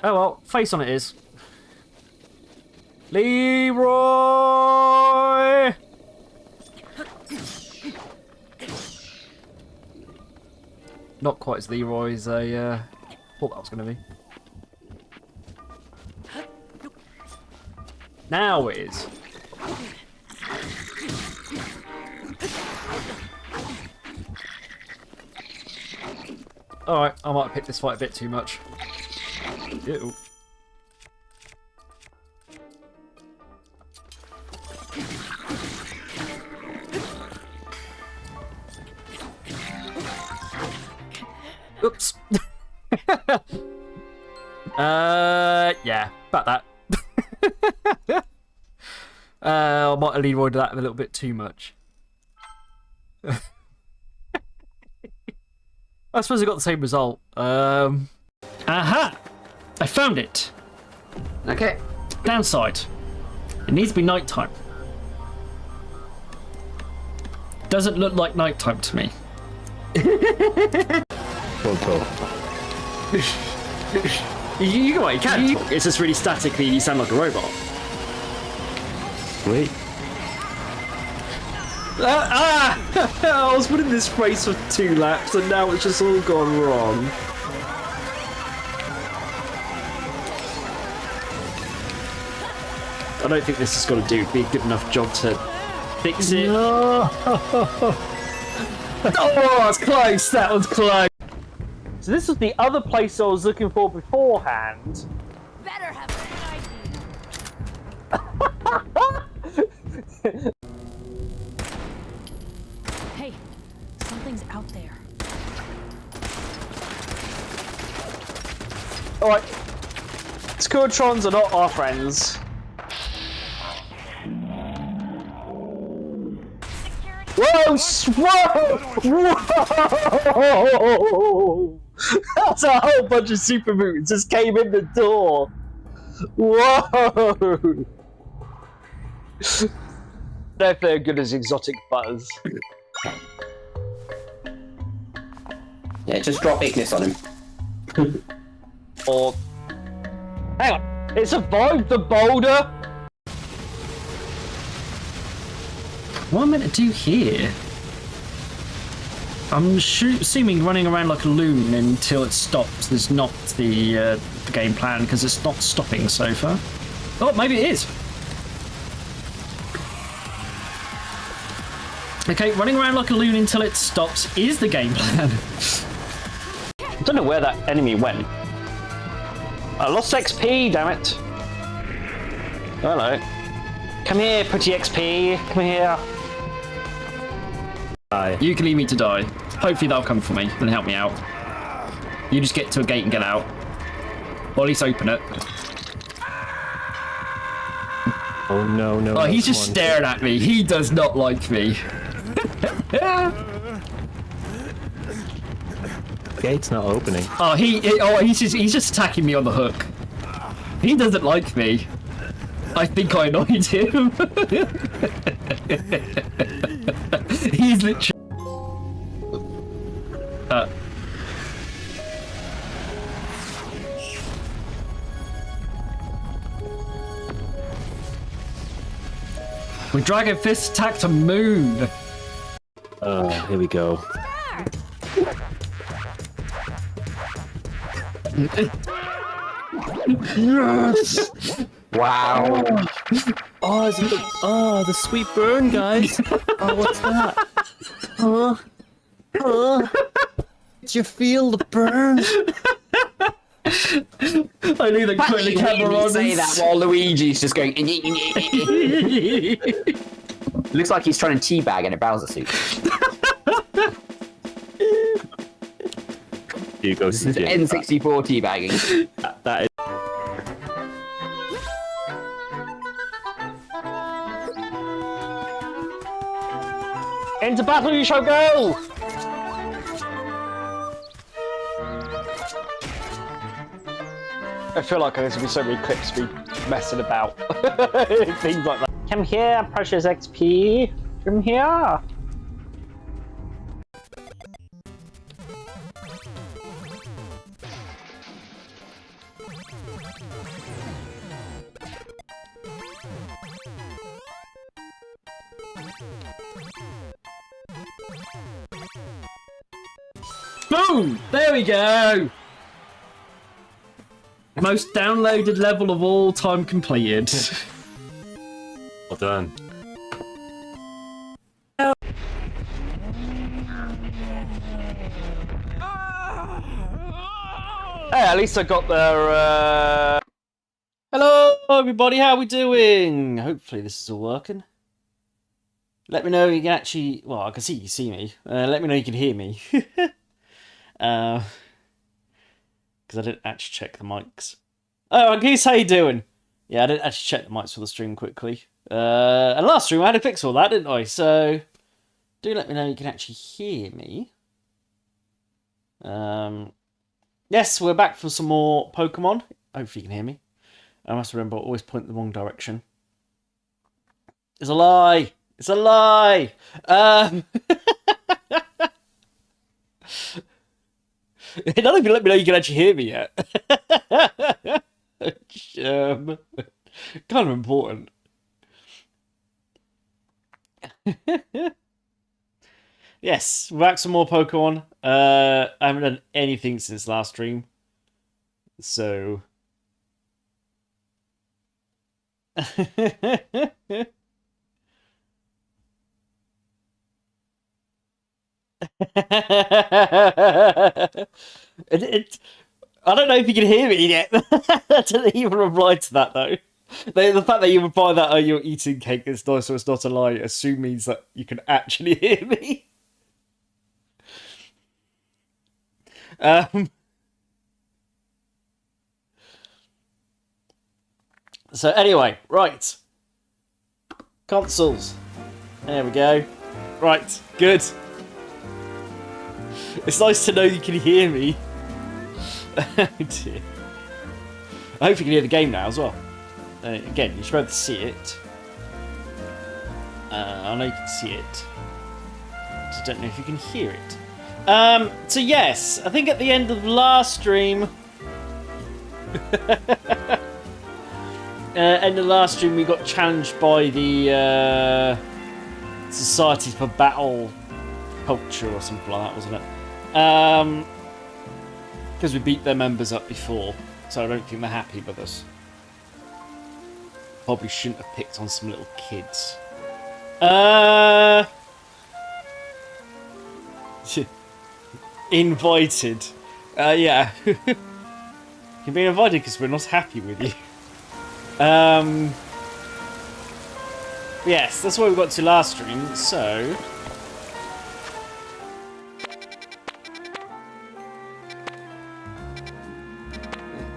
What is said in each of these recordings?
Oh well, face on it is. Leroy! Not quite as Leroy as I thought that was going to be. Now it is. Alright, I might have picked this fight a bit too much. Ew. Oops. Yeah, about that. I might have leroyed that a little bit too much. I suppose I got the same result. Aha! I found it. Okay. Downside. It needs to be nighttime. Doesn't look like nighttime to me. You can talk. It's just really statically. You sound like a robot. Wait. I was putting this phrase for 2 laps and now it's just all gone wrong. I don't think this has got to do be a good enough job to fix it. No. Oh, that's close. That was close. So this was the other place I was looking for beforehand. Better have an idea. Hey, something's out there. Alright. Scourtrons are not our friends. Whoa! Whoa! That's a whole bunch of super mutants just came in the door. Whoa! I don't know if they're good as exotic butters. Yeah, just drop Ignis on him. Or... Hang on! It survived the boulder? What am I meant to do here? I'm assuming running around like a loon until it stops is not the game plan, because it's not stopping so far. Oh, maybe it is. Okay, running around like a loon until it stops is the game plan. I don't know where that enemy went. I lost XP, damn it. Hello. Come here, pretty XP. Come here. You can leave me to die. Hopefully that'll come for me and help me out. You just get to a gate and get out. Or at least open it. Oh no, no. Oh, he's just staring at me. He does not like me. Gate's not opening. Oh, he's just attacking me on the hook. He doesn't like me. I think I annoyed him. He's literally... With Dragon Fist attack to Moon. Oh, here we go. Yes! Wow. Oh, the sweet burn, guys. Oh, what's that? Did you feel the burn? I knew that putting the camera on. Say that while Luigi's just going. Looks like he's trying to teabag in a Bowser suit. Here you go, CJ. N64 teabagging. That is. Into battle you shall go! I feel like there's gonna be so many clips of me messing about. Things like that. Come here, precious XP. Come here. Boom! There we go! Most downloaded level of all time completed. Well done. Hey, at least I got their. Hello everybody, how we doing? Hopefully this is all working. Let me know you can actually... Well, I can see you see me. Let me know you can hear me. Because I didn't actually check the mics. Oh, Goose, how you doing? Yeah, I didn't actually check the mics for the stream quickly. And last stream I had to fix all that, didn't I? So, do let me know you can actually hear me. Yes, we're back for some more Pokemon. Hopefully you can hear me. I must remember, I always point in the wrong direction. It's a lie! It's a lie! Don't even let me know you can actually hear me yet. Kind of important. Yes, we're back some more Pokemon. I haven't done anything since last stream. So... I don't know if you can hear me yet. I didn't even reply to that though. The fact that you reply that, oh, you're eating cake, it's nice, so it's not a lie, assume means that you can actually hear me. So anyway, right. Consoles. There we go. Right, good. It's nice to know you can hear me. Oh dear. I hope you can hear the game now as well. Again, you should be able to see it. I know you can see it. Just don't know if you can hear it. So yes, I think at the end of last stream... we got challenged by the Society for Battle Culture or something like that, wasn't it? Because we beat their members up before, so I don't think they're happy with us. Probably shouldn't have picked on some little kids. Invited. Yeah. You've been invited because we're not happy with you. Yes, that's what we got to last stream, so...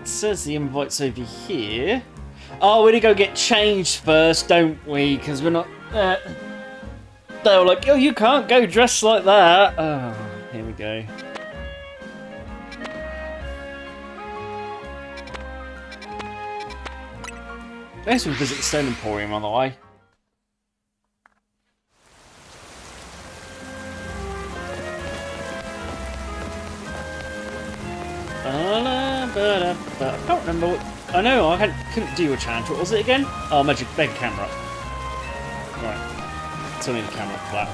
It says the invite's over here. Oh, we need to go get changed first, don't we? Because we're not... They were like, oh, you can't go dressed like that. Oh, here we go. I guess we'll visit the Stone Emporium on the way. I can't remember what... I know, I couldn't do a challenge. What was it again? Oh, magic camera up. Right. Still need the camera up for that.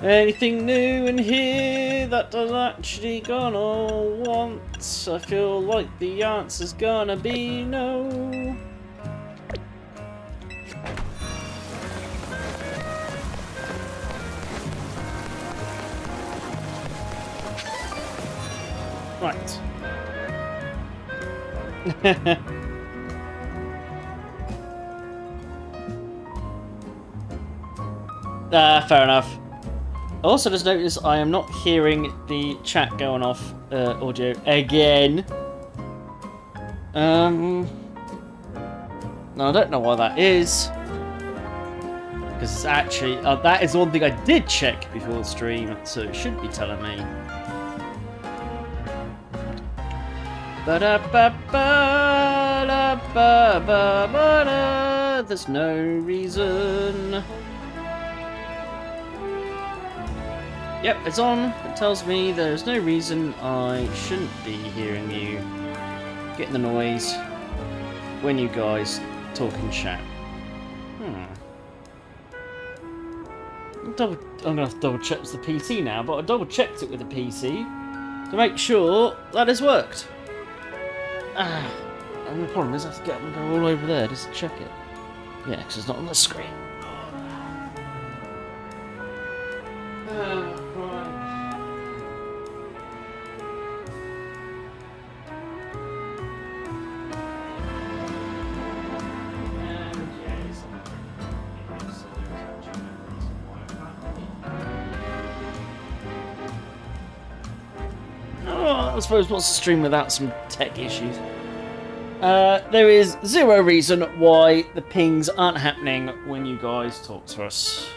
Anything new in here that I'm actually gonna want? I feel like the answer's gonna be no. Right. Fair enough. Also, just notice I am not hearing the chat going off audio again. No, I don't know why that is. Because it's actually that is one thing I did check before the stream, so it should be telling me. Ba-da-ba-ba-da-ba-ba-ba-da. There's no reason. Yep, it's on. It tells me there's no reason I shouldn't be hearing you getting the noise when you guys talk and chat. I'm gonna have to double check the PC now, but I double checked it with the PC to make sure that has worked. And the problem is I have to get up and go all over there just to check it. Yeah, because it's not on the screen. I suppose what's the stream without some tech issues? There is zero reason why the pings aren't happening when you guys talk to us.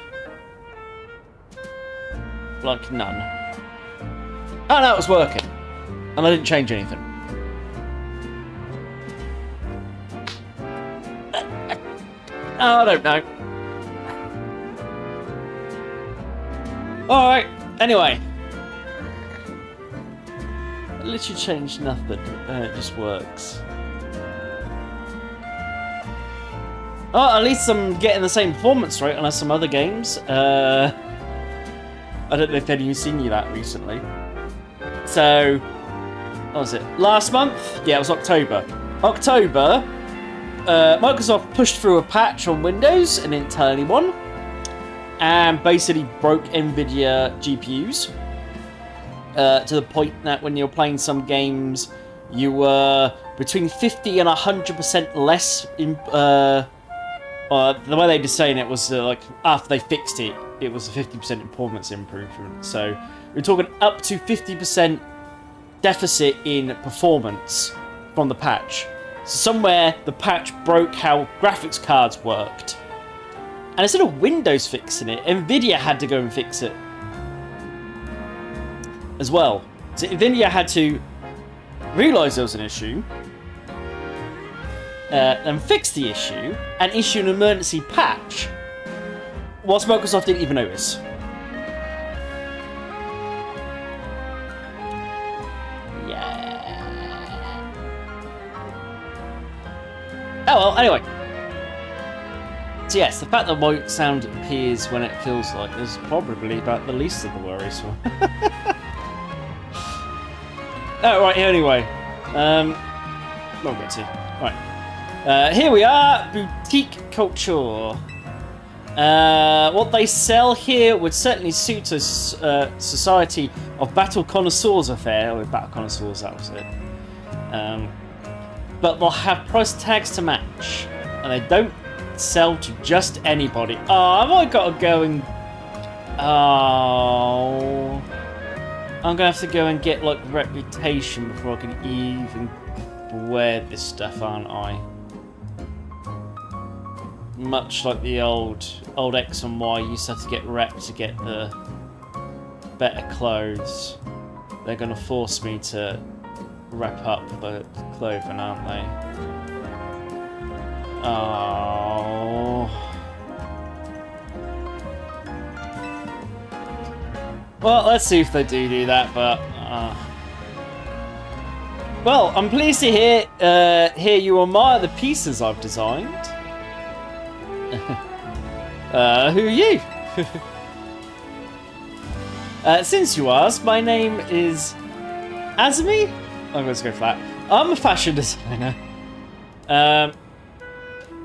Like none. Oh no, it was working. And I didn't change anything. I don't know. Alright, anyway. I literally changed nothing, and it just works. Oh, at least I'm getting the same performance rate on some other games. I don't know if any of you seen that recently. So, what was it? Last month? Yeah, it was October. October, Microsoft pushed through a patch on Windows, an entirely one, and basically broke NVIDIA GPUs. To the point that when you're playing some games, you were between 50 and 100% less. The way they were saying it was like after they fixed it, it was a 50% performance improvement. So we're talking up to 50% deficit in performance from the patch. So somewhere the patch broke how graphics cards worked, and instead of Windows fixing it, NVIDIA had to go and fix it as well. So NVIDIA had to realise there was an issue, and fix the issue, and issue an emergency patch, whilst Microsoft didn't even notice. Yeah. Oh well, anyway. So yes, the fact that white sound appears when it feels like is probably about the least of the worries. Oh, right, anyway. We'll get to. Right. Here we are, boutique culture. What they sell here would certainly suit a society of battle connoisseurs affair, or battle connoisseurs, that was it. But they'll have price tags to match, and they don't sell to just anybody. Oh, have I got to go and... Oh... I'm gonna have to go and get like reputation before I can even wear this stuff, aren't I? Much like the old X and Y, you used to have to get rep to get the better clothes. They're gonna force me to wrap up the clothing, aren't they? Oh. Well, let's see if they do that, but... Well, I'm pleased to hear you admire the pieces I've designed. Who are you? Since you asked, my name is Azumi? I'm going to go for that. I'm a fashion designer.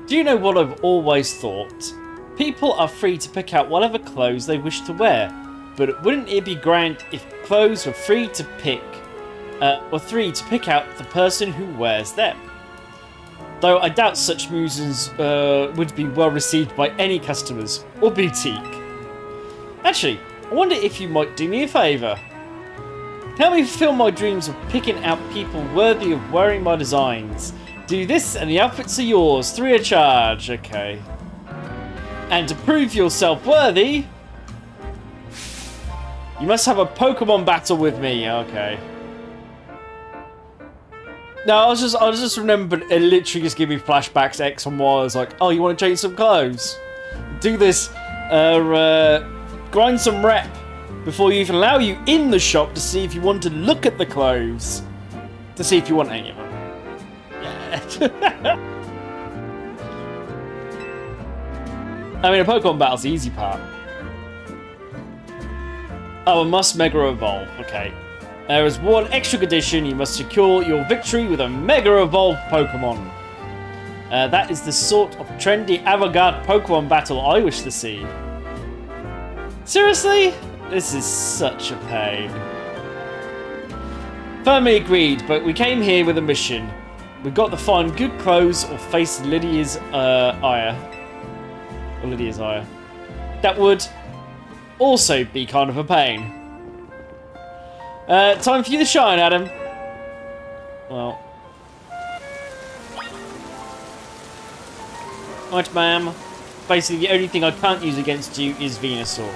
Do you know what I've always thought? People are free to pick out whatever clothes they wish to wear. But wouldn't it be grand if clothes were free to pick out the person who wears them? Though I doubt such musings would be well received by any customers or boutique. Actually, I wonder if you might do me a favour. Help me fulfill my dreams of picking out people worthy of wearing my designs. Do this and the outfits are yours, free of charge. Okay. And to prove yourself worthy... You must have a Pokemon battle with me. Okay. No, I was just remembering. It literally just gave me flashbacks to X and Y. I was like, oh, you want to change some clothes? Do this. Grind some rep before you even allow you in the shop to see if you want to look at the clothes. To see if you want any of them. Yeah. I mean, a Pokemon battle's the easy part. Oh, and must Mega Evolve. Okay. There is one extra condition. You must secure your victory with a Mega Evolved Pokemon. That is the sort of trendy avant-garde Pokemon battle I wish to see. Seriously? This is such a pain. Firmly agreed, but we came here with a mission. We've got to find good clothes or face Lydia's ire. Or Lydia's ire. That would also be kind of a pain. Time for you to shine, Adam. Well. Right, ma'am. Basically, the only thing I can't use against you is Venusaur.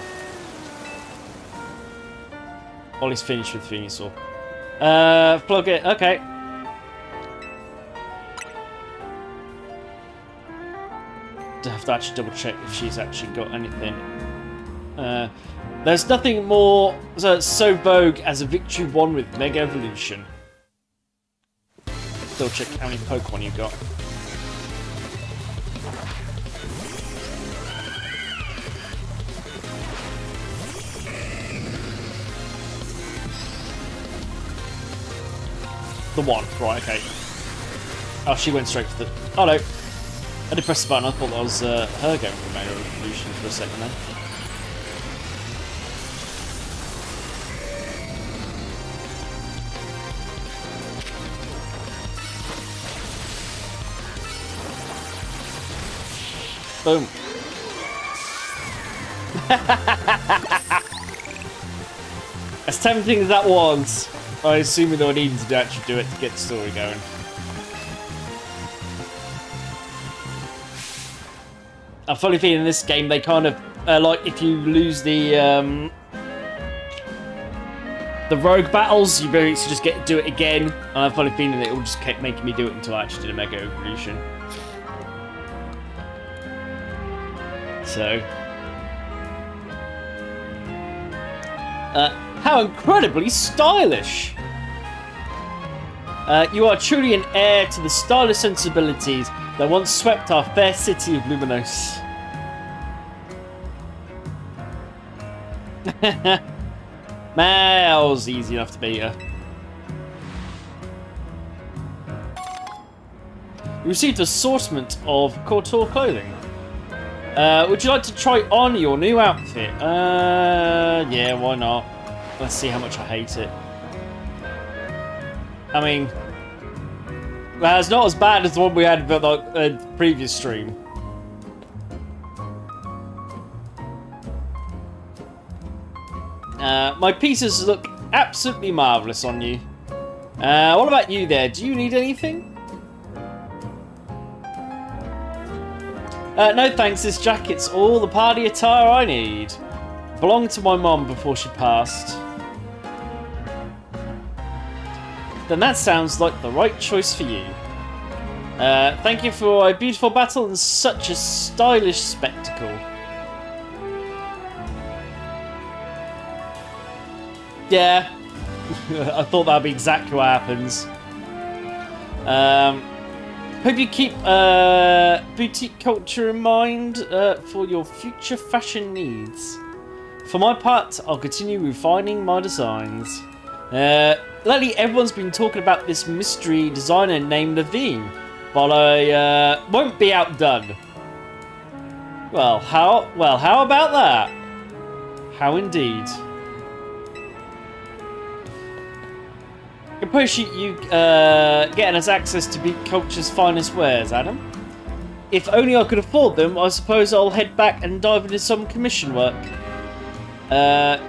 Ollie's finished with Venusaur. Plug it. Okay. I have to actually double check if she's actually got anything. There's nothing more so vogue as a victory won with Mega Evolution. Double check how many Pokemon you've got. The one, right, okay. Oh, she went straight for the... Oh, no. I did press the button, I thought that was her going for Mega Evolution for a second then. Boom. As tempting as that was, I assume that I needed to actually do it to get the story going. I'm fully feeling in this game they kind of like if you lose the rogue battles, you basically just get to do it again. And I'm fully feeling that it will just keep making me do it until I actually did a Mega Evolution. So, how incredibly stylish! You are truly an heir to the stylish sensibilities that once swept our fair city of Lumiose. Man, that was easy enough to beat her. You received an assortment of couture clothing. Would you like to try on your new outfit? Yeah, why not? Let's see how much I hate it. I mean, well, it's not as bad as the one we had for the previous stream. My pieces look absolutely marvellous on you. What about you there? Do you need anything? No thanks, this jacket's all the party attire I need. Belonged to my mom before she passed. Then that sounds like the right choice for you. Thank you for a beautiful battle and such a stylish spectacle. Yeah, I thought that'd be exactly what happens. Hope you keep boutique culture in mind for your future fashion needs. For my part, I'll continue refining my designs. Lately, everyone's been talking about this mystery designer named Naveen, but I won't be outdone. Well, how about that? How indeed. I appreciate you getting us access to Beat Culture's finest wares, Adam. If only I could afford them, I suppose I'll head back and dive into some commission work.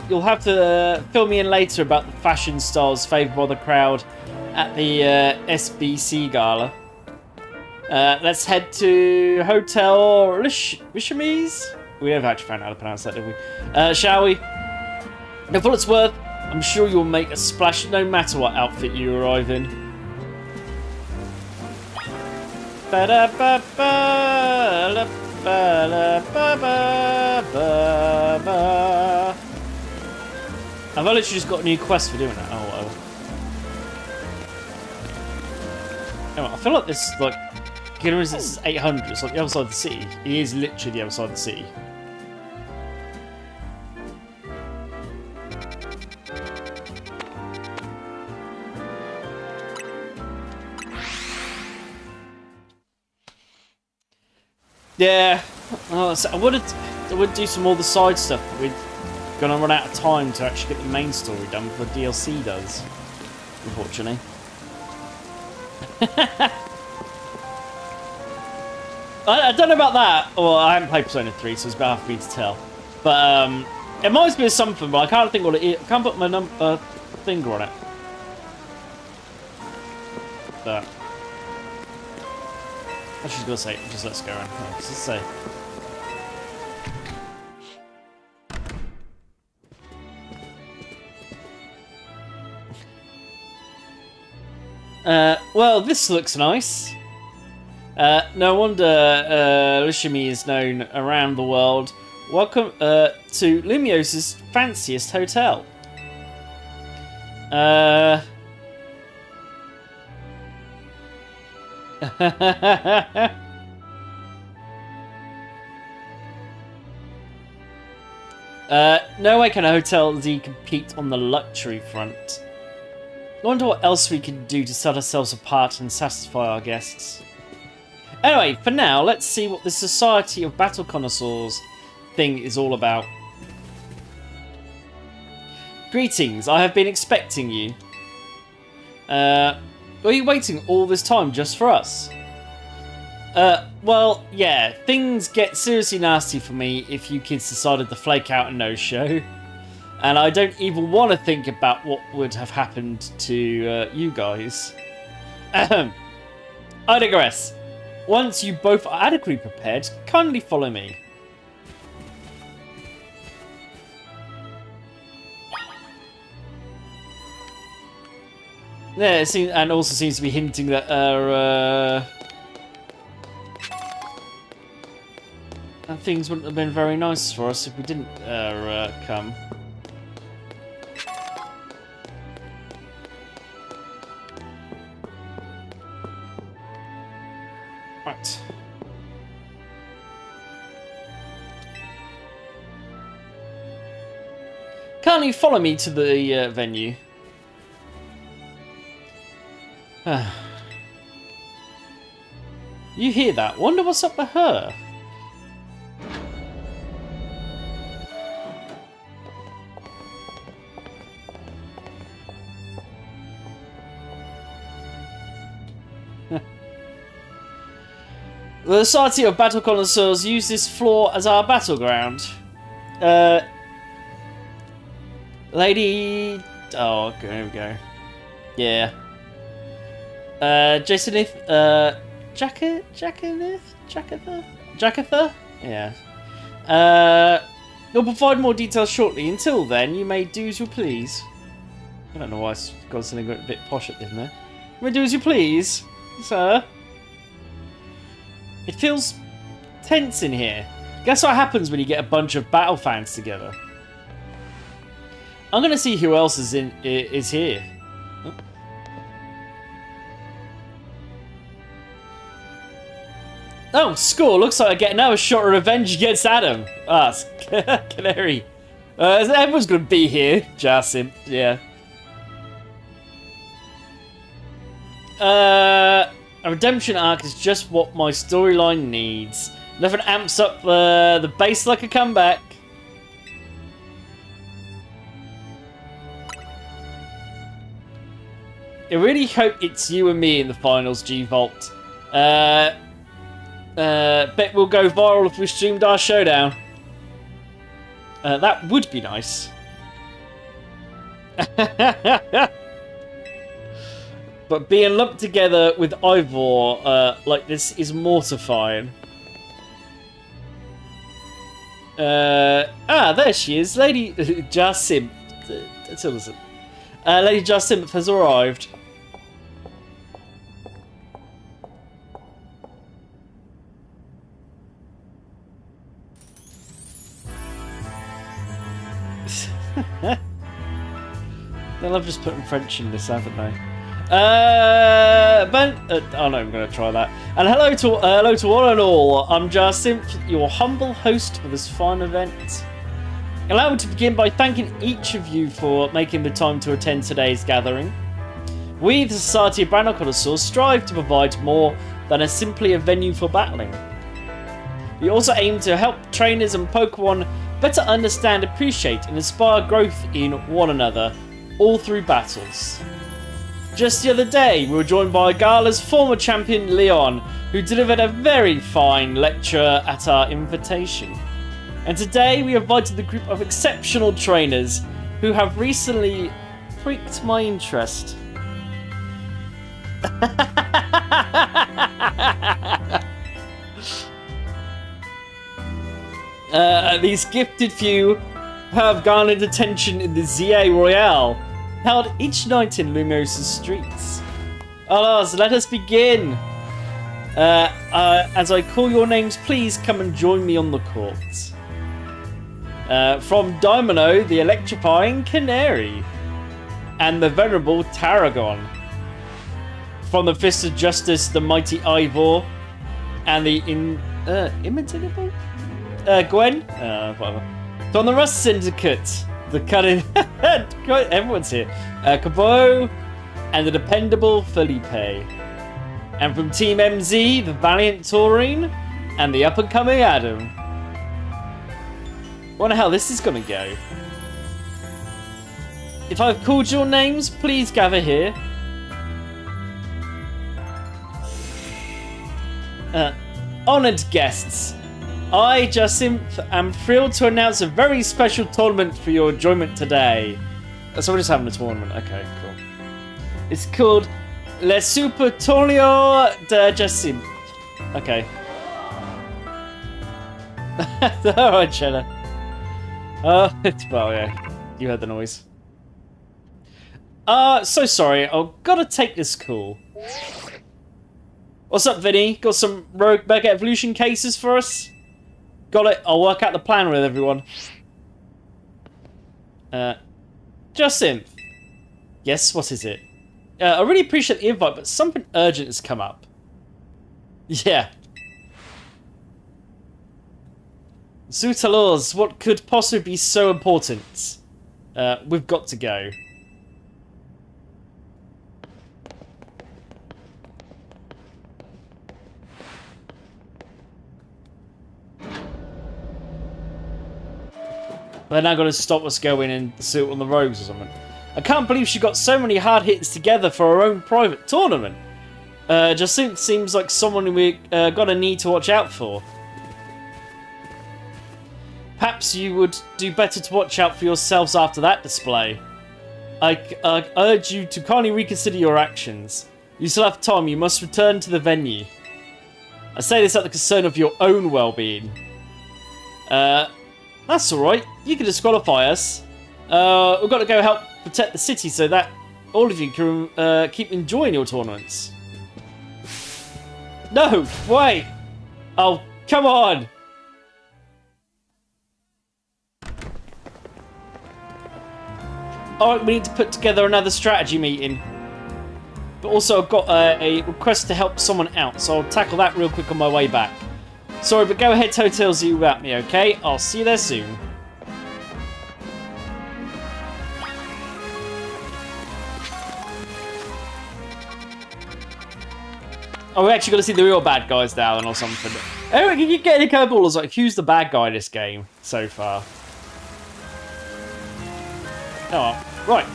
You'll have to fill me in later about the fashion styles favoured by the crowd at the SBC Gala. Let's head to Hotel Rishamise? We never actually found out how to pronounce that, did we? Shall we? Now, for what it's worth, I'm sure you'll make a splash no matter what outfit you arrive in. Ba-da-ba-ba-ba-ba-ba-ba-ba. 「I've literally just got a new quest for doing that. Oh, whatever. Anyway, I feel like this, like, given this is 800, it's like the other side of the city. It is literally the other side of the city. Yeah, so I would do some more of the side stuff, but we're gonna run out of time to actually get the main story done before DLC does, unfortunately. I don't know about that. Well, I haven't played Persona 3, so it's better for me to tell. But it might be something, but I can't think what it is. I can't put my finger on it. But I was just gonna say, just let's go around. Yeah, let's just say. Well, this looks nice. No wonder Lushimi is known around the world. Welcome to Lumiose's fanciest hotel. No way can a Hotel Z compete on the luxury front. I wonder what else we can do to set ourselves apart and satisfy our guests. Anyway, for now, let's see what the Society of Battle Connoisseurs thing is all about. Greetings, I have been expecting you. Were you waiting all this time just for us? Well, yeah, things get seriously nasty for me if you kids decided to flake out and no-show. And I don't even want to think about what would have happened to you guys. I digress. Once you both are adequately prepared, kindly follow me. Yeah, it seems, and also seems to be hinting that things wouldn't have been very nice for us if we didn't come. Right. Kindly follow me to the venue. You hear that? Wonder what's up with her? The Society of Battle Connoisseurs use this floor as our battleground. Lady... Oh, okay, there we go. Yeah. Jasonith... Jackatha? Yeah. You'll provide more details shortly. Until then, you may do as you please. I don't know why it's got something a bit posh at the end there. You may do as you please, sir. It feels tense in here. Guess what happens when you get a bunch of battle fans together? I'm gonna see who else is here. Oh, score! Looks like I get another shot of revenge against Adam. Ah, it's Canary. Everyone's gonna be here. Jasim, yeah. A redemption arc is just what my storyline needs. Nothing amps up the base like a comeback. I really hope it's you and me in the finals, G-Vault. Bet we'll go viral if we streamed our showdown. That would be nice. But being lumped together with Ivor like this is mortifying. There she is. Lady Jasim. Lady Jasim has arrived. They love just putting French in this, haven't they? Oh no, I'm going to try that. And hello to one and all. I'm Jacinth, your humble host for this fun event. Allow me to begin by thanking each of you for making the time to attend today's gathering. We, the Society of Brandon Connoisseurs, strive to provide more than simply a venue for battling. We also aim to help trainers and Pokemon better understand, appreciate, and inspire growth in one another, all through battles. Just the other day, we were joined by Gala's former champion, Leon, who delivered a very fine lecture at our invitation. And today, we invited the group of exceptional trainers who have recently piqued my interest. These gifted few have garnered attention in the Z-A Royale, held each night in Lumiose's streets. Alas, let us begin. As I call your names, please come and join me on the court. From Domino, the electrifying Canary, and the venerable Tarragon. From the Fist of Justice, the mighty Ivor, and the imitable Gwen. Whatever. From the Rust Syndicate, the cunning. Everyone's here. Cabot, and the dependable Felipe. And from Team MZ, the valiant Taurine, and the up-and-coming Adam. Wonder how this is gonna go. If I've called your names, please gather here. Honoured guests, I, Jacinth, am thrilled to announce a very special tournament for your enjoyment today. So we're just having a tournament. Okay, cool. It's called Le Super Torneo de Jacinth. Okay. Alright, Cheddar. Well, yeah. You heard the noise. So sorry. I've got to take this call. What's up, Vinny? Got some Rogue Mega Evolution cases for us? Got it. I'll work out the plan with everyone. Jacinth. Yes, what is it? I really appreciate the invite, but something urgent has come up. Yeah. Zootalours, what could possibly be so important? We've got to go. They're now going to stop us going and suit on the rogues or something. I can't believe she got so many hard hits together for her own private tournament. Jacinth seems like someone we're going to need to watch out for. Perhaps you would do better to watch out for yourselves after that display. I urge you to kindly reconsider your actions. You still have time, you must return to the venue. I say this at the concern of your own well-being. That's alright, you can disqualify us. We've got to go help protect the city so that all of you can keep enjoying your tournaments. No, wait! Oh, come on! Alright, we need to put together another strategy meeting. But also I've got a request to help someone out, so I'll tackle that real quick on my way back. Sorry, but go ahead, Totals, you without me, okay? I'll see you there soon. Oh, we're actually going to see the real bad guys now or something. Anyway, can you get any curveballs? Like, who's the bad guy in this game so far? Oh, right.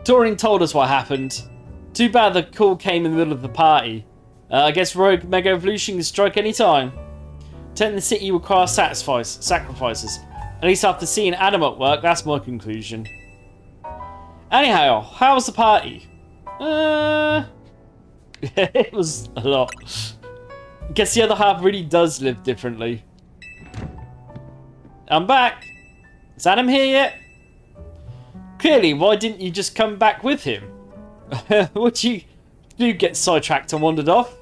Turing told us what happened. Too bad the call came in the middle of the party. I guess Rogue Mega Evolution can strike any time. Protecting the city requires sacrifices. At least after seeing Adam at work, that's my conclusion. Anyhow, how was the party? It was a lot. I guess the other half really does live differently. I'm back. Is Adam here yet? Clearly, why didn't you just come back with him? Would you do get sidetracked and wandered off.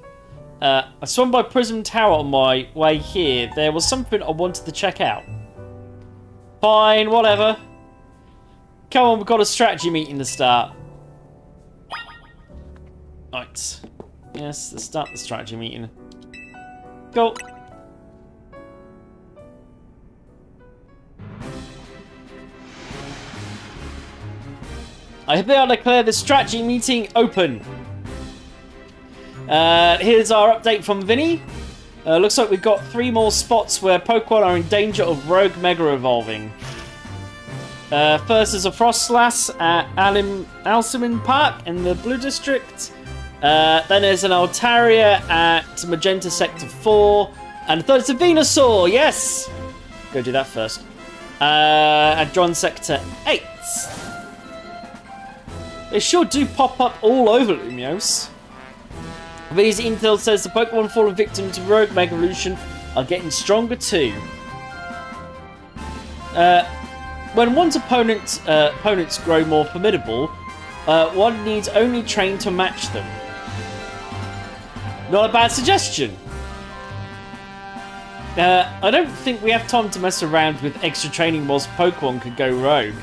I swung by Prism Tower on my way here. There was something I wanted to check out. Fine, whatever. Come on, we've got a strategy meeting to start. Right. Yes, let's start the strategy meeting. Go. I hereby declare the strategy meeting open. Here's our update from Vinny. Looks like we've got 3 more spots where Pokemon are in danger of rogue mega evolving. First is a Frostlass at Alcimin Park in the Blue District. Then there's an Altaria at Magenta Sector 4. And third is a Venusaur, yes! Go do that first. At John Sector 8. They sure do pop up all over Lumiose. Vinny's intel says the Pokemon fallen victim to Rogue Mega Evolution are getting stronger too. When one's opponents grow more formidable, one needs only train to match them. Not a bad suggestion. I don't think we have time to mess around with extra training whilst Pokemon could go rogue.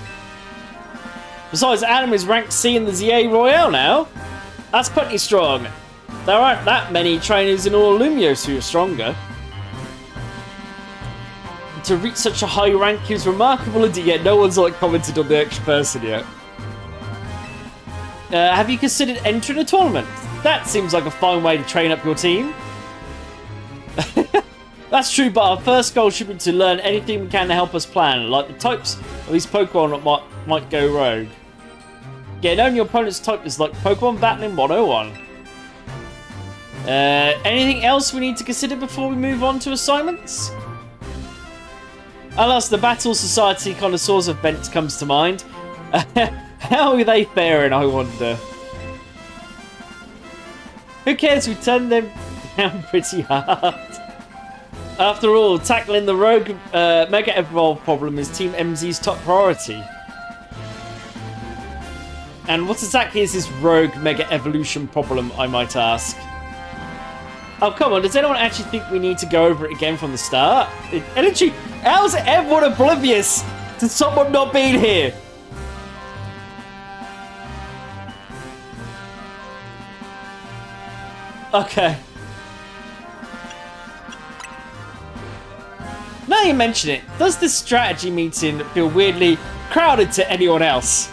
Besides, Adam is ranked C in the Z-A Royale now. That's pretty strong. There aren't that many trainers in all Lumiose who are stronger. To reach such a high rank is remarkable indeed, yet no one's commented on the extra person yet. Have you considered entering a tournament? That seems like a fine way to train up your team. That's true, but our first goal should be to learn anything we can to help us plan, like the types of these Pokemon that might go rogue. Yeah, knowing your opponent's type is like Pokemon Battling 101. Anything else we need to consider before we move on to assignments? Alas, the Battle Society connoisseurs of Bent comes to mind. How are they faring, I wonder? Who cares? We turned them down pretty hard. After all, tackling the Rogue Mega Evolve problem is Team MZ's top priority. And what exactly is this Rogue Mega Evolution problem, I might ask? Oh, come on, does anyone actually think we need to go over it again from the start? How's everyone oblivious to someone not being here? Okay. Now you mention it, does this strategy meeting feel weirdly crowded to anyone else?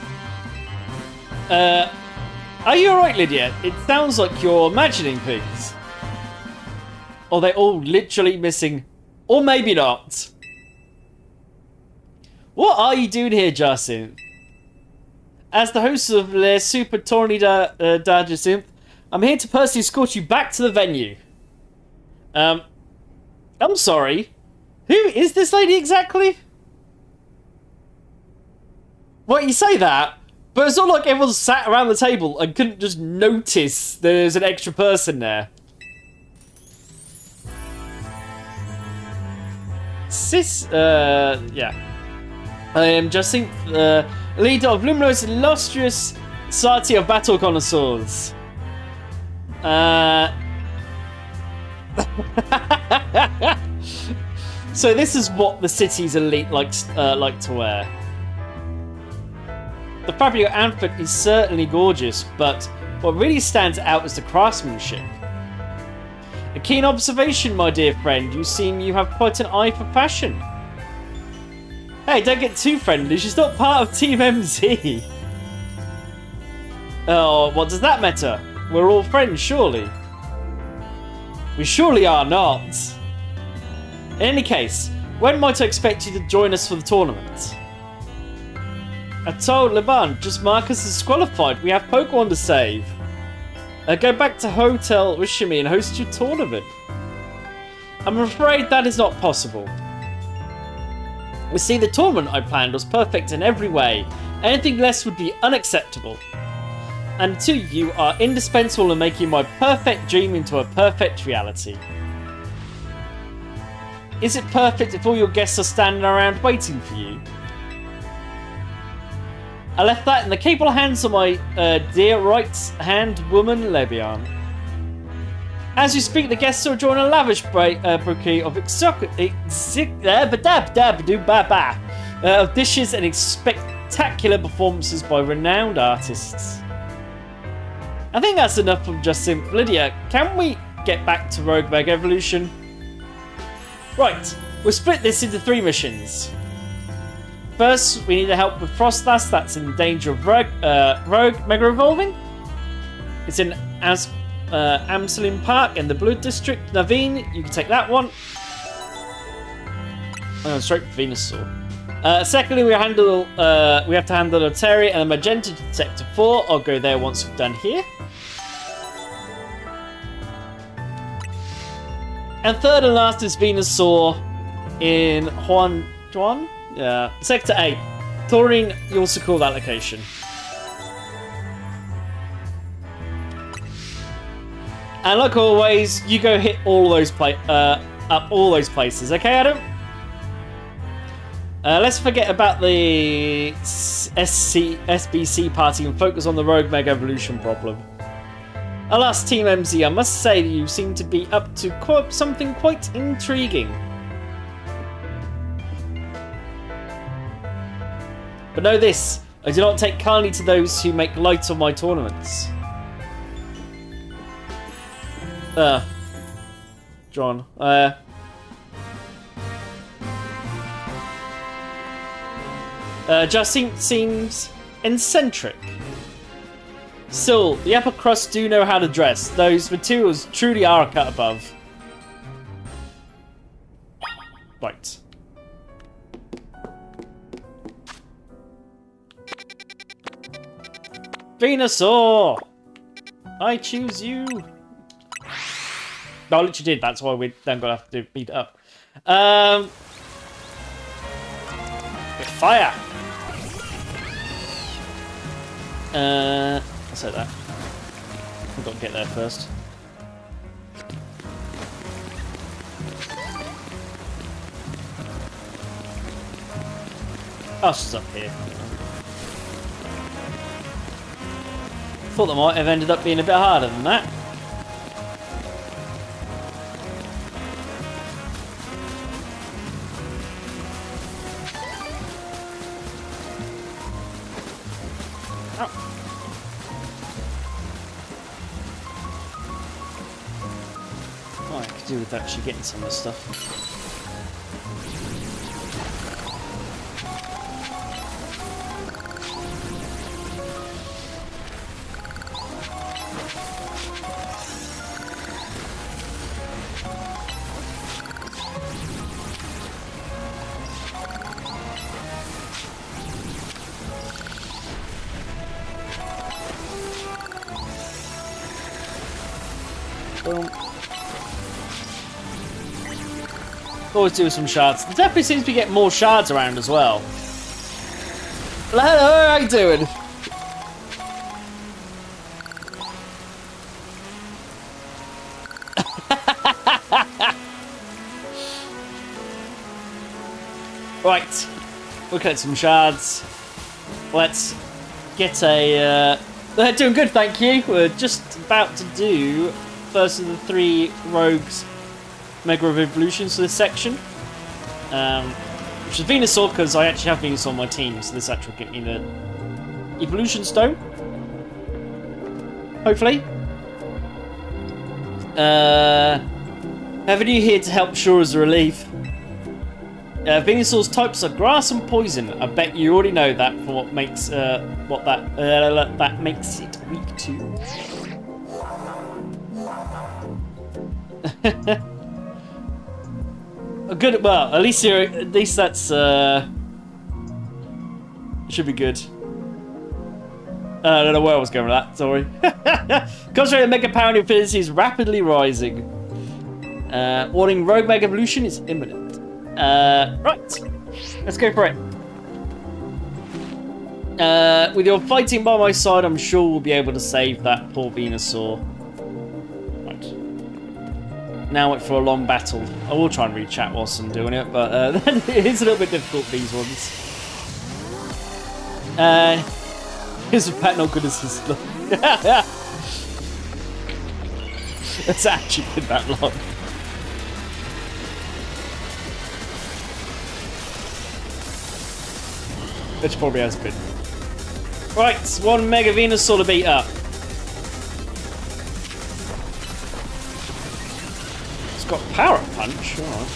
Are you alright, Lydia? It sounds like you're imagining things. Or they're all literally missing. Or maybe not. What are you doing here, Jacinth? As the host of Le Super Tornado da Jacinth, I'm here to personally escort you back to the venue. I'm sorry. Who is this lady exactly? What, you say that? But it's not like everyone sat around the table and couldn't just notice there's an extra person there. Yeah. I am Jacinth, leader of Lumino's illustrious Society of Battle Connoisseurs. So this is what the city's elite like to wear. The fabric of Antford is certainly gorgeous, but what really stands out is the craftsmanship. A keen observation, my dear friend. You seem you have quite an eye for fashion. Hey, don't get too friendly. She's not part of Team MZ. Oh, what does that matter? We're all friends, surely. We surely are not. In any case, when might I expect you to join us for the tournament? I told Liban, just mark us as disqualified. We have Pokemon to save. Go back to Hotel Ushimi and host your tournament. I'm afraid that is not possible. You see, the tournament I planned was perfect in every way. Anything less would be unacceptable. And two, you are indispensable in making my perfect dream into a perfect reality. Is it perfect if all your guests are standing around waiting for you? I left that in the capable hands of my dear right-hand woman, Lebian. As you speak, the guests are enjoying a lavish bouquet of of dishes and spectacular performances by renowned artists. I think that's enough from just Simp. Lydia, can we get back to Rogue Mega Evolution? Right, we'll split this into 3 missions. First, we need to help with Frostlass, that's in danger of Rogue Mega Evolving. It's in Amselin Park in the Blue District. Naveen, you can take that one. Straight for Venusaur. Secondly, we have to handle Oteri and a Magenta to Sector 4. I'll go there once we've done here. And third and last is Venusaur in Juan? Yeah, Sector 8. Taurine, you also call that location. And like always, you go hit all those up all those places, okay, Adam? Let's forget about the SBC party and focus on the Rogue Mega Evolution problem. Alas, Team MZ, I must say that you seem to be up to something quite intriguing. But know this, I do not take kindly to those who make light of my tournaments. John, just seems eccentric. Still, the upper crust do know how to dress. Those materials truly are a cut above. Right. Venusaur! I choose you! No, I literally did, that's why we then gonna have to beat it up. With fire! I'll say that. We've got to get there first. Oh, she's up here. Thought that might have ended up being a bit harder than that. I could do with actually getting some of this stuff. Boom. Always do some shards. There definitely seems to be getting more shards around as well. Hello, how you doing? Right, we'll collect some shards. Let's get a... They're doing good, thank you. We're just about to do first of the 3 rogues Mega Evolutions for this section. Which is Venusaur, because I actually have Venusaur on my team, so this actually will get me the Evolution Stone. Hopefully. Having you here to help sure as a relief. Venusaur's types are grass and poison. I bet you already know that for what makes that makes it weak to. Good. Well, at least that's should be good. I don't know where I was going with that. Sorry. Concentrate on Mega Power and Infinity is rapidly rising. Warning: Rogue Mega Evolution is imminent. Right, let's go for it. With your fighting by my side, I'm sure we'll be able to save that poor Venusaur. Right. Now wait for a long battle. I will try and read chat whilst I'm doing it, but it is a little bit difficult, these ones. Here's a pat not good as his look. It's actually been that long. Which probably has been. Right, 1 Mega Venusaur to beat up. It's got Power Punch. Alright.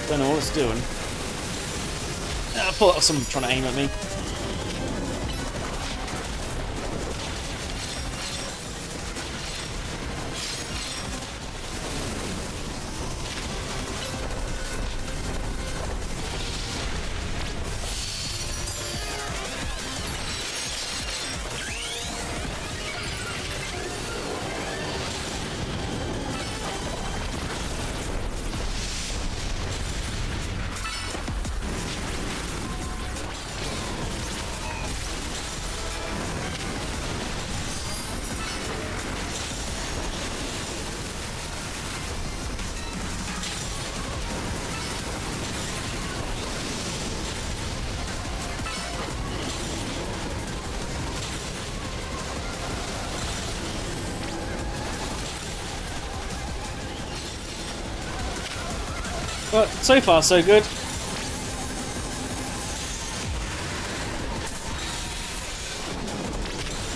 Don't know what it's doing. I thought that was someone trying to aim at me. But so far, so good.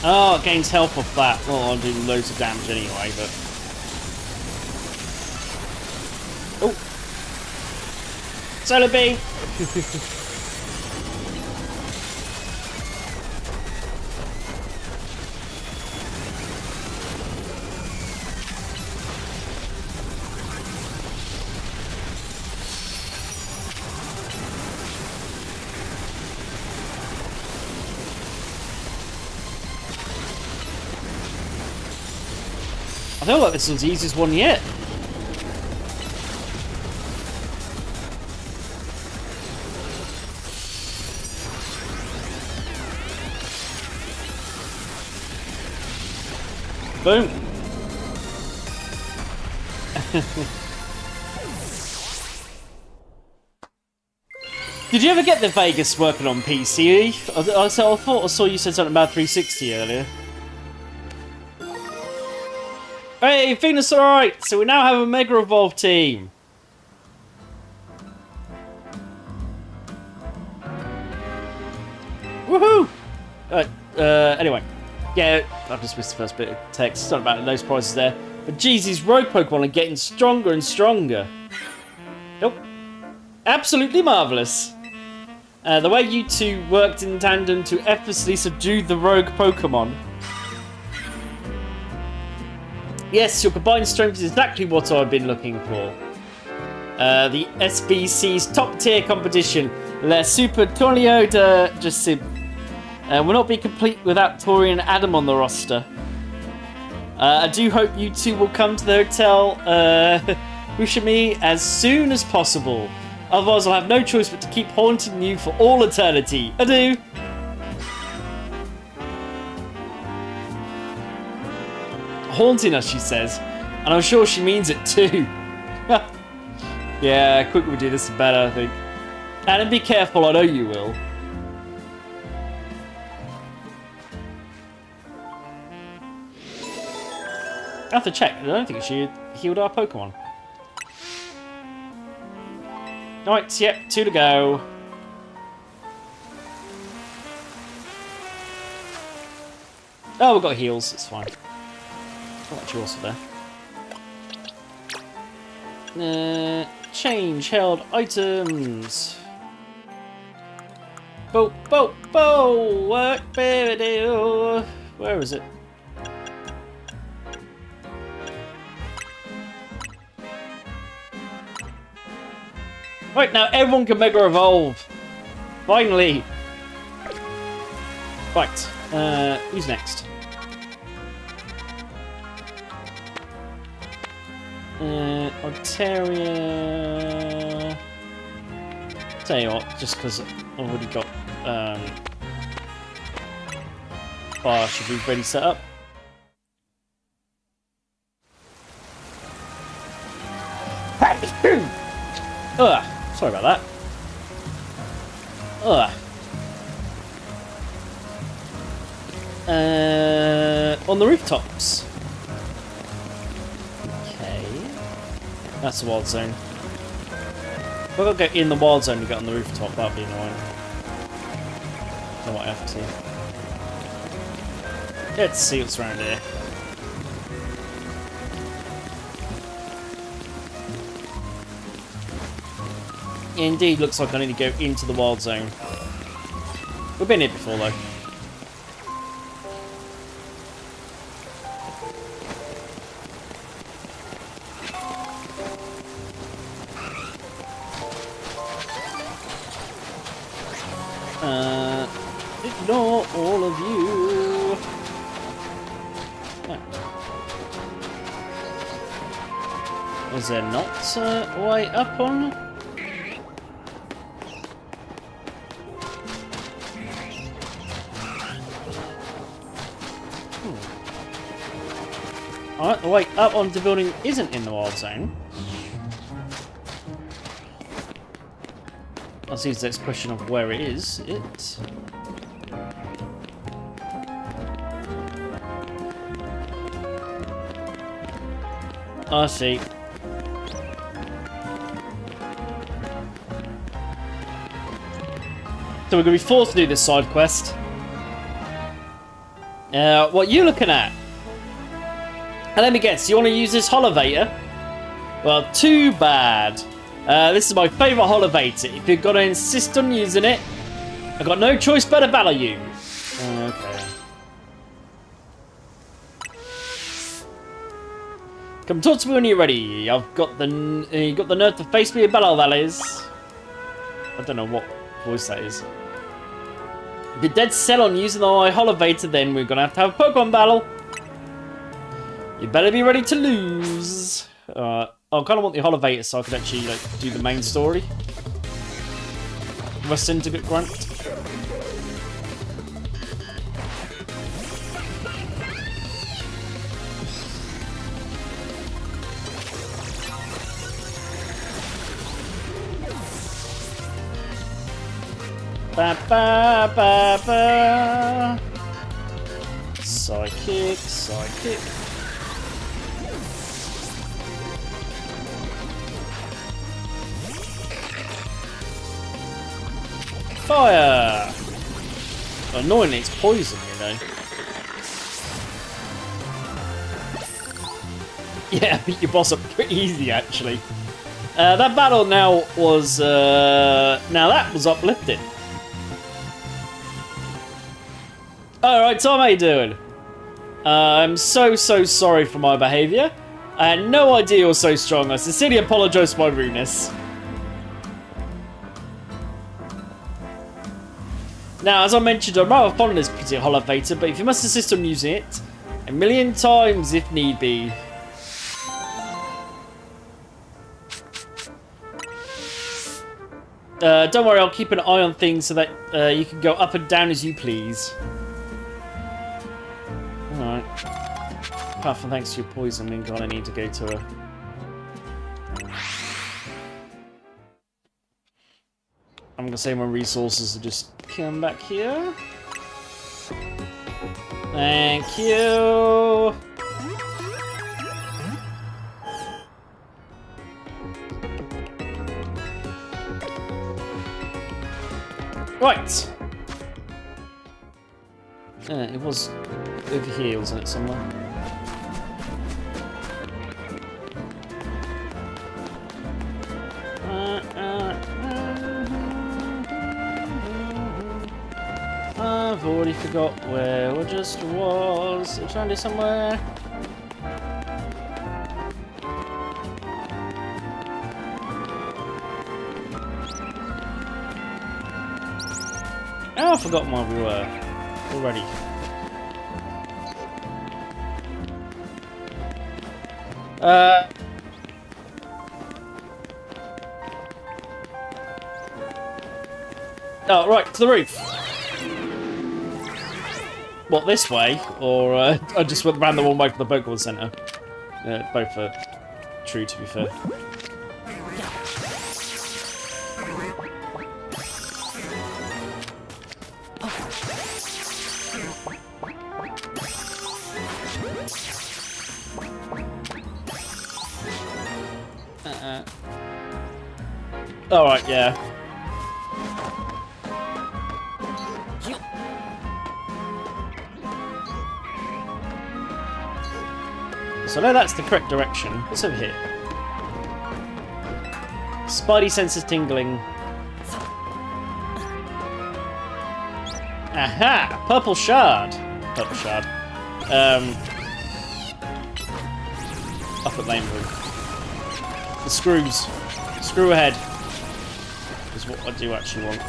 Oh, it gains health off that. Well, I'll do loads of damage anyway, but... Oh! Solar Bee! I feel like this is the easiest one yet. Boom. Did you ever get the Vegas working on PC? I thought I saw you said something about 360 earlier. Hey, Venus, alright! So we now have a Mega Evolve team. Woohoo! Anyway. Yeah, I've just missed the first bit of text. It's not about those prices there. But geez, these rogue Pokemon are getting stronger and stronger. Nope. Absolutely marvellous. The way you two worked in tandem to effortlessly subdue the rogue Pokemon. Yes, your combined strength is exactly what I've been looking for. The SBC's top tier competition, Le Super Torneo de Jacib, will not be complete without Tori and Adam on the roster. I do hope you two will come to the hotel Ushimi as soon as possible. Otherwise, I'll have no choice but to keep haunting you for all eternity. Adieu! Haunting us, she says, and I'm sure she means it too. Yeah, the quicker we do this, the better, I think. And be careful, I know you will. I have to check. I don't think she healed our Pokemon. Right, yep, 2 to go. Oh, we've got heals, it's fine. Oh, actually also there. Change held items. Bo, work, baby, do. Where is it? Right, now everyone can Mega Evolve. Finally. Right, who's next? Ontario. Tell you what, just because I've already got bar should be ready set up. Ugh. Sorry about that. Ugh. On the rooftops. Okay. That's the wild zone. If I gotta go in the wild zone to get on the rooftop, that'd be annoying. Don't know what I have to. Let's see what's around here. Indeed, looks like I need to go into the wild zone. We've been here before, though. Ignore all of you. Oh. Is there not a way up on? Alright, the way up onto the building isn't in the wild zone. I'll see the next question of where it is. I see. So we're going to be forced to do this side quest. What are you looking at? And let me guess, you want to use this holovator? Well, too bad. This is my favourite holovator. If you're going to insist on using it, I've got no choice but to battle you. Okay. Come talk to me when you're ready. I've got the you got the nerve to face me in battle, valleys. I don't know what voice that is. If you're dead set on using the holovator, then we're gonna have a Pokemon battle. You better be ready to lose. I kind of want the holovator so I could actually do the main story. Disintegrate Grunt. Ba ba ba ba. Psychic, psychic. Fire! Annoyingly, it's poison, you know. Yeah, beat your boss up pretty easy, actually. That battle now was uplifting. Alright, Tom, how you doing? I'm so sorry for my behaviour. I had no idea you were so strong. I sincerely apologise for my rudeness. Now, as I mentioned, I'm rather fond of this particular holovator, but if you must insist on using it, 1,000,000 times if need be. Don't worry, I'll keep an eye on things so that you can go up and down as you please. Alright. Apart from thanks to your poison, I'm gonna need to go to a... I'm gonna save my resources to just come back here. Thank you! Right! It was over here, wasn't it, somewhere? I've already forgot where I just was. I'm trying to do somewhere. Oh, I've forgotten where we were already. Oh, right, to the roof. What, this way? Or I just went round the wrong way for the Pokemon Center. Both are true, to be fair. Alright, yeah. So I know that's the correct direction. What's over here? Spidey senses tingling. Aha! Purple shard. Purple shard. Up at lane room. The screws. Screw ahead. Is what I do actually want.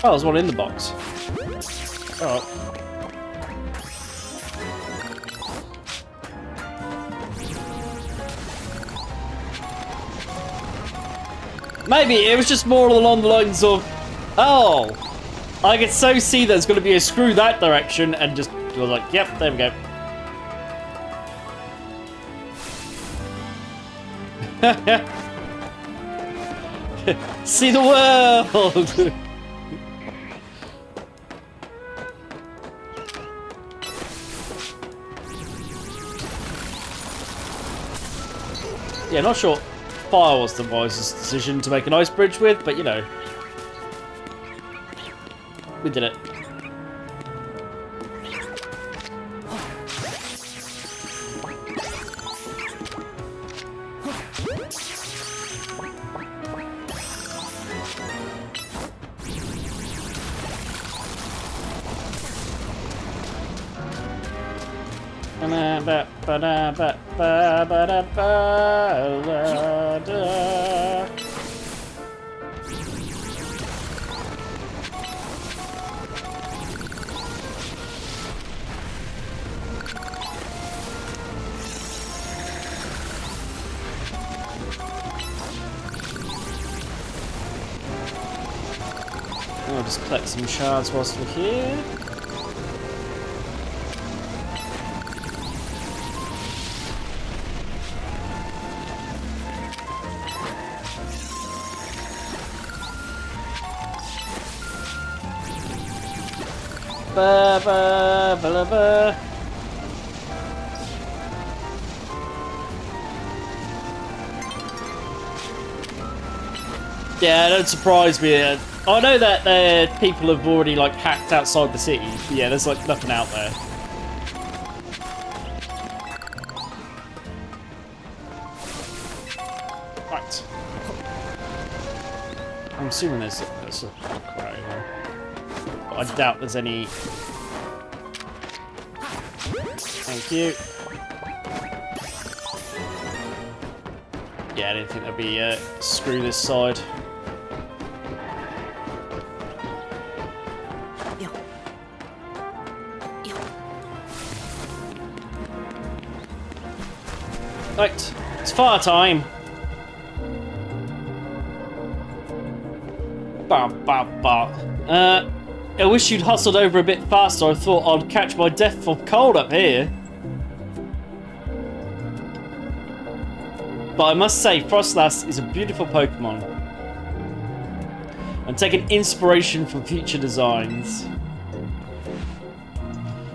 Oh, there's one in the box. Oh. Maybe it was just more along the lines of, oh, I could so see there's going to be a screw that direction, and just was like, yep, there we go. See the world! Yeah, not sure fire was the wisest decision to make an ice bridge with, but you know. We did it. I'll just collect some shards whilst we're here. Ba ba ba ba. Yeah, don't surprise me. I know that people have already like hacked outside the city. Yeah, there's like nothing out there. Right. I'm assuming there's a hook right here. I doubt there's any. Thank you. Yeah, I didn't think there'd be a screw this side. Right, it's fire time. Bah, bah, bah. I wish you'd hustled over a bit faster. I thought I'd catch my death from cold up here. But I must say, Frostlass is a beautiful Pokemon. I'm taking inspiration from future designs.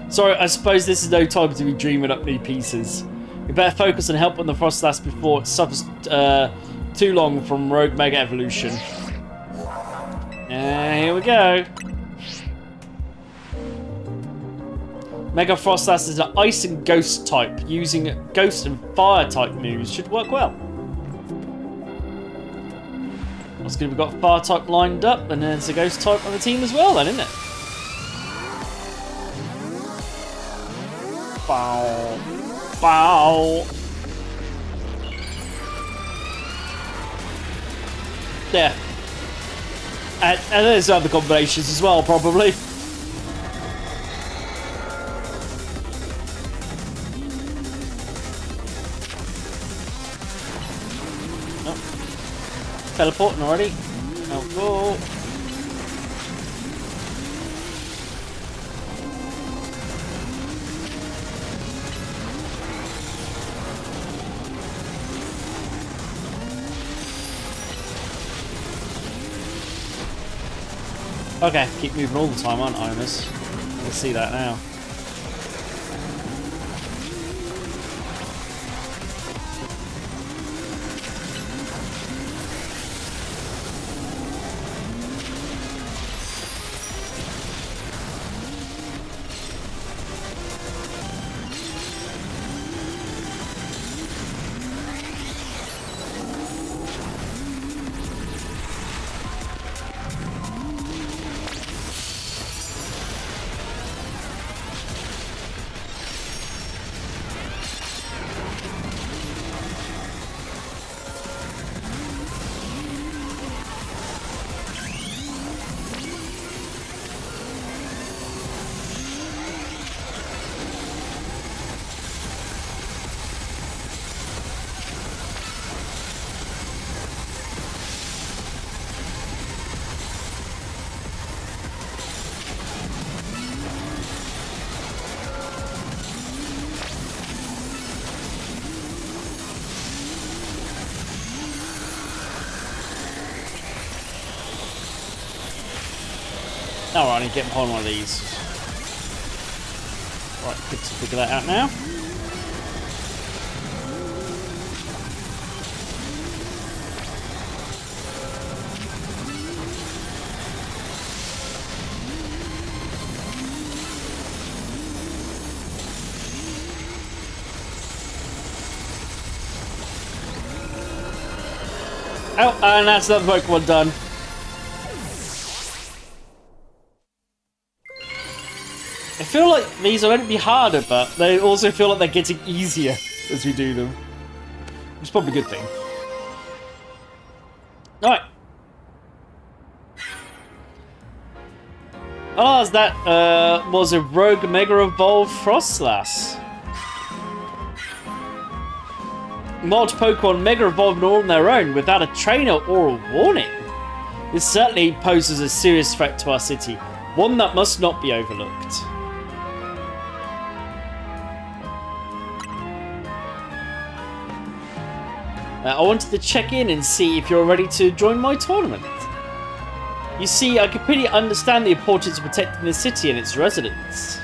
Sorry, I suppose this is no time to be dreaming up new pieces. We better focus on helping the Frostlass before it suffers too long from Rogue Mega Evolution. Here we go. Mega Frostlass is an Ice and Ghost type. Using Ghost and Fire type moves should work well. That's good. We've got Fire type lined up, and there's a Ghost type on the team as well, then, isn't it? Bow. Bow. There. And there's other combinations as well, probably. Oh. Teleporting already. Oh, go. Okay, keep moving all the time, aren't I, miss? You can see that now. Alright, I need to get behind one of these. Right, good to figure that out now. Oh, and that's another Pokemon done. I feel like these are meant to be harder, but they also feel like they're getting easier as we do them. Which is probably a good thing. Alright. Oh, that was a rogue Mega Evolved Frostlass. Mod Pokemon Mega Evolved all on their own without a trainer or a warning. This certainly poses a serious threat to our city, one that must not be overlooked. I wanted to check in and see if you're ready to join my tournament. You see, I completely understand the importance of protecting the city and its residents.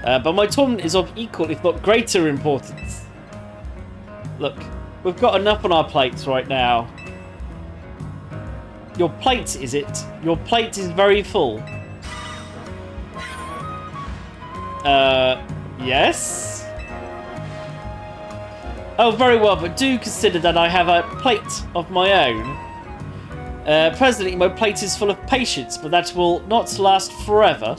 But my tournament is of equal, if not greater, importance. Look, we've got enough on our plates right now. Your plate, is it? Your plate is very full. Yes? Oh, very well, but do consider that I have a plate of my own. Presently, my plate is full of patience, but that will not last forever.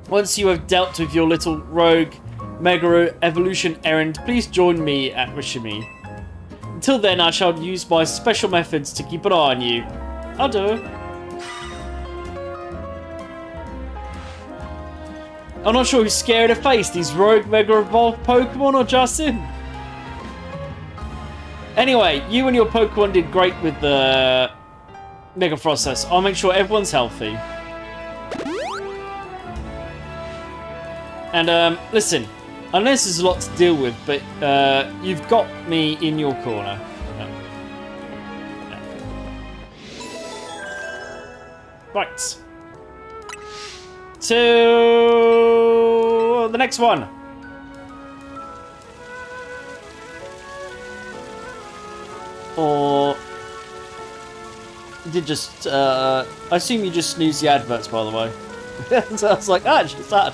Once you have dealt with your little rogue Mega Evolution errand, please join me at Rishimi. Until then, I shall use my special methods to keep an eye on you. Adieu. I'm not sure who's scared to face these rogue Mega Evolved Pokemon or just him. Anyway, you and your Pokemon did great with the Mega Frostlass. I'll make sure everyone's healthy. And listen, I know this is a lot to deal with, but you've got me in your corner. Right. To the next one. Or you did just I assume you just snoozed the adverts, by the way. So I was like, ah, it's just that.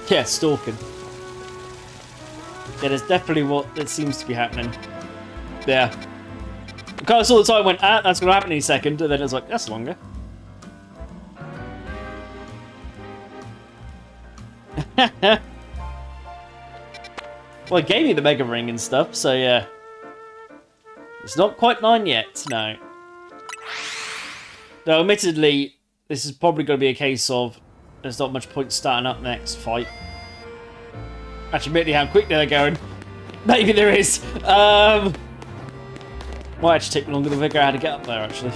Yeah, stalking. Yeah, that's definitely what it seems to be happening. Yeah. I kind of saw the time, went, ah, that's going to happen in a second, and then it was like, that's longer. Well, it gave me the Mega Ring and stuff, so yeah. It's not quite 9 yet, no. Though, admittedly, this is probably going to be a case of there's not much point starting up next fight. Actually, admittedly, how quickly they're going. Maybe there is. Might actually take longer to figure out how to get up there, actually.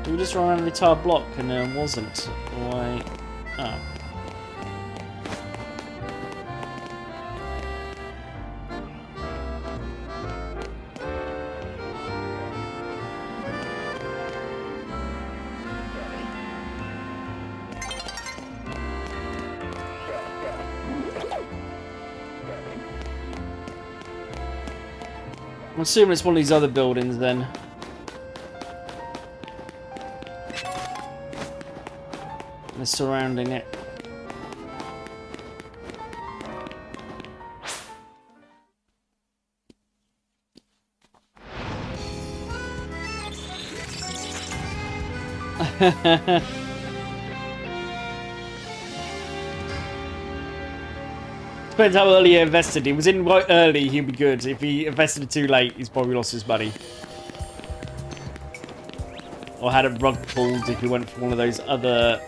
We just ran around the entire block and there wasn't. Why? Oh. I'm assuming it's one of these other buildings then. They're surrounding it. Depends how early he invested. He was in right early, he'd be good. If he invested too late, he's probably lost his money. Or had a rug pulled if he went for one of those other,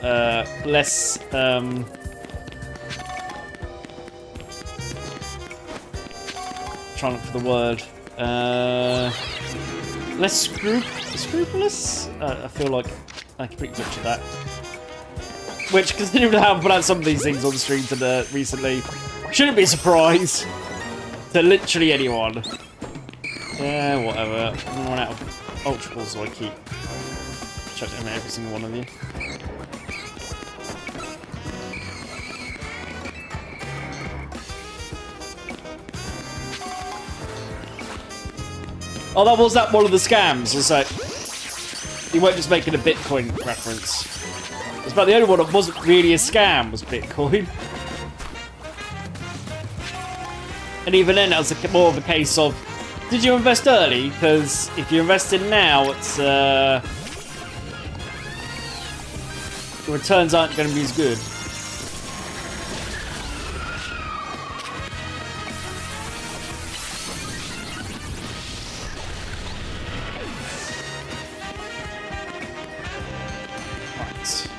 less, trying to look for the word, less scrupulous? I feel like I can pretty much of that. Which, considering how I've put out some of these things on the stream recently, shouldn't be a surprise to literally anyone. Yeah, whatever. I'm run out of Ultra Balls, so I keep chucking every single one of you. Oh, that was one of the scams. It's like, you weren't just making a Bitcoin reference. It's about the only one that wasn't really a scam was Bitcoin. And even then, that was more of a case of, did you invest early? Because if you invested now, it's the returns aren't going to be as good. Right.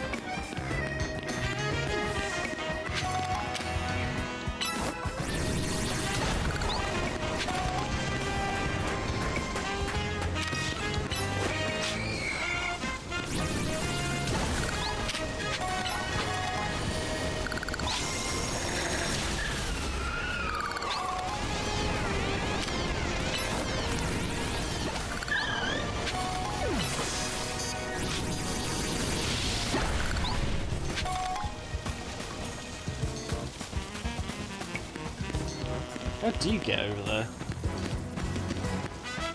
How do you get over there?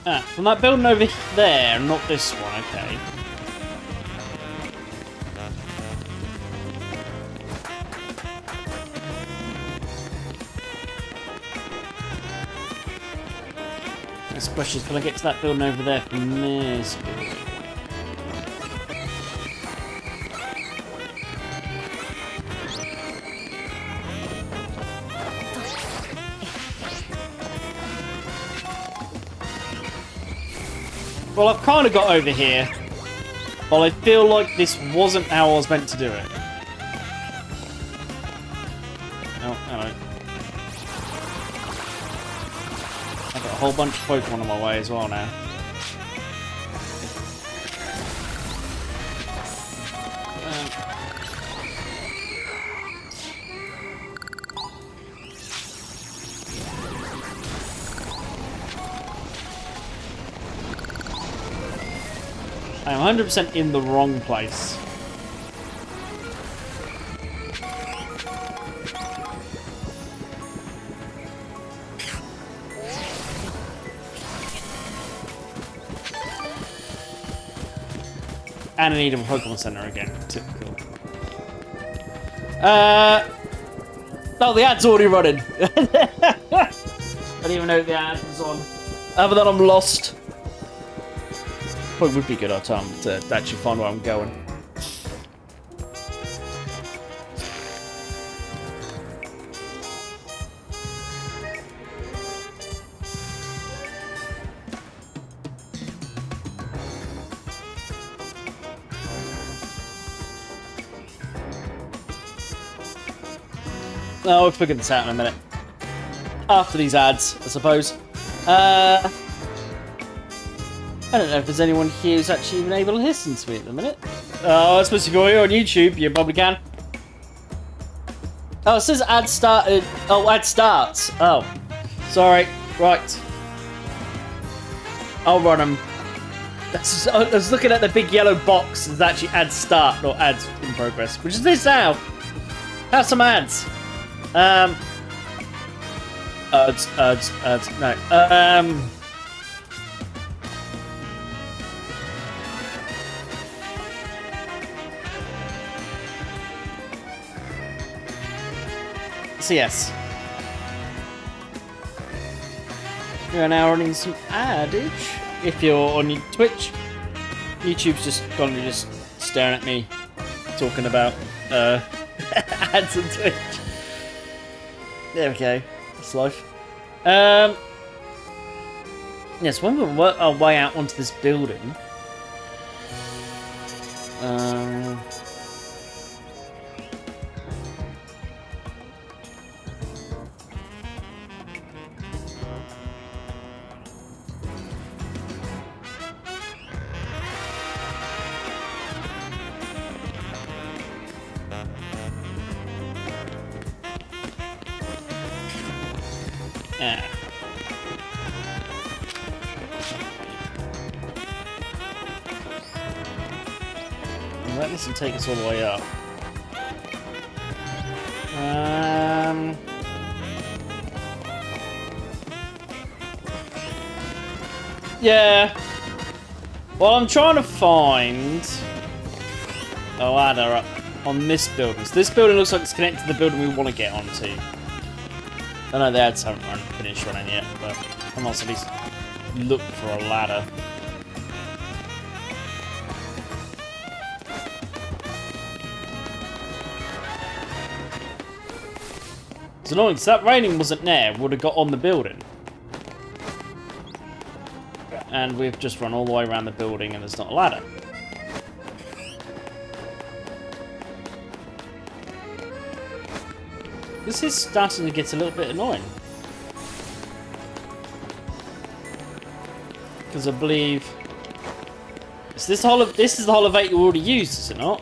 Ah, from that building over there, not this one, okay. Next question is, can I get to that building over there from this building? Well, I've kind of got over here, but I feel like this wasn't how I was meant to do it. Oh, hello. I've got a whole bunch of Pokemon on my way as well now. I am 100% in the wrong place. And I need a Pokemon Center again. Typical. Oh, the ad's already running. I didn't even know the ad was on. Other than I'm lost. Probably would be good our time to actually find where I'm going. Oh, we'll figure this out in a minute. After these ads, I suppose. I don't know if there's anyone here who's actually even able to listen to me at the minute. I suppose if you're here on YouTube, you probably can. Oh, it says ad started. Oh, ad starts. Oh, sorry. Right. I'll run them. I was looking at the big yellow box. There's actually ads start, not ads in progress. Which is this now. Have some ads. Ads. No. So yes. We're now running some adage. If you're on Twitch, YouTube's just gonna just staring at me talking about ads on Twitch. There we go. That's life. Yes, when we work our way out onto this building. Yeah. Let this take us all the way up. Yeah. Well, I'm trying to find a ladder up on this building. So this building looks like it's connected to the building we want to get onto. I know the ads haven't finished running yet, but I must at least look for a ladder. It's annoying, because that railing wasn't there, would have got on the building. And we've just run all the way around the building and there's not a ladder. This is starting to get a little bit annoying. Because I believe... Is this is the Hall of 8 you already used, is it not?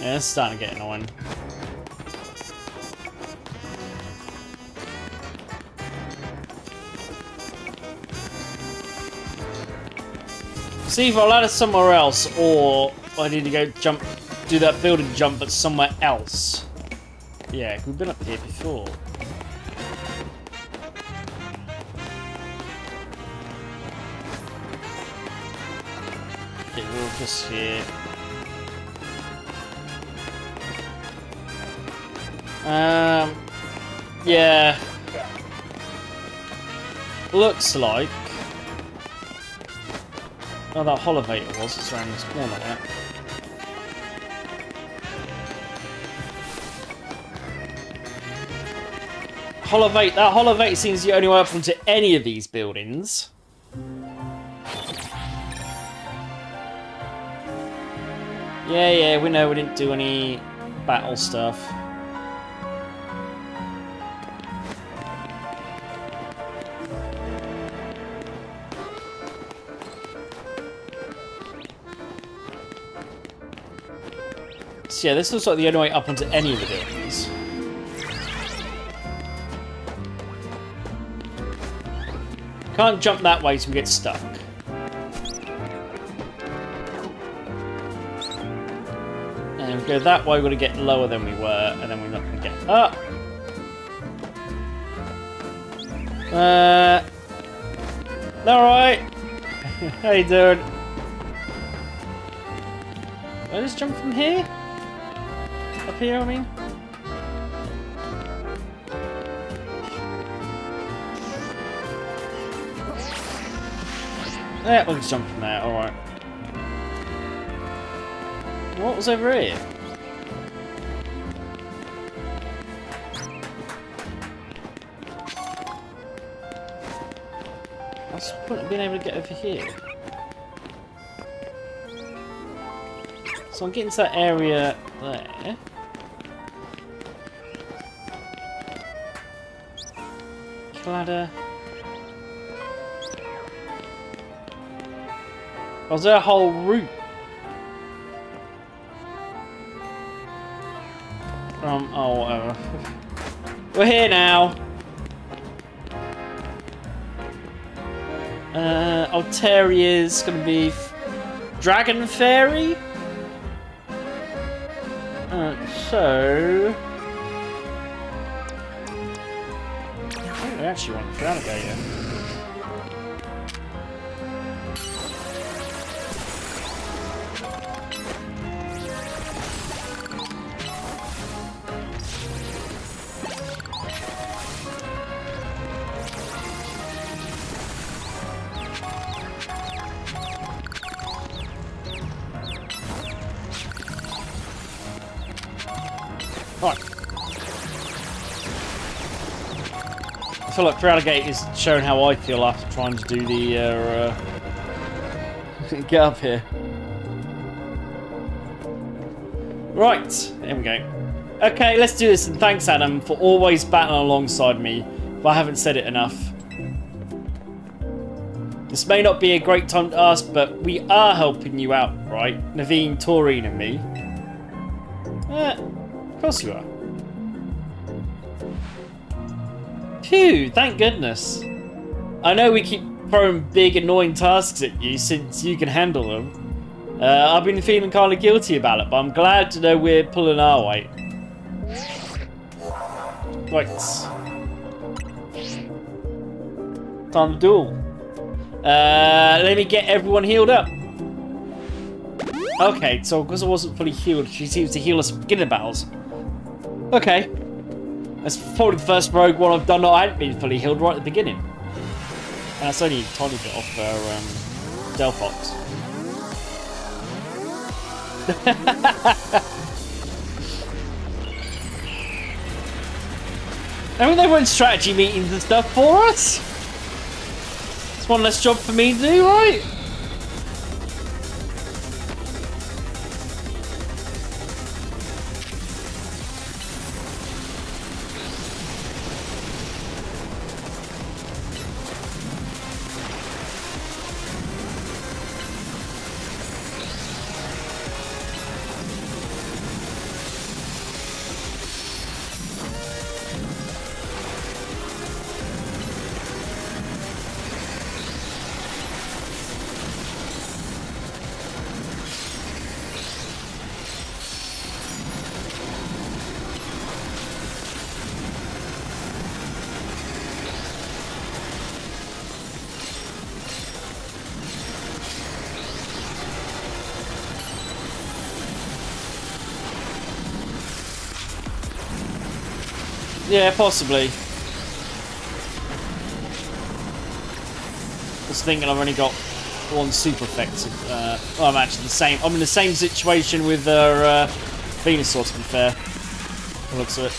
Yeah, it's starting to get annoying. See if I'll ladder somewhere else, or I need to go do that building jump, but somewhere else. Yeah, we've been up here before. Okay, we'll just here. Yeah. Looks like... Oh, that Holovator was. It's around this corner, yeah. That Holovator seems the only way up onto any of these buildings. Yeah, we know we didn't do any battle stuff. So yeah, this looks like the only way up onto any of the buildings. Can't jump that way so we get stuck. And if we go that way, we're going to get lower than we were, and then we're not going to get up. Alright. How you doing? Did I just jump from here? Up here, I mean? Yeah, we'll just jump from there, alright. What was over here? What's the point of being able to get over here? So I'm getting to that area there. Ladder. Was there a whole route? Oh, whatever. We're here now. Alteria's gonna be Dragon Fairy. So I think they actually want to alligator. Right. I feel like Feraligatr is showing how I feel after trying to do the get up here. Right, here we go. Okay, let's do this, and thanks Adam for always battling alongside me, if I haven't said it enough. This may not be a great time to ask, but we are helping you out, right? Naveen, Taurine and me. Of course you are. Phew, thank goodness. I know we keep throwing big annoying tasks at you since you can handle them. I've been feeling kind of guilty about it, but I'm glad to know we're pulling our weight. Right. Time to duel. Let me get everyone healed up. Okay, so because I wasn't fully healed, she seems to heal us at the beginning of battles. Okay. That's probably the first rogue one I've done that I hadn't been fully healed right at the beginning. And that's only a tiny bit off Delphox. I mean, they run strategy meetings and stuff for us. It's one less job for me to do, right? Yeah, possibly. Just thinking I've only got one super effective. Well, I'm actually the same. I'm in the same situation with Venusaur, to be fair. It looks of it.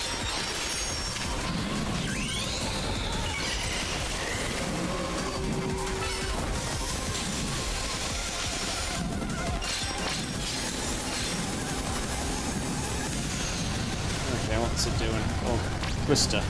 Okay, what's it doing? Oh, Krista. Okay.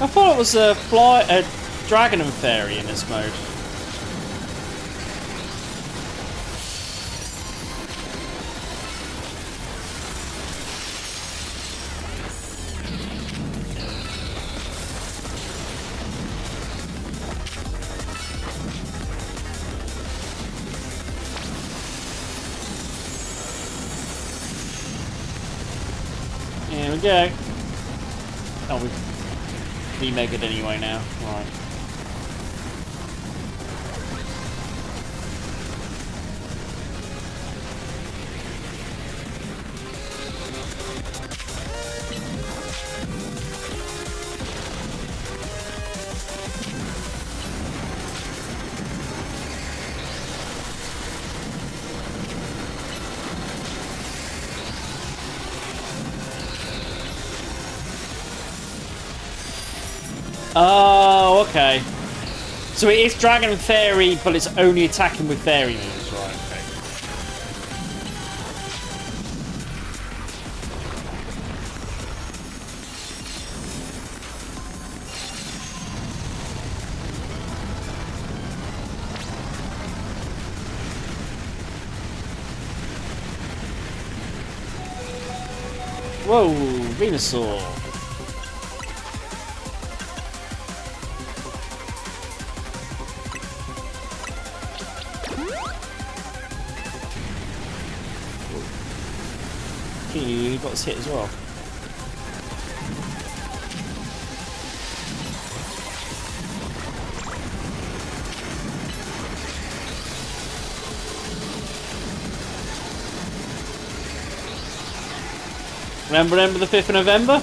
I thought it was a dragon and fairy in this mode. Here we go. Oh, we've de-megged anyway now. Right. Oh, okay. So it is dragon and fairy, but it's only attacking with fairy moves, right? Okay. Whoa, Venusaur. You got us hit as well. Remember the 5th of November?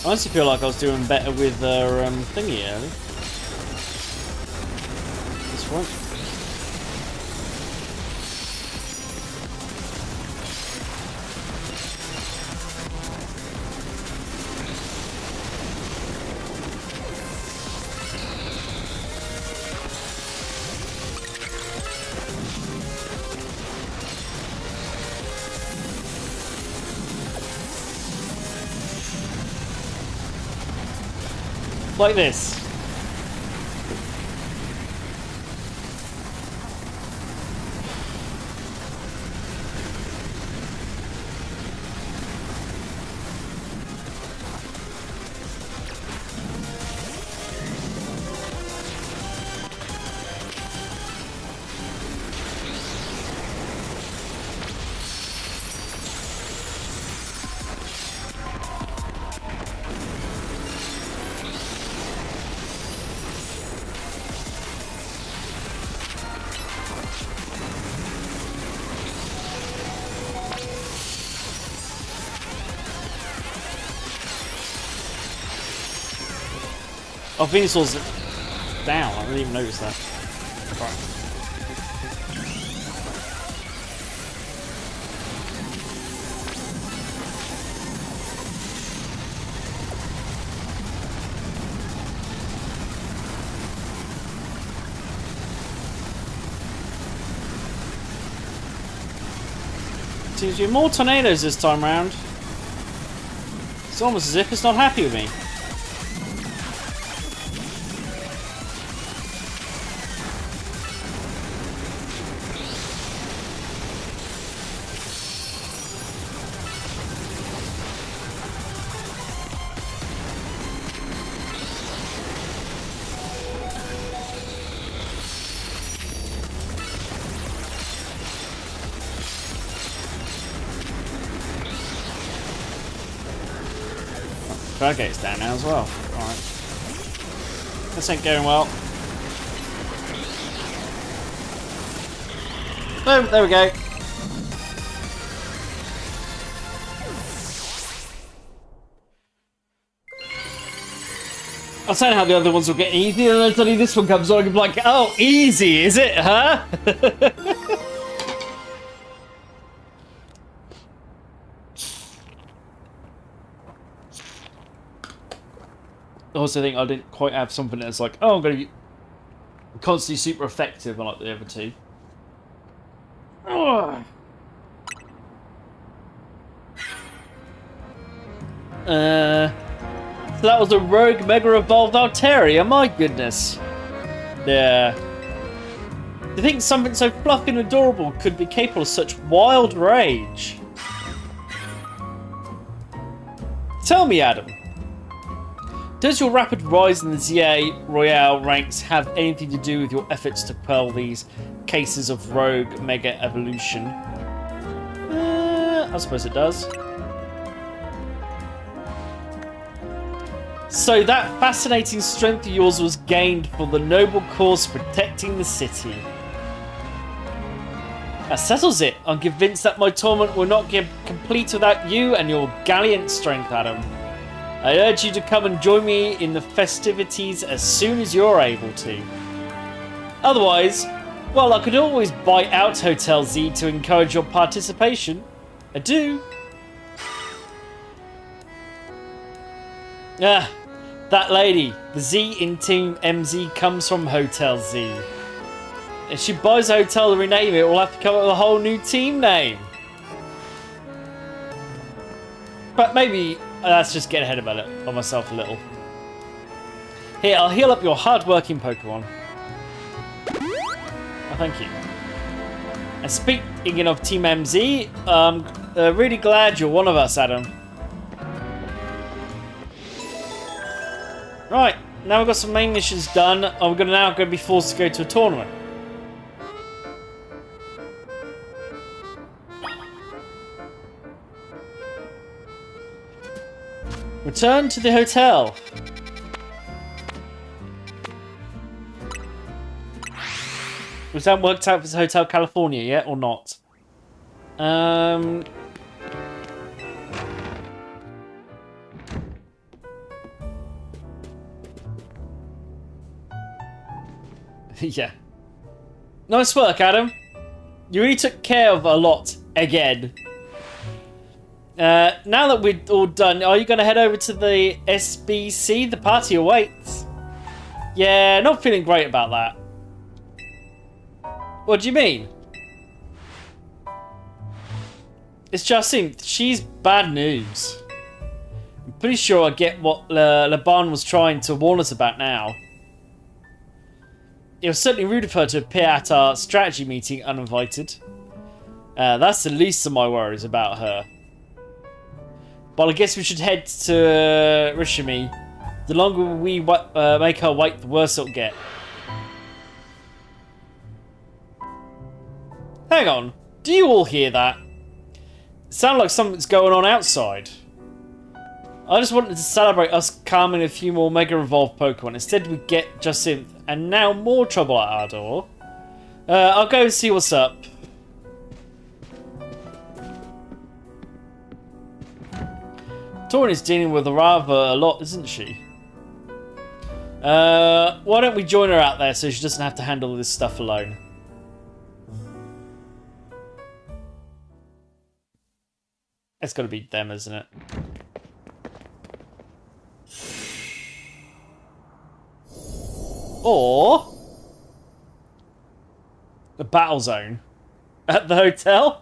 I honestly feel like I was doing better with thingy early. This one. Like this. Oh, Venusaur's down. I didn't even notice that. Right. Seems to be more tornadoes this time round. It's almost as if it's not happy with me. Gate's down now as well. Alright. This ain't going well. Boom, there we go. was saying how the other ones will get easy, and then suddenly this one comes on, and you're like, oh, easy, is it, huh? I also think I didn't quite have something that's like, oh, I'm going to be constantly super effective unlike the other two. Ugh. So that was a rogue Mega Evolved Altaria, my goodness. Yeah. Do you think something so fluffy and adorable could be capable of such wild rage? Tell me, Adam. Does your rapid rise in the Z-A Royale ranks have anything to do with your efforts to quell these cases of rogue Mega Evolution? I suppose it does. So that fascinating strength of yours was gained for the noble cause of protecting the city. That settles it. I'm convinced that my tournament will not get complete without you and your gallant strength, Adam. I urge you to come and join me in the festivities as soon as you're able to. Otherwise, well, I could always buy out Hotel Z to encourage your participation. I do. Ah, that lady. The Z in Team MZ comes from Hotel Z. If she buys a hotel to rename it, we'll have to come up with a whole new team name. But maybe let's just get ahead of myself a little. Here, I'll heal up your hard-working Pokemon. Oh, thank you. And speaking of Team MZ, I'm really glad you're one of us, Adam. Right, now we've got some main missions done. We're now going to be forced to go to a tournament. Return to the hotel. Was that worked out for the Hotel California yet or not? Yeah. Nice work, Adam. You really took care of a lot again. Now that we're all done, are you going to head over to the SBC? The party awaits. Yeah, not feeling great about that. What do you mean? It's Justine. She's bad news. I'm pretty sure I get what Laban was trying to warn us about now. It was certainly rude of her to appear at our strategy meeting uninvited. That's the least of my worries about her. But I guess we should head to Rishimi. The longer we make her wait, the worse it'll get. Hang on. Do you all hear that? It sounds like something's going on outside. I just wanted to celebrate us calming a few more Mega Evolved Pokemon. Instead we get Jacinth and now more trouble at our door. I'll go and see what's up. Torin is dealing with a lot, isn't she? Why don't we join her out there so she doesn't have to handle this stuff alone? It's got to be them, isn't it? Or the battle zone at the hotel.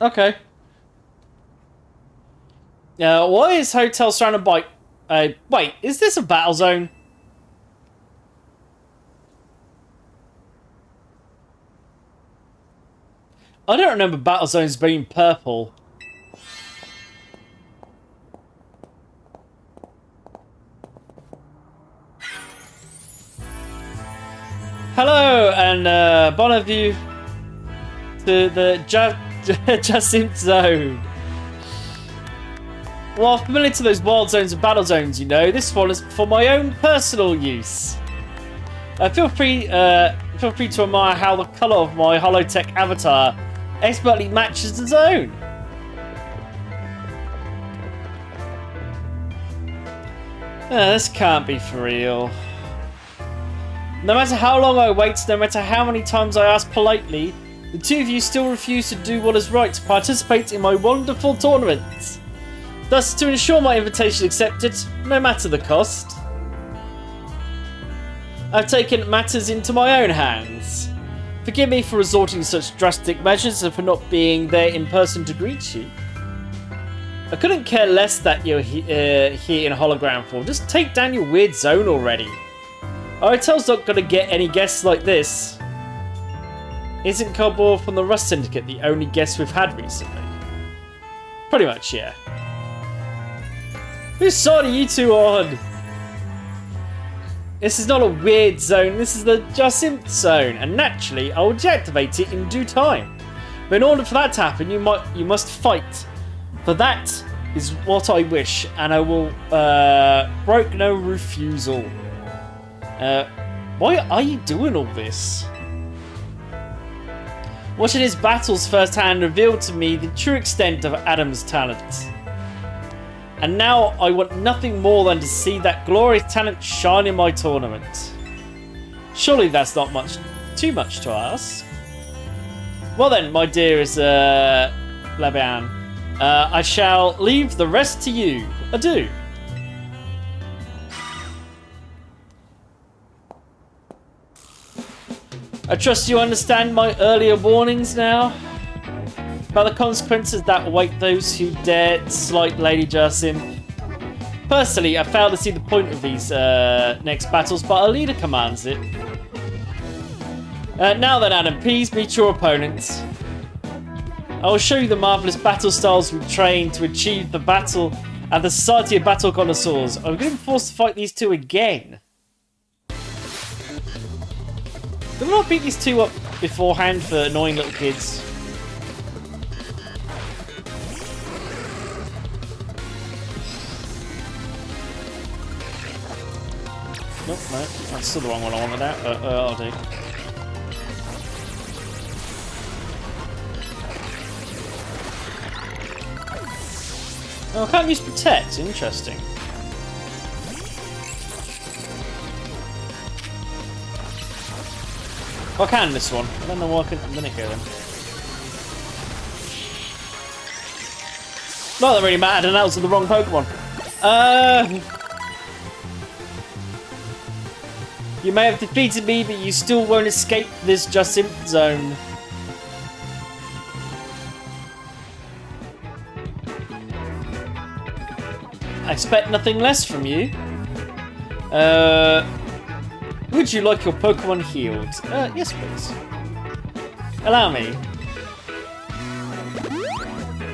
Okay. Why is hotel surrounded by... wait, is this a battle zone? I don't remember battle zones being purple. Hello, and bon vue to the Jacinth Zone. Well, I'm familiar to those wild zones and battle zones, you know. This one is for my own personal use. Feel free to admire how the colour of my holotech avatar expertly matches the zone. This can't be for real. No matter how long I wait, no matter how many times I ask politely, the two of you still refuse to do what is right to participate in my wonderful tournament. Thus, to ensure my invitation accepted, no matter the cost, I've taken matters into my own hands. Forgive me for resorting to such drastic measures and for not being there in person to greet you. I couldn't care less that you're here in hologram form. Just take down your weird zone already. Hotel's not gonna get any guests like this. Isn't Cobble from the Rust Syndicate the only guest we've had recently? Pretty much, yeah. Whose side are you two on? This is not a weird zone, this is the Jacinth zone, and naturally I will deactivate it in due time. But in order for that to happen, you must fight. For that is what I wish, and I will broke no refusal. Why are you doing all this? Watching his battles firsthand revealed to me the true extent of Adam's talent. And now I want nothing more than to see that glorious talent shine in my tournament. Surely that's not too much to ask. Well then, my dearest Laban, I shall leave the rest to you. Adieu. I trust you understand my earlier warnings now about the consequences that await those who dare slight Lady Jacinth. Personally, I fail to see the point of these next battles, but our leader commands it. Now then, Adam, please meet your opponents. I will show you the marvellous battle styles we trained to achieve the battle at the Society of Battle Connoisseurs. I'm going to be forced to fight these two again. Did we not beat these two up beforehand for annoying little kids? Nope, no, that's still the wrong one I wanted out, but I'll do. Oh, I can't use protect, interesting. I can this one. I don't know why I couldn't minute go then. Not that really mattered, and that was the wrong Pokemon. You may have defeated me, but you still won't escape this Jacinth zone. I expect nothing less from you. Would you like your Pokemon healed? Yes, please. Allow me.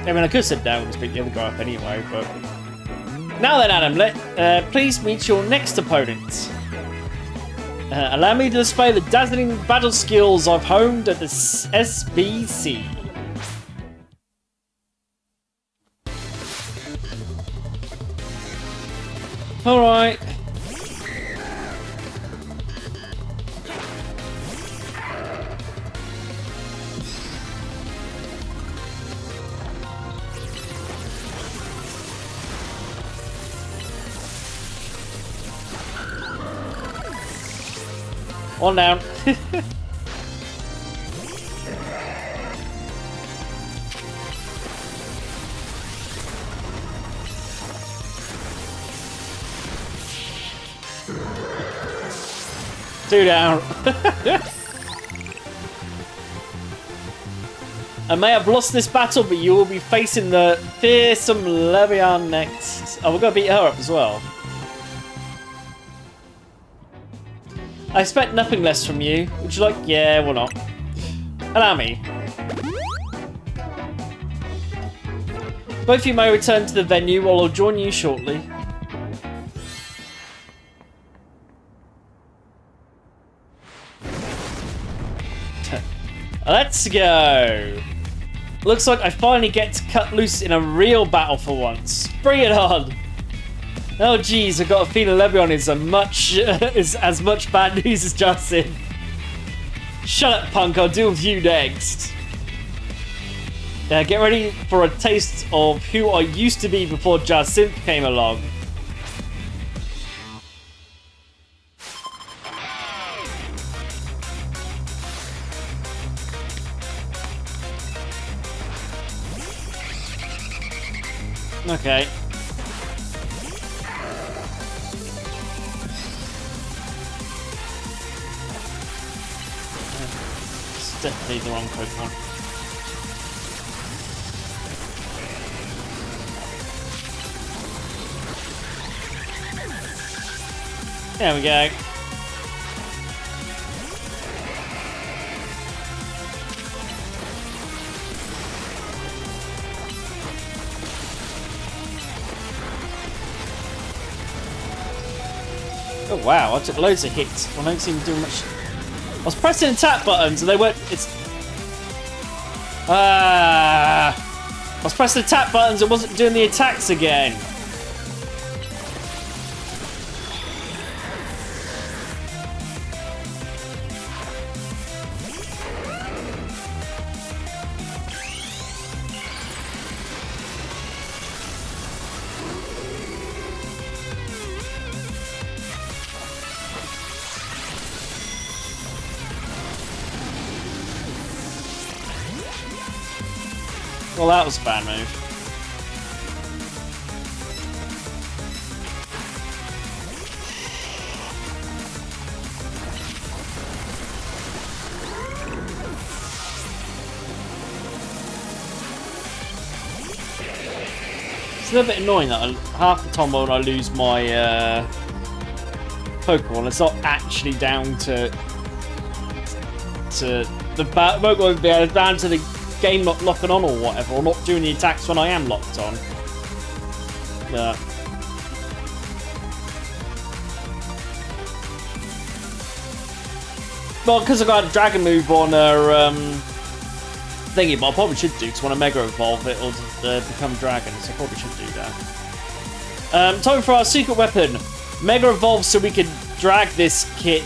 I mean, I could have said down and beat the other guy up anyway, but... Now then, Adam, please meet your next opponent. Allow me to display the dazzling battle skills I've honed at the SBC. Alright. One down. Two down. I may have lost this battle, but you will be facing the fearsome Levian next. Oh, we're going to beat her up as well. I expect nothing less from you. Would you like... Yeah, why not? Allow me. Both of you may return to the venue, while I'll join you shortly. Let's go! Looks like I finally get to cut loose in a real battle for once. Bring it on! Oh geez, I've got a feeling Levion is as much bad news as Justin. Shut up, punk, I'll deal with you next. Get ready for a taste of who I used to be before Jacinth came along. Okay. It's definitely the wrong Pokemon. There we go. Oh wow, I took loads of hits. I don't seem to do much. I was pressing attack buttons and they weren't. I was pressing attack buttons, it wasn't doing the attacks again. Well, that was a bad move. It's a little bit annoying that half the time when I lose my Pokemon, it's not actually down to the Pokemon being down to the game not locking on or whatever, or not doing the attacks when I am locked on. Yeah. Well, because I got a dragon move on her thingy, but I probably should do, because when I Mega Evolve, it'll become dragon, so I probably should do that. Time for our secret weapon. Mega Evolve so we can drag this kit.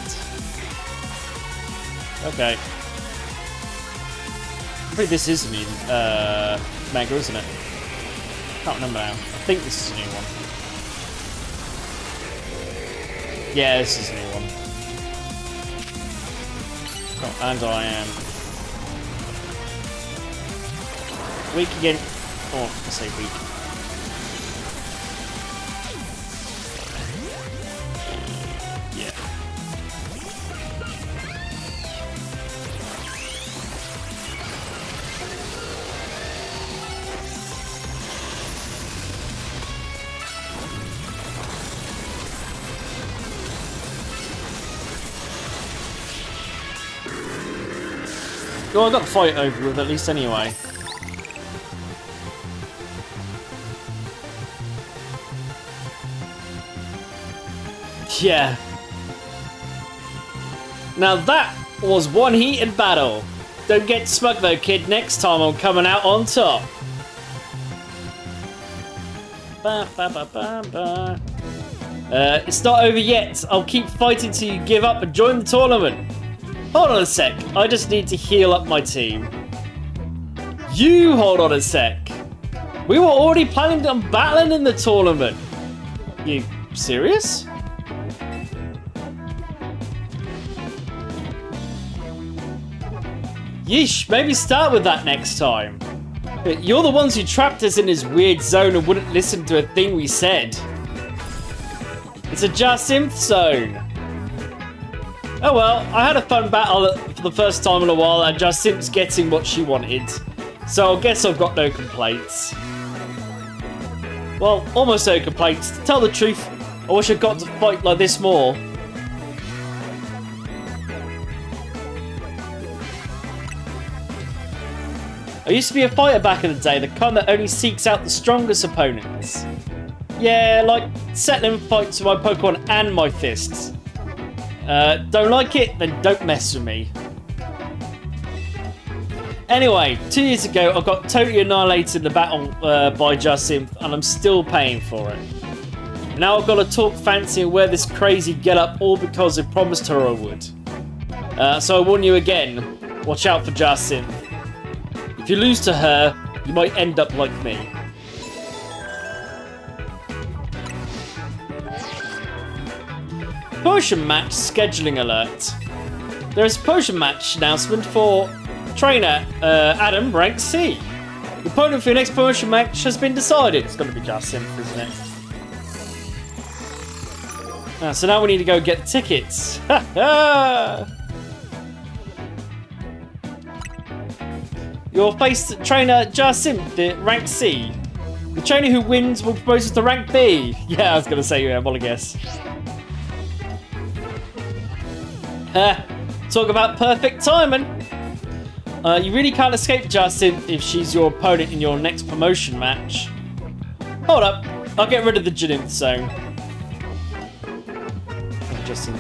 Okay. I think this is a new Mega, isn't it? Can't remember now. I think this is a new one. Yeah, this is a new one. Oh, and I am weak again. Oh, I say weak. Yeah. Well, I got the fight over with at least anyway. Yeah. Now that was one heated battle. Don't get smug though, kid. Next time I'm coming out on top. Ba, ba, ba, ba, ba. It's not over yet. I'll keep fighting till you give up and join the tournament. Hold on a sec. I just need to heal up my team. You hold on a sec. We were already planning on battling in the tournament. You serious? Yeesh, maybe start with that next time. You're the ones who trapped us in this weird zone and wouldn't listen to a thing we said. It's a Jacinth zone. Oh well, I had a fun battle for the first time in a while and Jacinth's getting what she wanted. So I guess I've got no complaints. Well, almost no complaints. To tell the truth, I wish I got to fight like this more. I used to be a fighter back in the day, the kind that only seeks out the strongest opponents. Yeah, like settling fights with my Pokemon and my fists. Don't like it? Then don't mess with me. Anyway, 2 years ago, I got totally annihilated in the battle by Justin, and I'm still paying for it. Now I've got to talk fancy and wear this crazy get-up, all because I promised her I would. So I warn you again, watch out for Justin. If you lose to her, you might end up like me. Potion match scheduling alert. There is a potion match announcement for trainer Adam, rank C. The opponent for your next potion match has been decided. It's got to be Justin, isn't it? So now we need to go get the tickets. You'll face trainer Justin, the rank C. The trainer who wins will propose to rank B. Yeah, I was going to say, yeah, well, I guess. Talk about perfect timing. You really can't escape Justin if she's your opponent in your next promotion match. Hold up, I'll get rid of the Jadinth zone. Justin.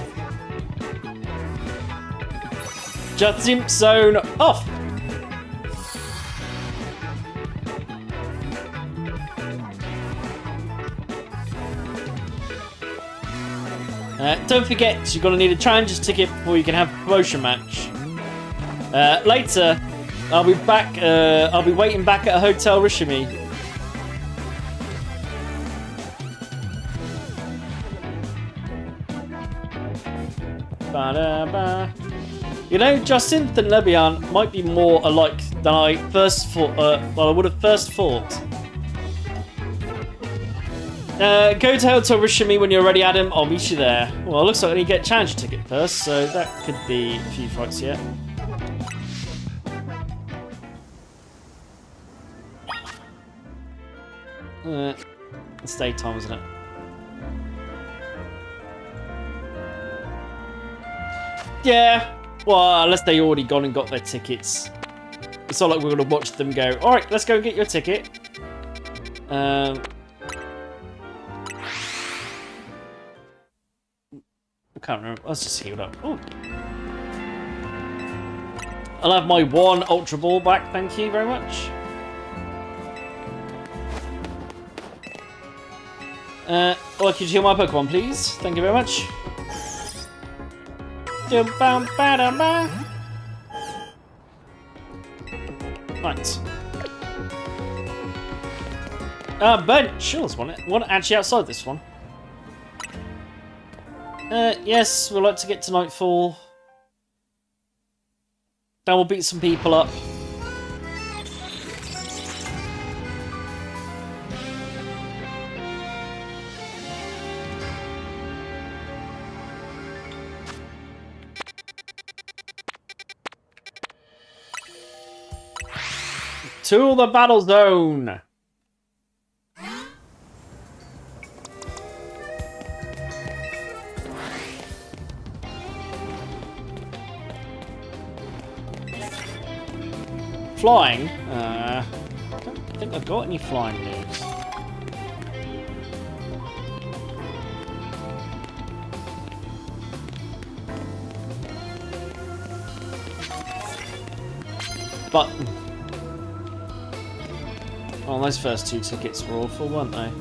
Jadinth zone off. Don't forget, you're going to need a challenger's ticket before you can have a promotion match. Later, I'll be back. I'll be waiting back at a hotel Rishimi. Ba-da-ba. You know, Justin and Lebian might be more alike than I first thought. Well, I would have first thought. Go to Hotel Rishimi when you're ready, Adam. I'll meet you there. Well, it looks like I need to get a challenger ticket first, so that could be a few fights yet. It's daytime, isn't it? Yeah. Well, unless they already gone and got their tickets. It's not like we're going to watch them go, alright, let's go and get your ticket. I can't remember. Let's just heal up. Ooh. I'll have my one Ultra Ball back, thank you very much. Or could you heal my Pokemon, please? Thank you very much. Right. Bench. Sure, there's one actually outside this one. Yes, we'd like to get to Nightfall. Then we'll beat some people up. To the battle zone! Flying? I don't think I've got any flying moves. Button. Oh, those first two tickets were awful, weren't they?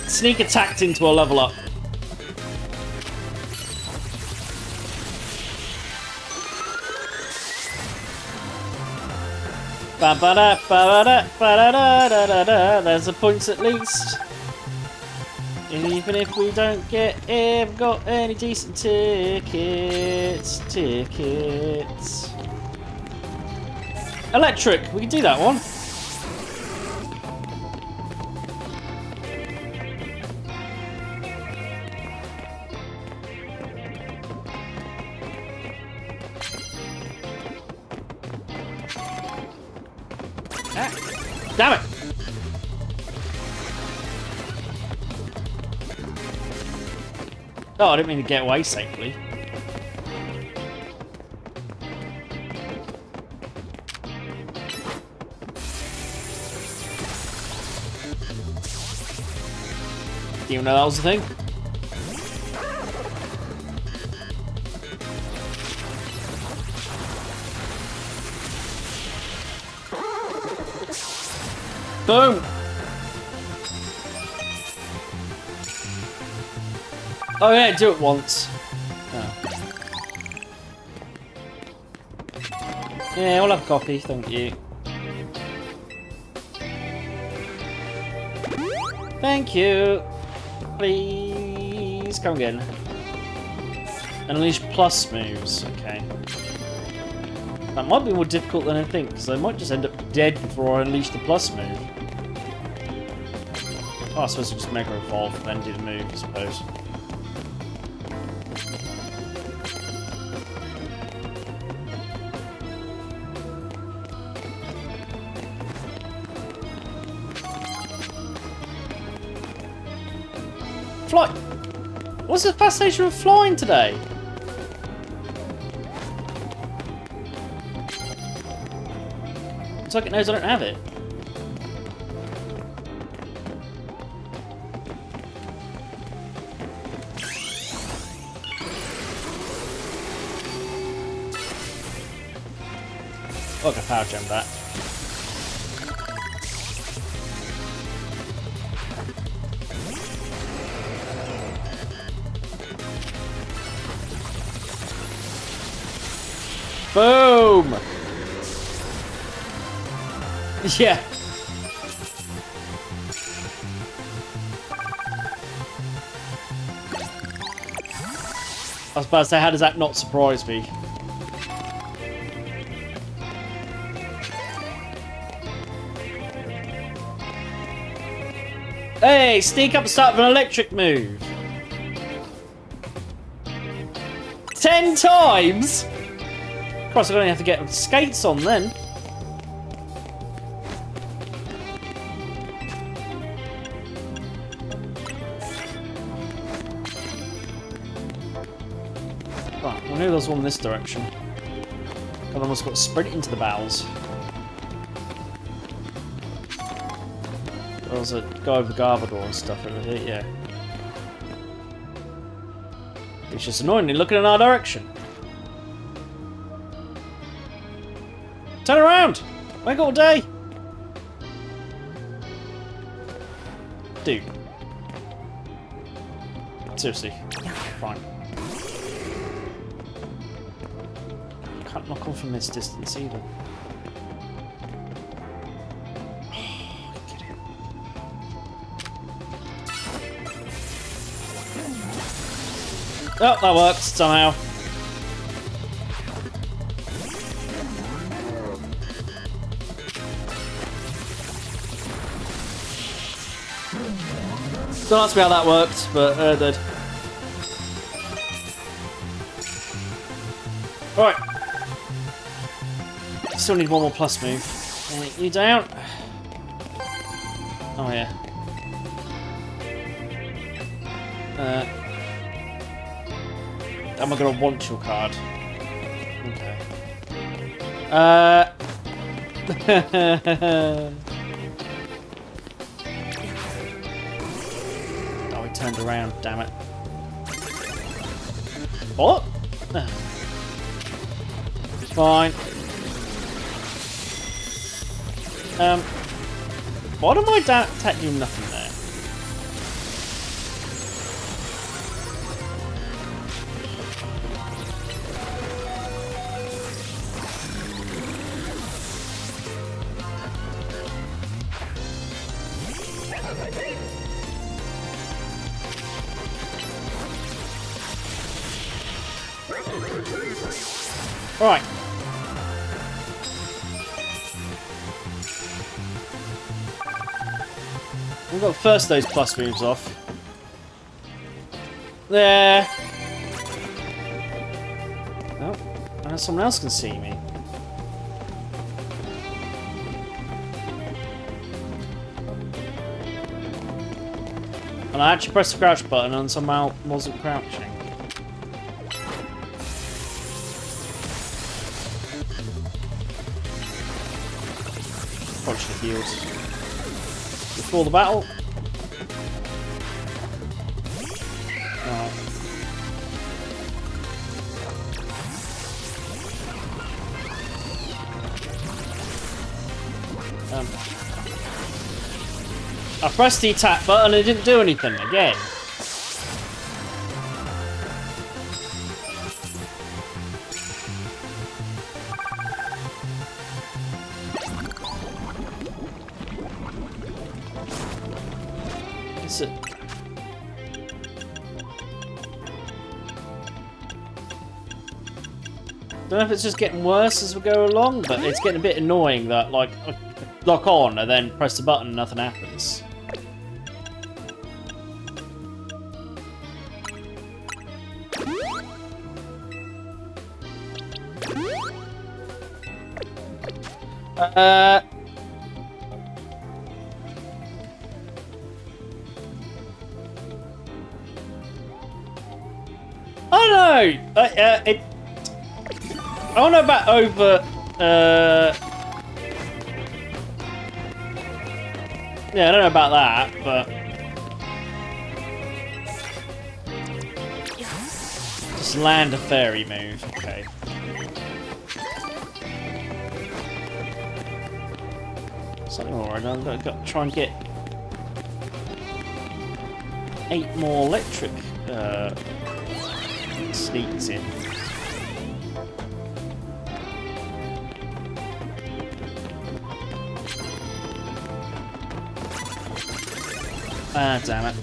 Sneak attacked into a level up. Ba-ba-da, ba-ba-da, ba-da-da-da-da-da. There's a point at least. Even if we don't ever got any decent tickets. Electric, we can do that one. Damn it! Oh, I didn't mean to get away safely. Didn't even know that was the thing. Boom! Oh yeah, do it once. Oh. Yeah, we'll have coffee, thank you. Thank you. Please come again. Unleash plus moves. Okay. That might be more difficult than I think, because I might just end up dead before I unleash the plus move. Oh, I suppose I just Mega Evolve and then do the move, I suppose. Fly! What's the fascination with flying today? It's like it knows I don't have it. Oh, I can power jump that. Boom! Yeah. I was about to say, how does that not surprise me? Hey, sneak up and start with an electric move. 10 times? Christ, I don't have to get skates on then. Right, I knew there was one in this direction. I almost got to sprint into the bowels. There was a guy with the Garbodor and stuff over here, yeah. It's just annoyingly looking in our direction. Turn around! Wake all day! Dude. Seriously. Fine. Can't knock on from this distance either. Oh, that worked somehow. Don't ask me how that worked, but it did. Alright. Still need one more plus move. You down? Oh yeah. Am I gonna want your card? Okay. Oh, he turned around, damn it. What? Fine. Why did my attack do nothing there? Alright. We've got first those plus moves off. There. Oh, and someone else can see me. And I actually pressed the crouch button and somehow wasn't crouching. Punch the heels. Before the battle. Alright. I pressed the attack button and it didn't do anything again. Is it? Don't know if it's just getting worse as we go along, but it's getting a bit annoying that, like, I lock on and then press the button and nothing happens. I don't know. I don't know about over. Yeah, I don't know about that, but just land a fairy move. Okay. Something alright. I've got to try and get 8 more electric sneaks in. Ah, damn it.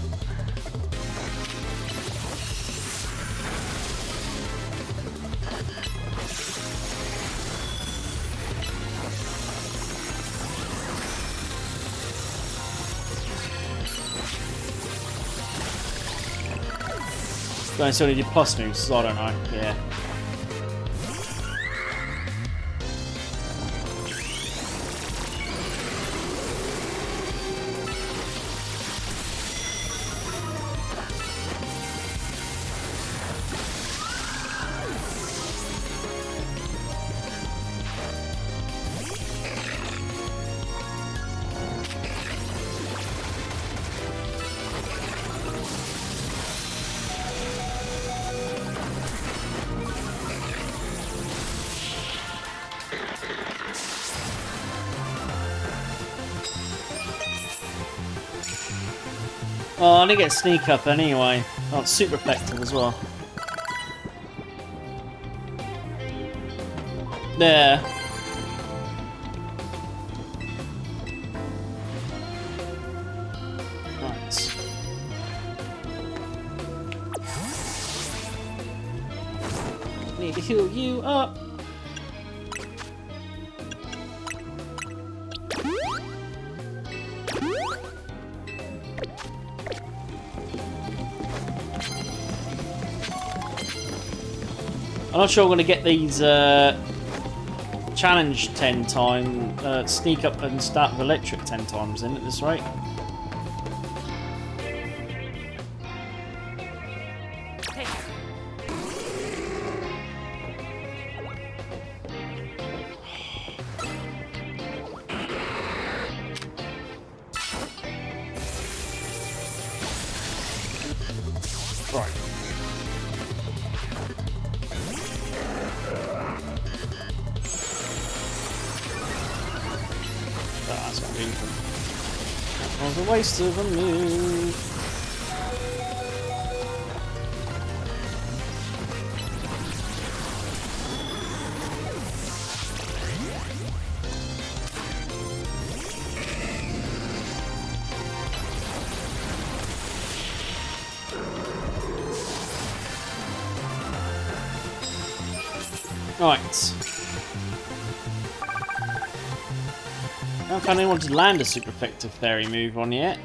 Don't still need your plus moves, so I don't know. Yeah. Oh, I didn't get sneak up anyway. Oh, it's super effective as well. There. Right. Need to heal you up. I'm not sure I'm going to get these challenge 10 times, sneak up and start with electric 10 times in at this rate. Right. That's not painful. That was a waste of a move. Right. I haven't found anyone to land a super effective fairy move on yet.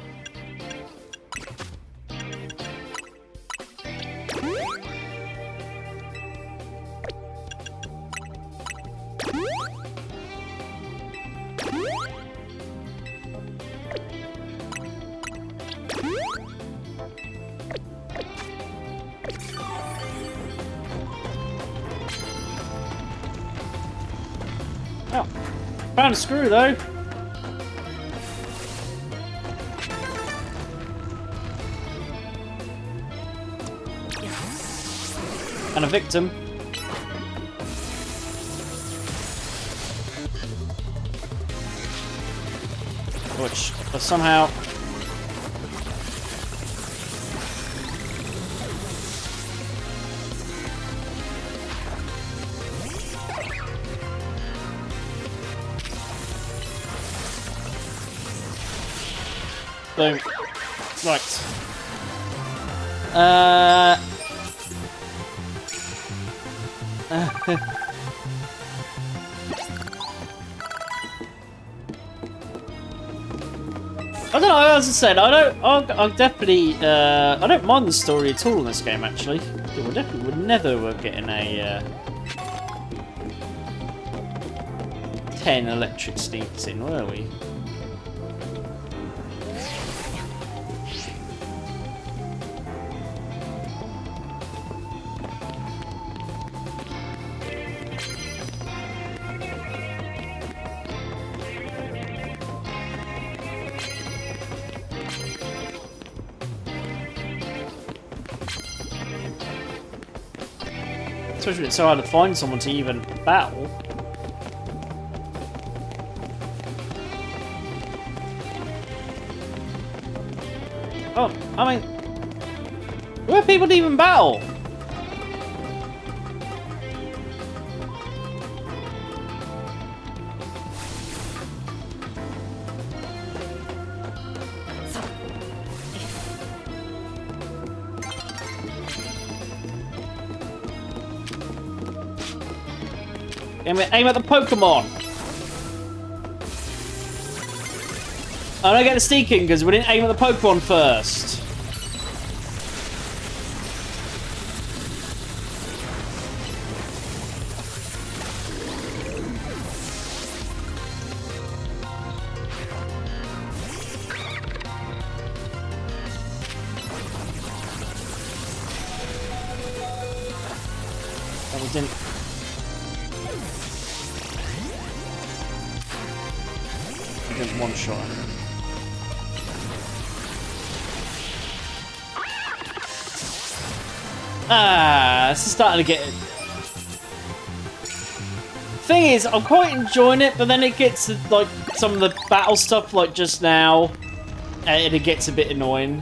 Oh, found a screw though. And a victim. Which somehow... Boom. Right. I don't know. As I said, I definitely. I don't mind the story at all in this game. Actually, we definitely would never were getting a 10 electric sneaks in, were we? Especially when it's so hard to find someone to even battle. Oh, I mean, where people to even battle? Aim at the Pokémon! I don't get the sneaking because we didn't aim at the Pokémon first. And we didn't. One shot. This is starting to get... Thing is, I'm quite enjoying it, but then it gets to, like, some of the battle stuff, like just now, and it gets a bit annoying.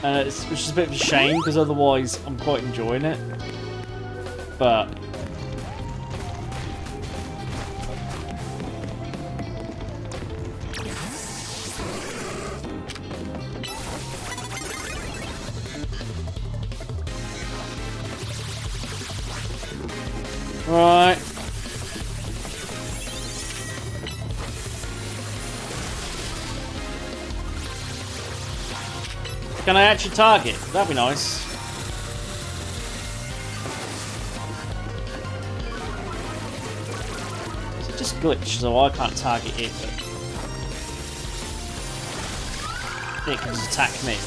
Which is a bit of a shame, because otherwise I'm quite enjoying it. But... Right. Can I actually target? That'd be nice. Is it just glitched so I can't target it, but it can just attack me?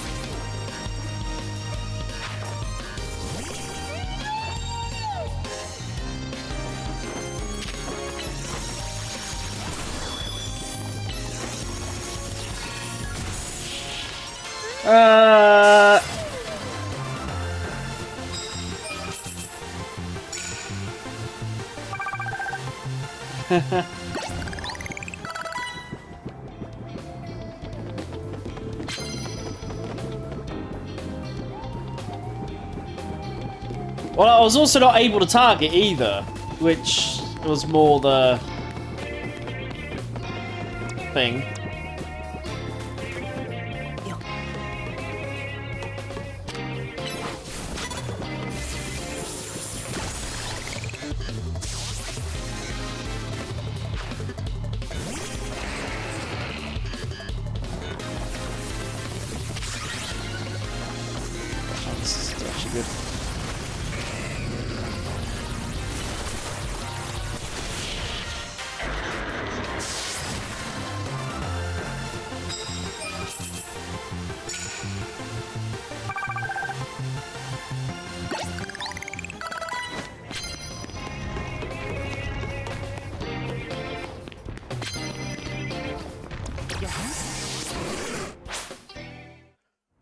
Well, I was also not able to target either, which was more the thing. This is actually good.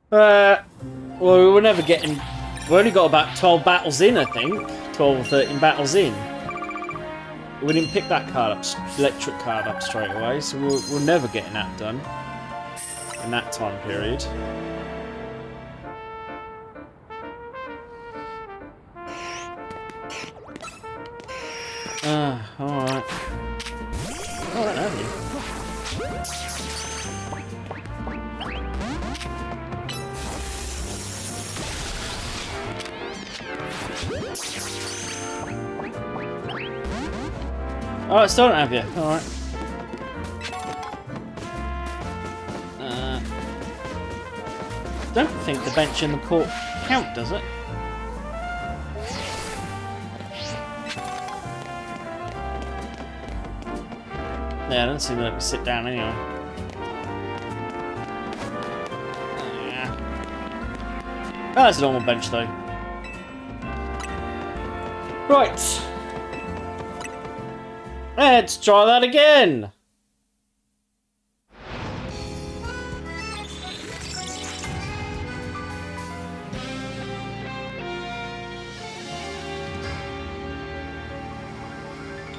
Well, we're never getting... We've only got about 12 battles in, I think. 12 or 13 battles in. We didn't pick that card up, electric card up straight away, so we're never getting that done in that time period. Alright. Oh, I don't have you. Oh, I still don't have you. Alright. Don't think the bench in the court count, does it? Yeah, I don't seem to let me sit down anyway. Yeah. Oh, that's a normal bench though. Right. Let's try that again.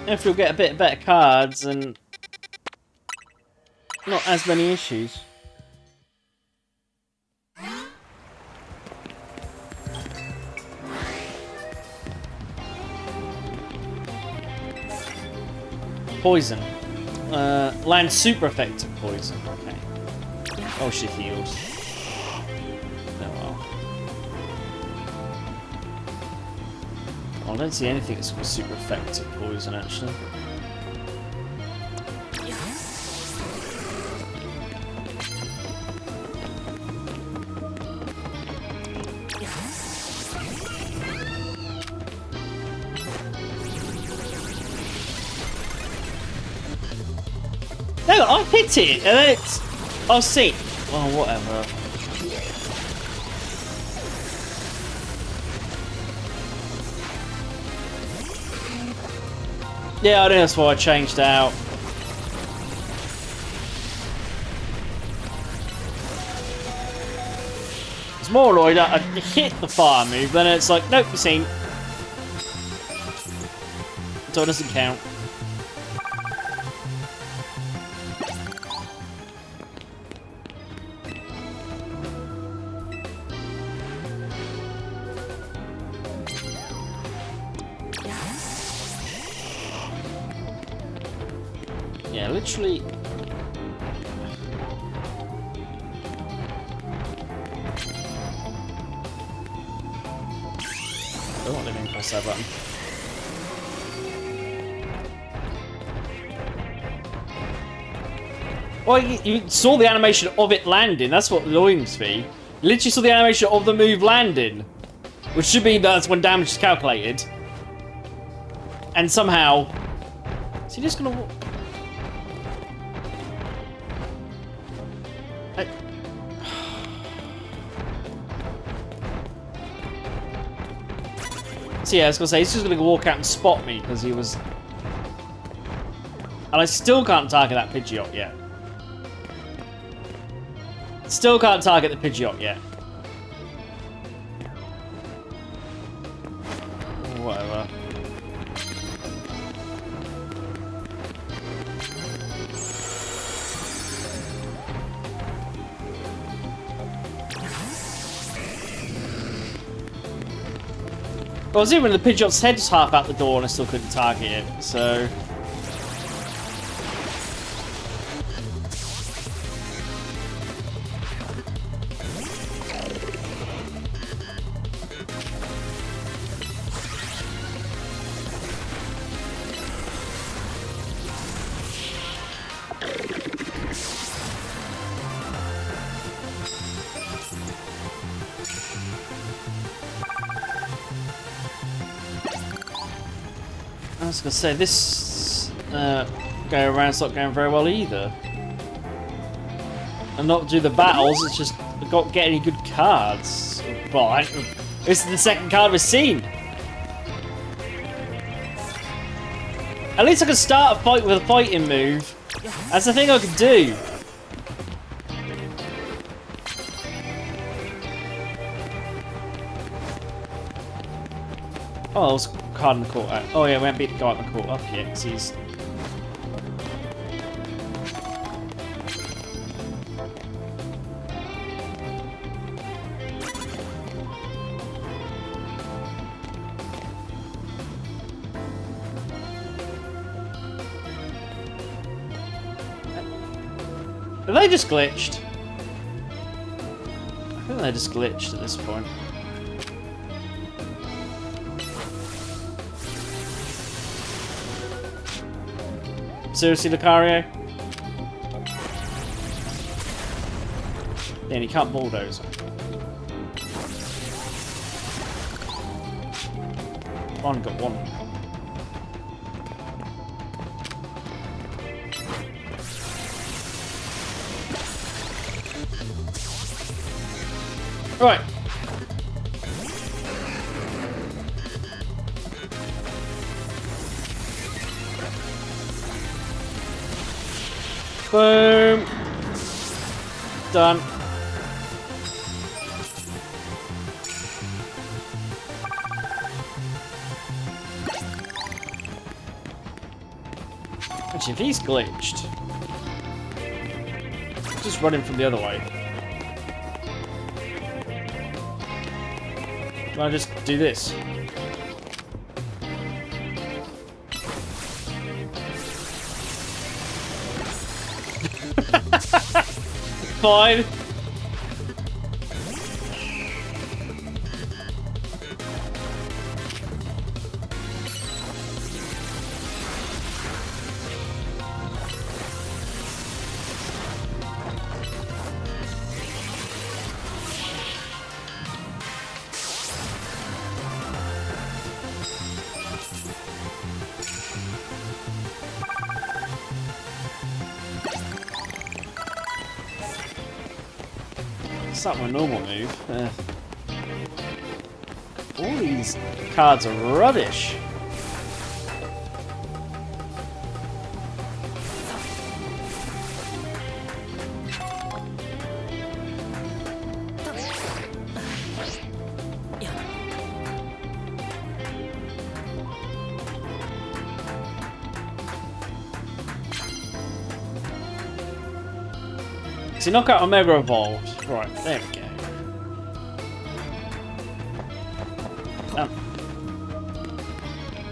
If we'll get a bit better cards and not as many issues. Poison. Land super effective poison. Okay. Oh, she heals. Oh well. Oh, I don't see anything that's got super effective poison actually. No, I hit it, and it's... I'll see. Oh, whatever. Yeah, I think that's why I changed out. It's more annoyed that I hit the fire move, then it's like, nope, you've seen. So it doesn't count. Yeah, literally. Oh, let me press that button. Well, you saw the animation of it landing. That's what annoys me. You literally saw the animation of the move landing, which should be that's when damage is calculated. And somehow, is he just gonna walk? So yeah, I was gonna say he's just gonna walk out and spot me because he was, and I still can't target that Pidgeot yet. Still can't target the Pidgeot yet. Whatever. Well, I was even the Pidgeot's head was half out the door and I still couldn't target it, so... I was gonna say this go around's not going very well either, and not do the battles. It's just not get any good cards. Well, this is the second card we've seen. At least I can start a fight with a fighting move. That's the thing I can do. Oh, I was card in the court. Oh yeah, we haven't beat the guy in the court up yet, because he's... Are they just glitched? I think they're just glitched at this point. Seriously, Lucario? Then he can't bulldoze. Only got one. Right. Boom. Done. Actually, if he's glitched, just run him from the other way. Can I just do this? Fine. It's not my normal move. All these cards are rubbish. See, knock out Omega Evolved. Right, there we go.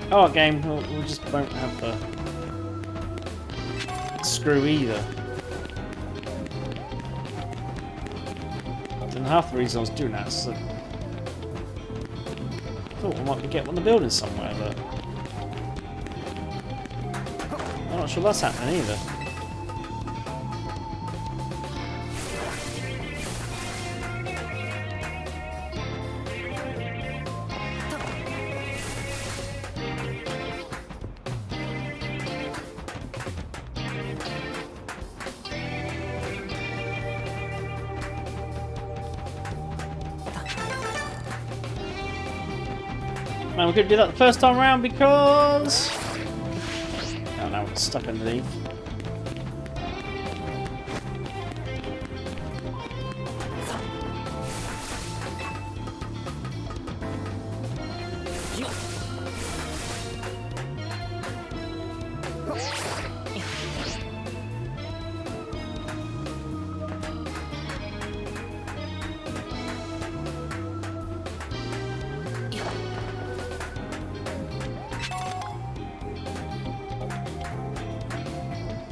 Oh, game, we just won't have the screw either. And half the reason I was doing that is that I thought we might be getting on the building somewhere, but I'm not sure that's happening either. Man, we could do that the first time around because... Oh, now it's stuck underneath.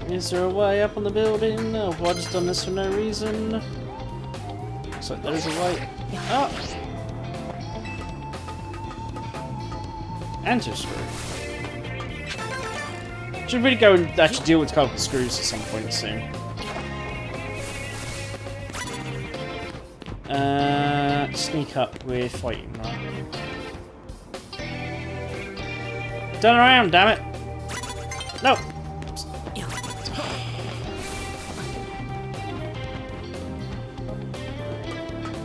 Is there a way up on the building? No, have I just done this for no reason? Looks like there's a way up. Enter screw. Should really go and actually deal with a couple of screws at some point soon. Sneak up with fighting, right? Turn around, damn it! No!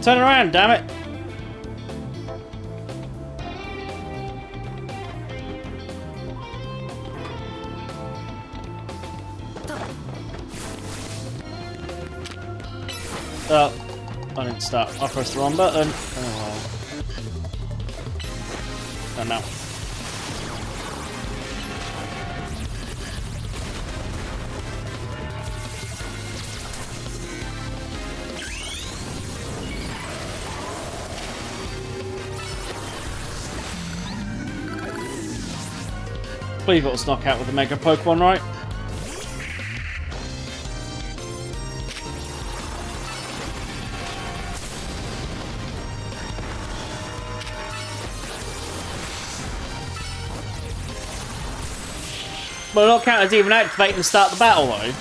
Turn around, damn it! Oh, I didn't start. I pressed the wrong button. Oh, well. Oh no. believe it was knockout with the Mega Pokemon, right? But knockout is even activating to start the battle, though.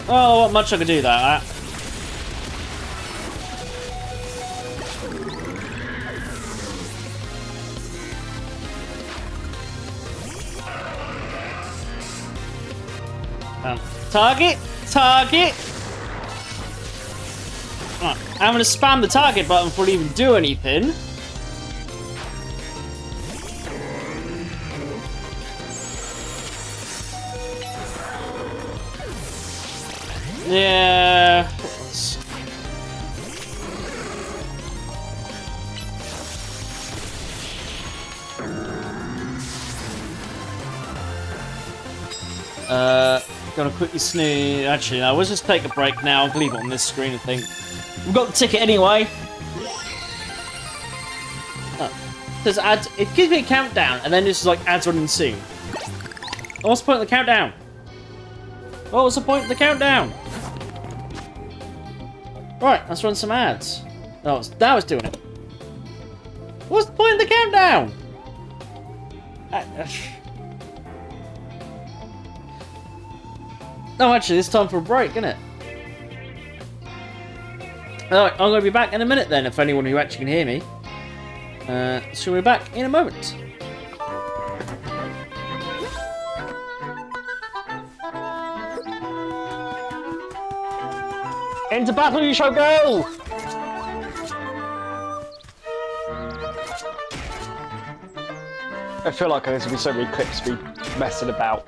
Oh, what much I could do that. Target! Target! Right, I'm gonna spam the target button before I even do anything. Yeah. Gonna quickly snooze. Actually, no, we'll just take a break now. I'll leave it on this screen, I think. We've got the ticket anyway. There's ads. It gives me a countdown, and then it's like ads running soon. What's the point of the countdown? What was the point of the countdown? Right, let's run some ads. Oh, that was doing it. What's the point of the countdown? No, actually, it's time for a break, isn't it? Alright, I'm going to be back in a minute then, if anyone who actually can hear me. So we're back in a moment. Into battle you shall go! I feel like there's gonna be so many clips of me messing about.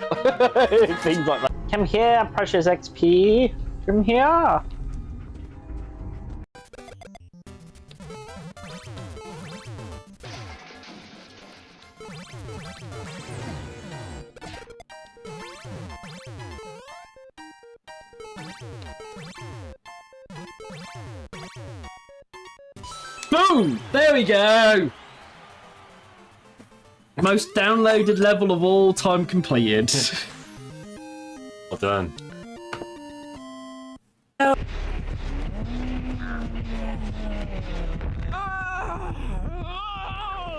Things like that. Come here, precious XP. Come here. Boom! There we go! Most downloaded level of all time completed. Well done. Hey,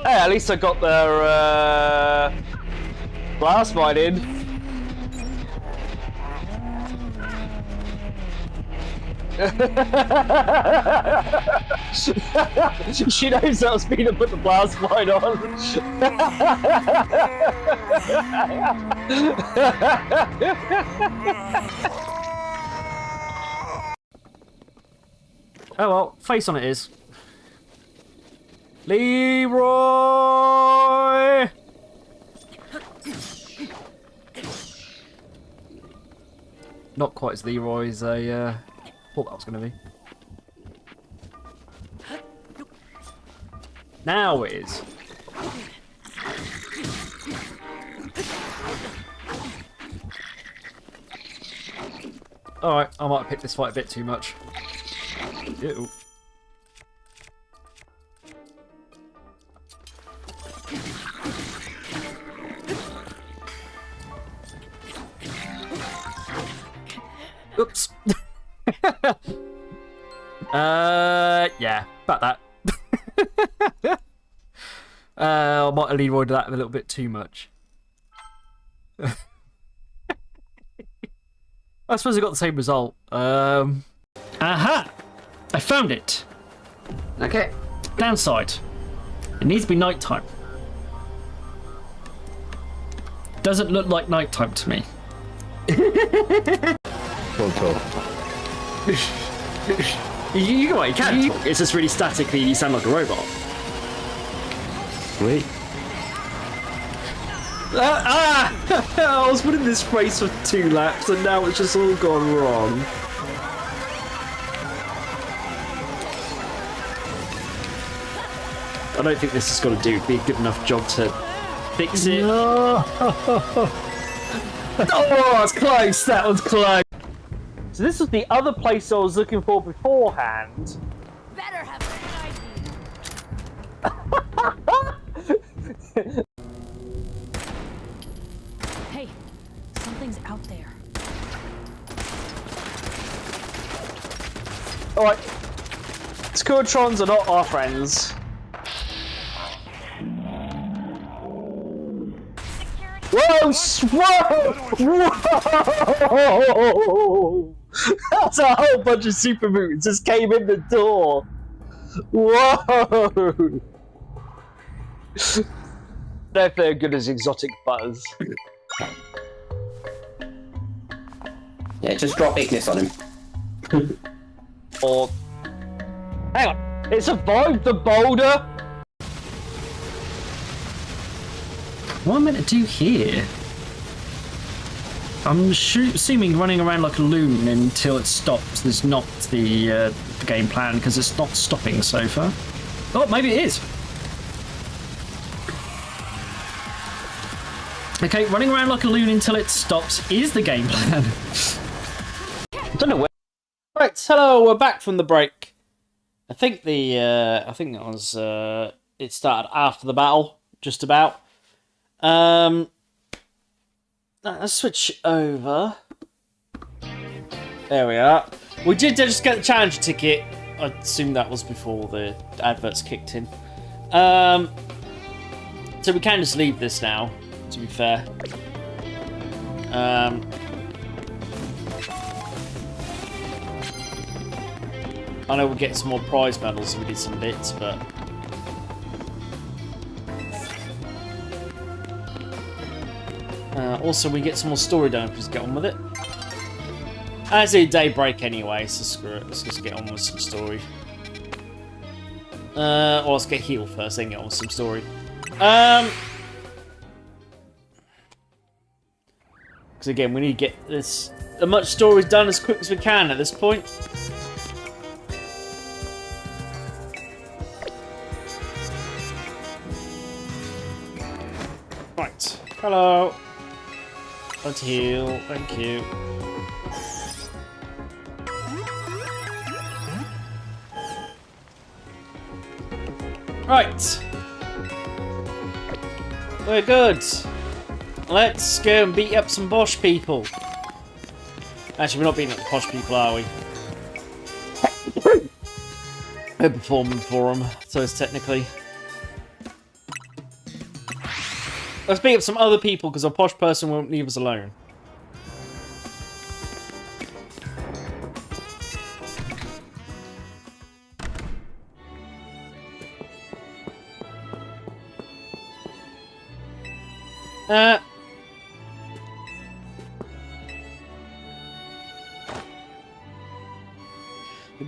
at least I got their blast mine in. She knows that was me to put the blast mine on. Oh well, face on it is. Leroy! Not quite as Leroy as I thought that was going to be. Now it is. Alright, I might have picked this fight a bit too much. Ew. Oops. Yeah, about that. I might have Leroyed that a little bit too much. I suppose I got the same result. Aha! I found it. Okay. Downside. It needs to be nighttime. Doesn't look like nighttime to me. You can talk. It's just really statically, you sound like a robot. Sweet. I was winning this race for 2 laps and now it's just all gone wrong. I don't think this is going to be a good enough job to fix it. No. Oh, it's close. That was close. So this was the other place I was looking for beforehand. Better have an ID. Hey, something's out there. Alright. Scourtrons are not our friends. Whoa! Whoa! Whoa! That's a whole bunch of super mutants just came in the door. Whoa! They're very good as exotic buzz. Yeah, just drop Ignis on him. Or hang on, it survived the boulder. What am I meant to do here? I'm assuming running around like a loon until it stops is not the game plan because it's not stopping so far. Oh, maybe it is. Okay, running around like a loon until it stops is the game plan. I don't know where. Right, hello, we're back from the break. I think that was it started after the battle, just about. Let's switch over. There we are. We did just get the challenge ticket. I assume that was before the adverts kicked in. So we can just leave this now, to be fair. I know we'll get some more prize medals if we did some bits, but... also, we get some more story done if we just get on with it. As a day break anyway, so screw it. Let's just get on with some story. Or let's get healed first, then get on with some story. Because again, we need to get this as much story done as quick as we can at this point. Right. Hello. Let's heal. Thank you. Right. We're good. Let's go and beat up some posh people. Actually, we're not beating up the posh people, are we? We're performing for them, so it's technically... Let's beat up some other people, because a posh person won't leave us alone.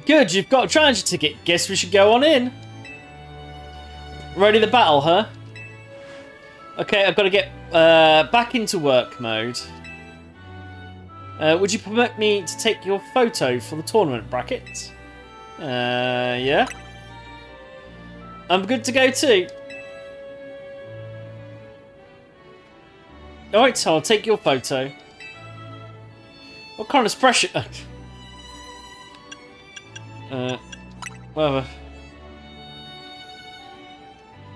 Good, you've got a challenge ticket. Guess we should go on in. Ready the battle, huh? Okay, I've got to get back into work mode. Would you permit me to take your photo for the tournament bracket? Yeah. I'm good to go too. Alright, so I'll take your photo. What kind of expression? Whatever.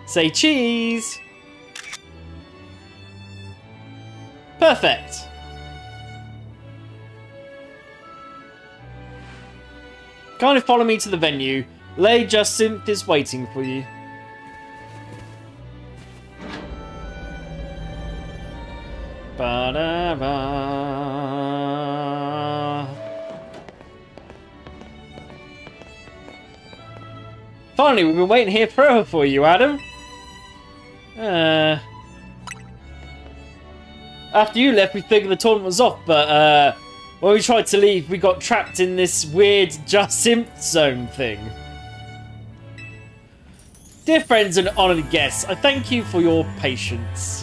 Say cheese! Perfect! Kindly follow me to the venue. Lady Jacinth is waiting for you. Ba-da-ba. Finally, we've been waiting here forever for you, Adam. After you left, we figured the tournament was off, but when we tried to leave, we got trapped in this weird Jacinth zone thing. Dear friends and honoured guests, I thank you for your patience.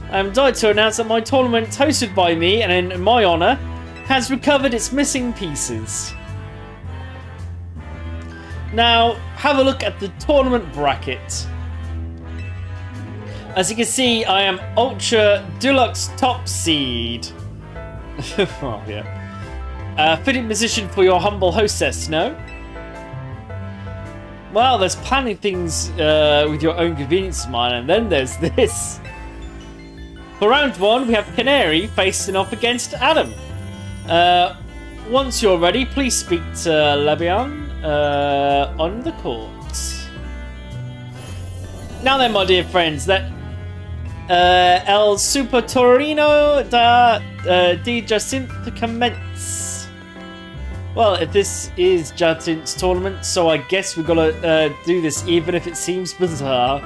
I am delighted to announce that my tournament, hosted by me and in my honour, has recovered its missing pieces. Now, have a look at the tournament bracket. As you can see, I am Ultra Deluxe Top Seed. Oh, yeah. Fitting position for your humble hostess, no? Well, there's planning things with your own convenience, mine, and then there's this. For round 1, we have Canary facing off against Adam. Once you're ready, please speak to Lebion on the court. Now then, my dear friends, that El Super Torino di Jacinth commence. Well, if this is Jacinth's tournament, so I guess we've got to do this even if it seems bizarre.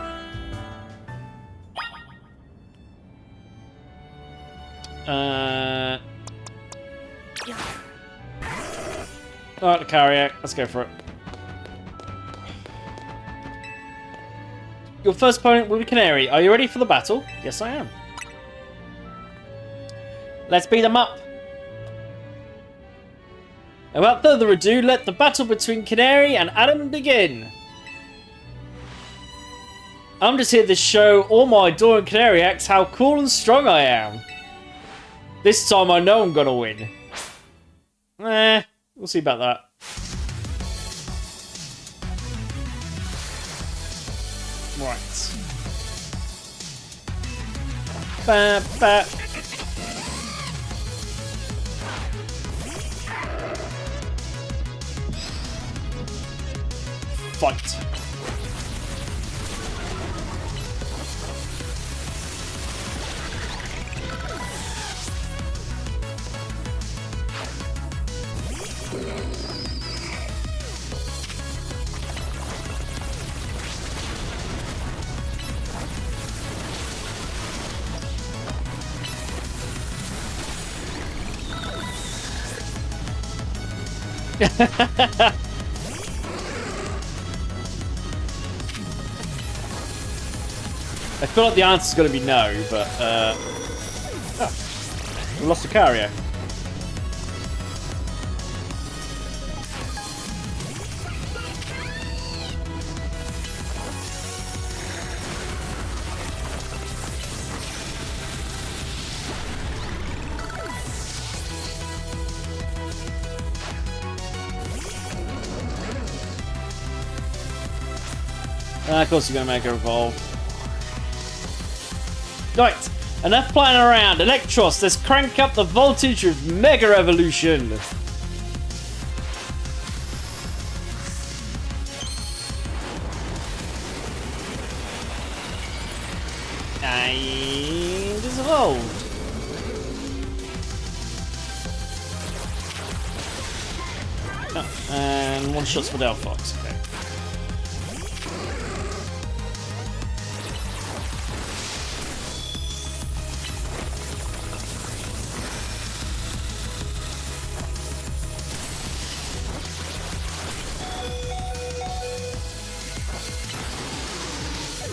Alright, the Carriac, let's go for it. Your first opponent will be Canary. Are you ready for the battle? Yes, I am. Let's beat them up. Without further ado, let the battle between Canary and Adam begin. I'm just here to show all my adoring Canariacs how cool and strong I am. This time I know I'm gonna win. We'll see about that. Right. Fight. I feel like the answer's going to be no, but we lost a Lucario. Of course you're going to make her evolve. Right, enough playing around. Electros, let's crank up the voltage of Mega Evolution. And it's evolved. Oh, and one shot's for Delphox, okay.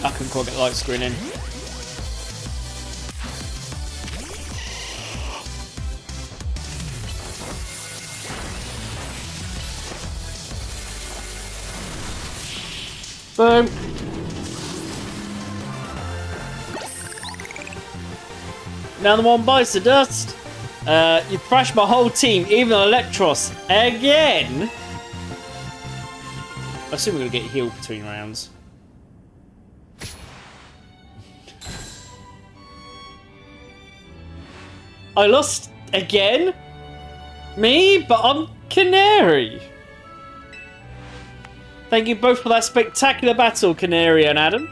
I couldn't quite get the light screen in. Boom. Now the one bites the dust. You thrashed my whole team, even Electros, again. I assume we're going to get healed between rounds. I lost again? Me? But I'm Canary. Thank you both for that spectacular battle, Canary and Adam.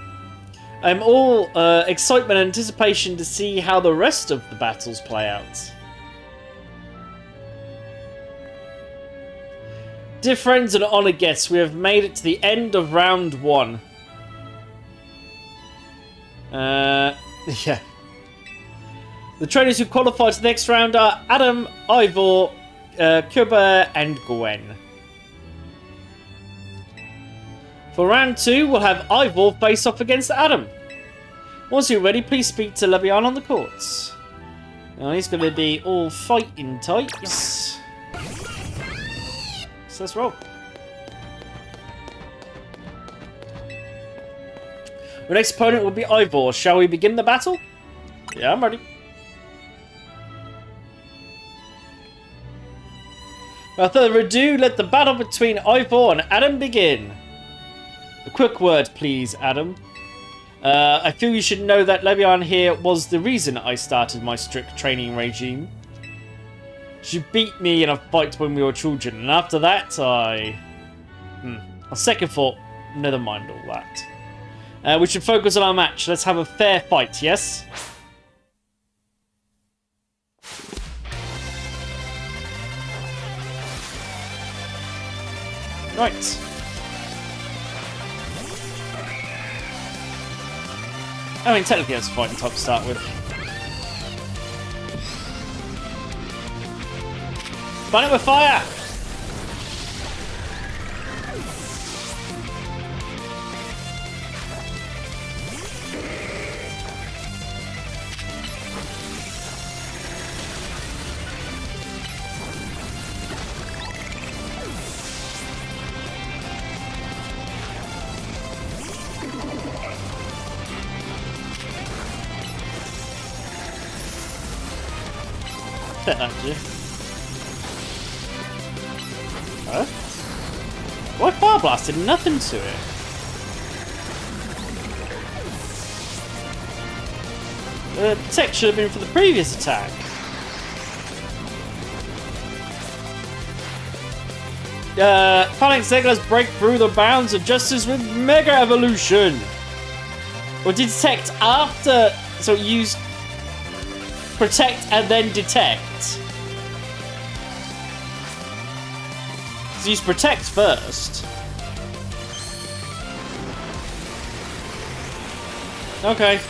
I'm all excitement and anticipation to see how the rest of the battles play out. Dear friends and honoured guests, we have made it to the end of round 1. Yeah. The trainers who qualify to the next round are Adam, Ivor, Kuba, and Gwen. For round 2, we'll have Ivor face off against Adam. Once you're ready, please speak to Levian on the courts. Now he's going to be all fighting types. So let's roll. The next opponent will be Ivor. Shall we begin the battle? Yeah, I'm ready. Without further ado, let the battle between Ivor and Adam begin. A quick word, please, Adam. I feel you should know that Levian here was the reason I started my strict training regime. She beat me in a fight when we were children, and after that, on second thought, never mind all that. We should focus on our match. Let's have a fair fight, yes? Right. I mean, technically that's a fighting type to start with. Burn it with fire! Actually. Huh? Why Fire Blast did nothing to it? The tech should have been for the previous attack. Phalanx Zegler's break through the bounds of justice with Mega Evolution. Or detect after, so use protect and then detect. So use protect first. Okay.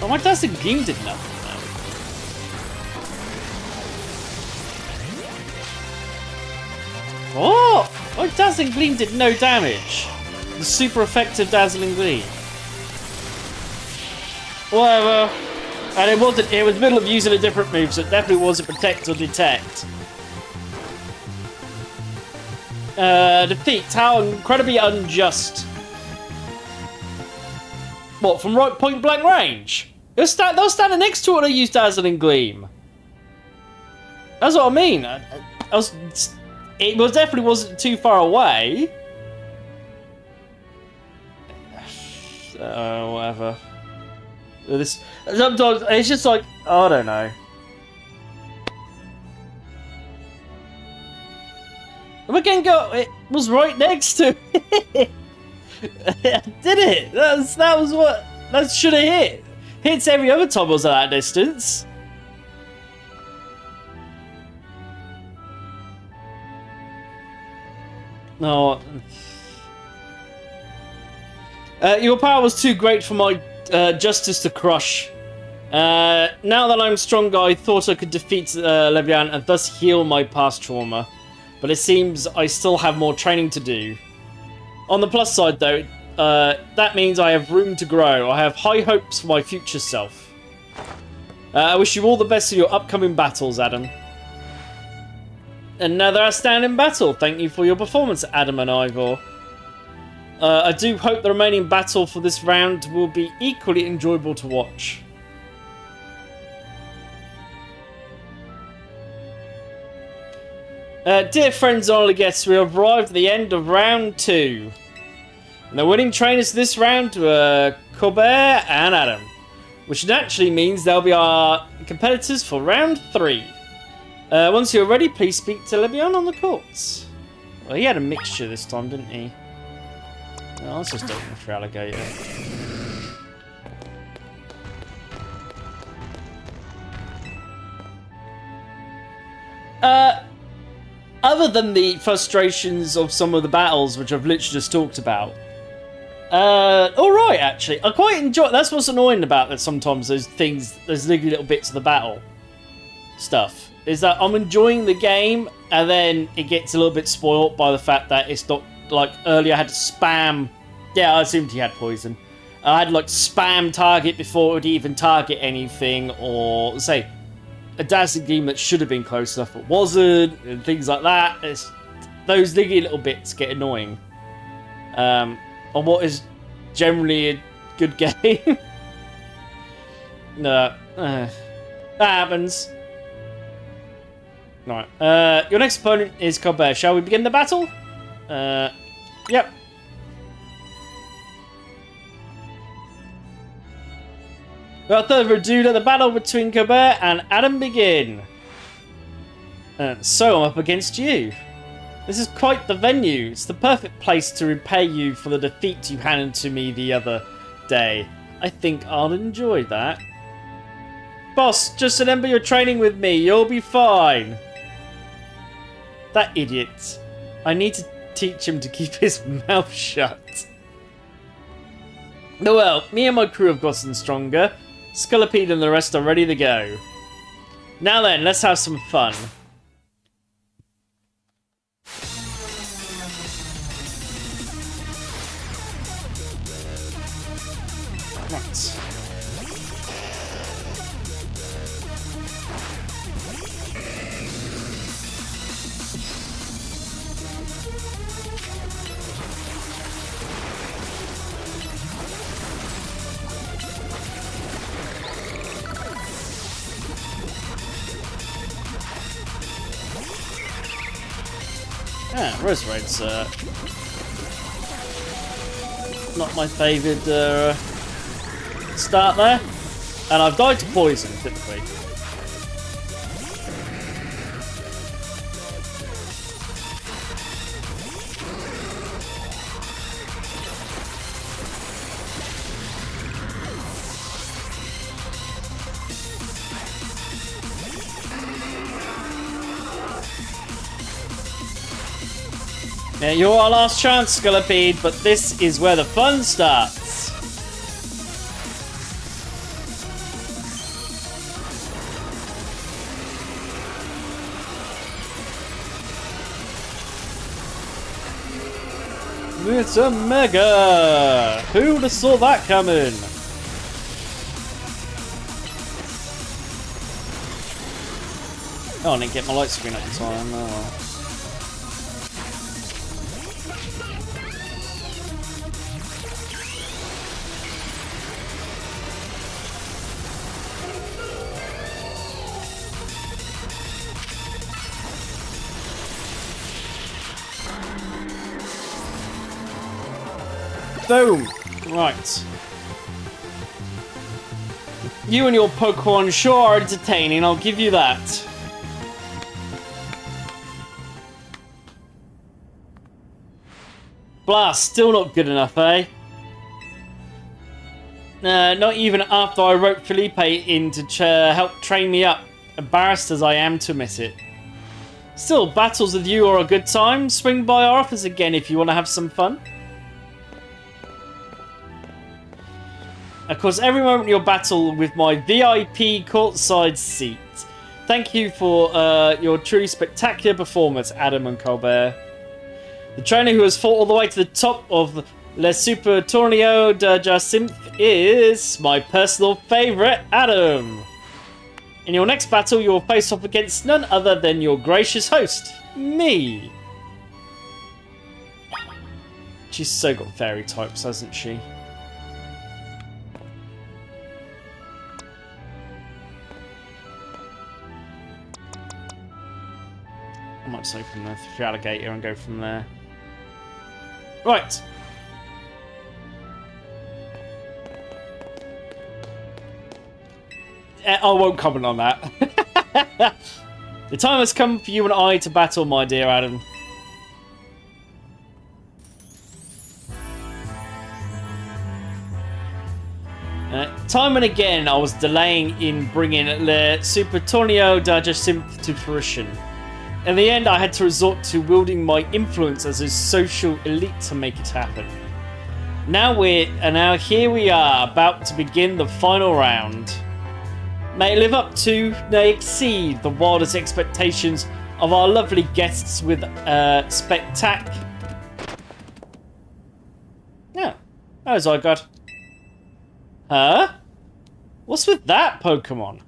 Oh, my Dazzling Gleam did nothing though. Oh! My Dazzling Gleam did no damage. The super effective Dazzling Gleam. Whatever. And it was middle of using a different move, so it definitely wasn't protect or detect. Defeat. How incredibly unjust. What, from right point blank range? They were standing next to it when I used Dazzling Gleam. That's what I mean. It definitely wasn't too far away. Whatever. Sometimes it's just like, I don't know. It was right next to it. Did it? That was what that should have hit. Hits every other time I was at that distance. No. Your power was too great for my justice to crush. Now that I'm stronger, I thought I could defeat Levian and thus heal my past trauma. But it seems I still have more training to do. On the plus side, though, that means I have room to grow. I have high hopes for my future self. I wish you all the best in your upcoming battles, Adam. Another outstanding battle. Thank you for your performance, Adam and Ivor. I do hope the remaining battle for this round will be equally enjoyable to watch. Dear friends and all the guests, we have arrived at the end of round 2. And the winning trainers this round were Colbert and Adam, which naturally means they'll be our competitors for round 3. Once you're ready, please speak to Levion on the courts. Well, he had a mixture this time, didn't he? No, let's just open it for Alligator. Other than the frustrations of some of the battles, which I've literally just talked about, alright actually. I quite enjoy. That's what's annoying about it sometimes, those things, those little bits of the battle stuff, is that I'm enjoying the game and then it gets a little bit spoiled by the fact that it's not like earlier I had to spam. Yeah, I assumed he had poison. I had like spam target before it would even target anything, or say a dazzling game that should have been close enough but wasn't, and things like that. It's, those little bits get annoying on what is generally a good game. No, that happens. Right, your next opponent is Colbert. Shall we begin the battle? Yep. Without further ado, let the battle between Colbert and Adam begin. So I'm up against you. This is quite the venue. It's the perfect place to repay you for the defeat you handed to me the other day. I think I'll enjoy that. Boss, just remember you're training with me. You'll be fine. That idiot. I need to teach him to keep his mouth shut. Well, me and my crew have gotten stronger. Scolipede and the rest are ready to go. Now then, let's have some fun. Right. Yeah, Rose Raid's not my favoured start there. And I've died to poison, typically. Yeah, you're our last chance, Scolipede, but this is where the fun starts. It's a mega! Who would have saw that coming? Oh, I didn't get my light screen up in time. Oh well. Boom! Right. You and your Pokemon sure are entertaining, I'll give you that. Blast, still not good enough, eh? Not even after I wrote Felipe in to help train me up, embarrassed as I am to admit it. Still, battles with you are a good time. Swing by our office again if you want to have some fun. Of course, every moment you'll battle with my VIP courtside seat. Thank you for your truly spectacular performance, Adam and Colbert. The trainer who has fought all the way to the top of Le Super Torneo de Jacinth is my personal favourite, Adam. In your next battle, you will face off against none other than your gracious host, me. She's so got fairy types, hasn't she? I might just open the alligator and go from there. Right. I won't comment on that. The time has come for you and I to battle, my dear Adam. Time and again, I was delaying in bringing Le Super Torneo da Jacinth to fruition. In the end, I had to resort to wielding my influence as a social elite to make it happen. Now here we are, about to begin the final round. May it live up to, nay exceed, the wildest expectations of our lovely guests with spectac. Yeah, that was all I got. Huh? What's with that Pokemon?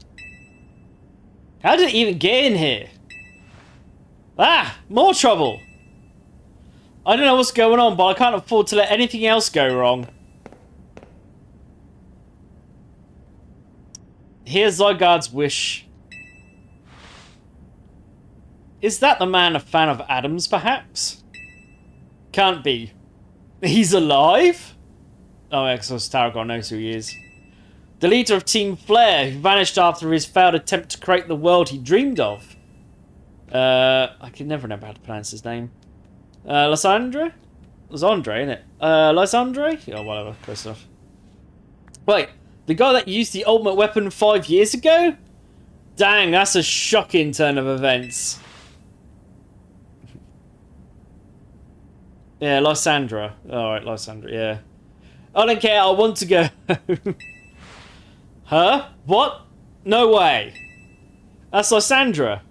How did it even get in here? Ah, more trouble. I don't know what's going on, but I can't afford to let anything else go wrong. Here's Zygarde's wish. Is that the man a fan of Adam's, perhaps? Can't be. He's alive? Oh, because Tarragon knows who he is. The leader of Team Flare, who vanished after his failed attempt to create the world he dreamed of. I can never remember how to pronounce his name. Lysandre? Lysandre, innit? Lysandre? Oh, whatever. Close enough. Wait, the guy that used the ultimate weapon 5 years ago? Dang, that's a shocking turn of events. Yeah, Lysandra. Alright, Lysandra, yeah. I don't care, I want to go. Huh? What? No way. That's Lysandra.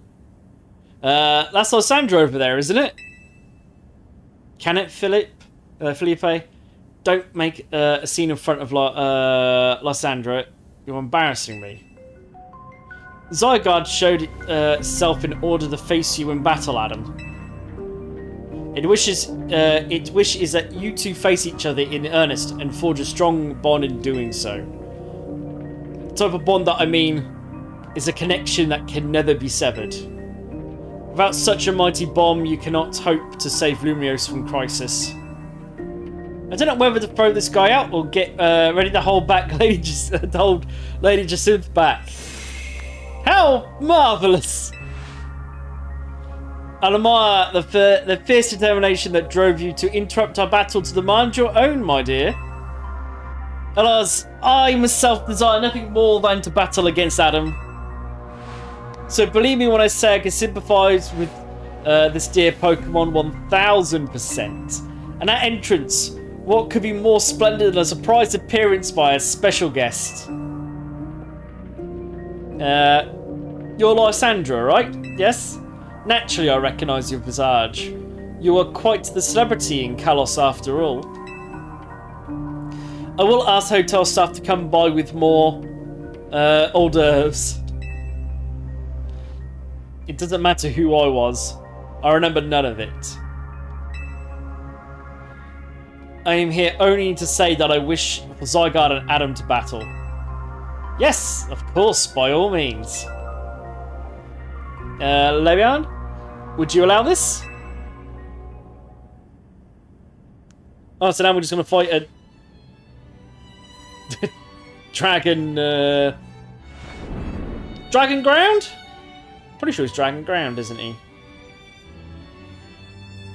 That's Lysandra over there, isn't it? Can it, Felipe? Don't make a scene in front of Lysandra. You're embarrassing me. Zygarde showed itself in order to face you in battle, Adam. It wishes that you two face each other in earnest and forge a strong bond in doing so. The type of bond that I mean is a connection that can never be severed. Without such a mighty bomb, you cannot hope to save Lumiose from crisis. I don't know whether to throw this guy out or get ready to hold Lady Jacinth back. How marvellous! I admire the fierce determination that drove you to interrupt our battle to demand your own, my dear. Alas, I myself desire nothing more than to battle against Adam. So believe me when I say I can sympathise with this dear Pokemon 1000%. And that entrance, what could be more splendid than a surprise appearance by a special guest? You're Lysandra, right? Yes? Naturally, I recognise your visage. You are quite the celebrity in Kalos after all. I will ask hotel staff to come by with more hors d'oeuvres. It doesn't matter who I was. I remember none of it. I am here only to say that I wish for Zygarde and Adam to battle. Yes, of course, by all means. Levian? Would you allow this? Oh, so now we're just going to fight a... Dragon... Dragon Ground? Pretty sure he's Dragon Ground, isn't he?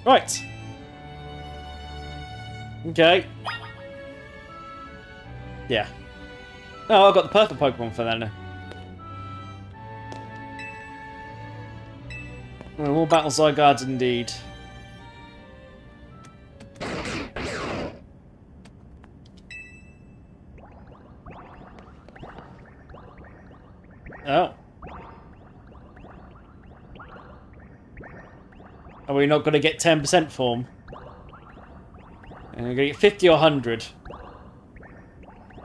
Right. Okay. Yeah. Oh, I've got the perfect Pokemon for that now. More battle Zygardes indeed. Oh. Are we not going to get 10% form? And we're going to get 50 or 100.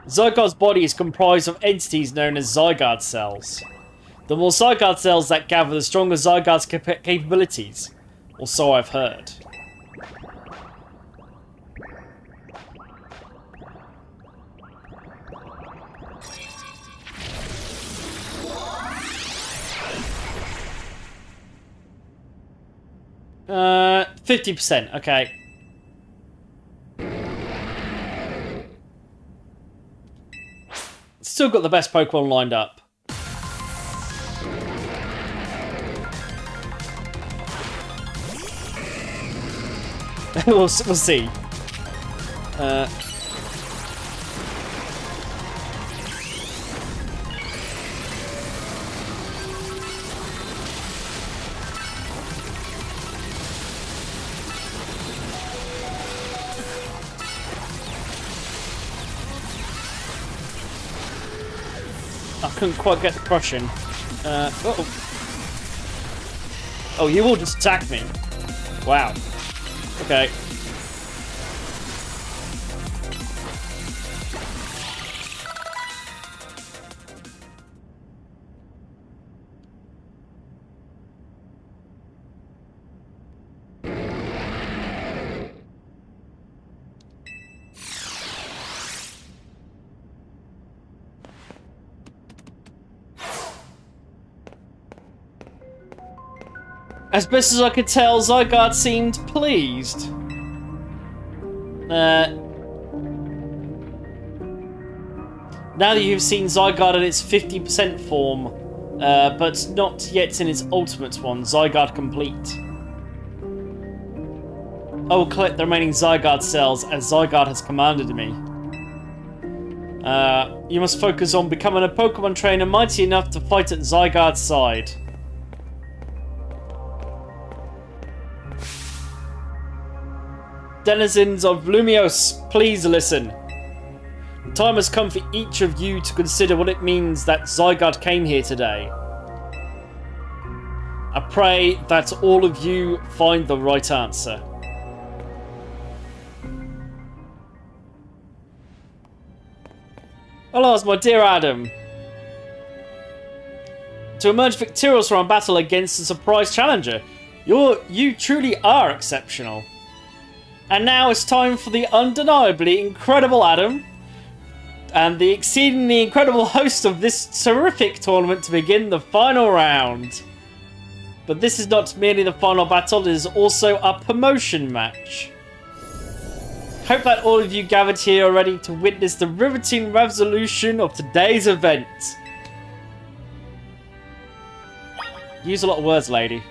Zygarde's body is comprised of entities known as Zygarde cells. The more Zygarde cells that gather, the stronger Zygarde's capabilities. Or so I've heard. Uh, 50%, okay. Still got the best Pokemon lined up. we'll see. I couldn't quite get the crush in. Uh-oh. Oh, you all just attacked me. Wow. Okay. As best as I could tell, Zygarde seemed pleased. Now that you've seen Zygarde in its 50% form, but not yet in its ultimate one, Zygarde complete. I will collect the remaining Zygarde cells as Zygarde has commanded me. You must focus on becoming a Pokemon trainer mighty enough to fight at Zygarde's side. Denizens of Lumiose, please listen. The time has come for each of you to consider what it means that Zygarde came here today. I pray that all of you find the right answer. Alas, my dear Adam. To emerge victorious from a battle against a surprise challenger, you truly are exceptional. And now it's time for the undeniably incredible Adam and the exceedingly incredible host of this terrific tournament to begin the final round. But this is not merely the final battle, it is also a promotion match. Hope that all of you gathered here are ready to witness the riveting resolution of today's event. Use a lot of words, lady.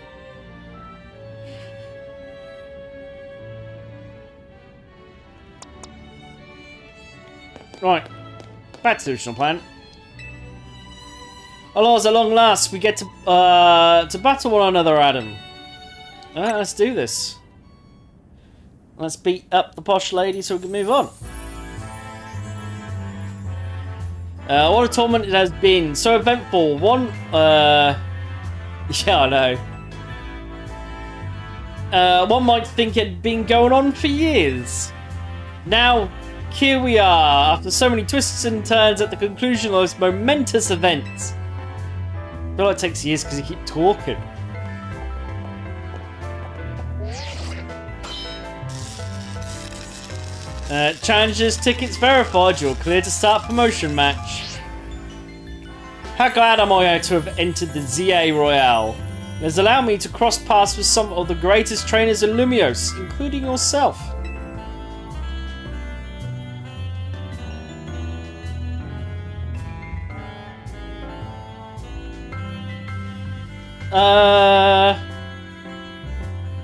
Right, back to the original plan. Alas, at long last, we get to battle one another, Adam. Let's do this. Let's beat up the posh lady so we can move on. What a tournament it has been. So eventful. Yeah, I know. One might think it had been going on for years. Now, here we are, after so many twists and turns at the conclusion of this momentous event. I feel like it takes years because you keep talking. Challengers tickets verified, you're clear to start promotion match. How glad am I to have entered the Z-A Royale. It has allowed me to cross paths with some of the greatest trainers in Lumiose, including yourself.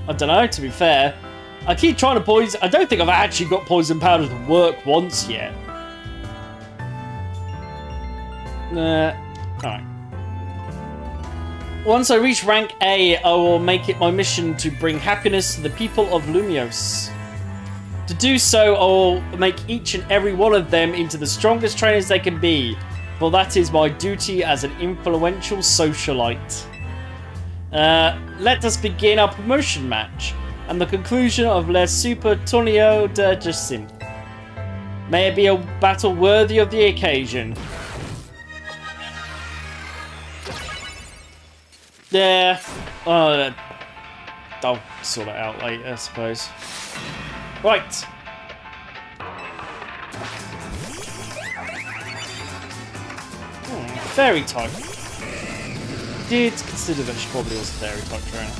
I don't know, to be fair. I keep trying to poison. I don't think I've actually got poison powder to work once yet. Alright. Once I reach rank A, I will make it my mission to bring happiness to the people of Lumiose. To do so, I will make each and every one of them into the strongest trainers they can be, for that is my duty as an influential socialite. Let us begin our promotion match and the conclusion of Le Super Torneo de Jacinthe. May it be a battle worthy of the occasion. There. I'll sort it out later, I suppose. Right. Fairy type. Did consider that she probably was a fairy type trainer.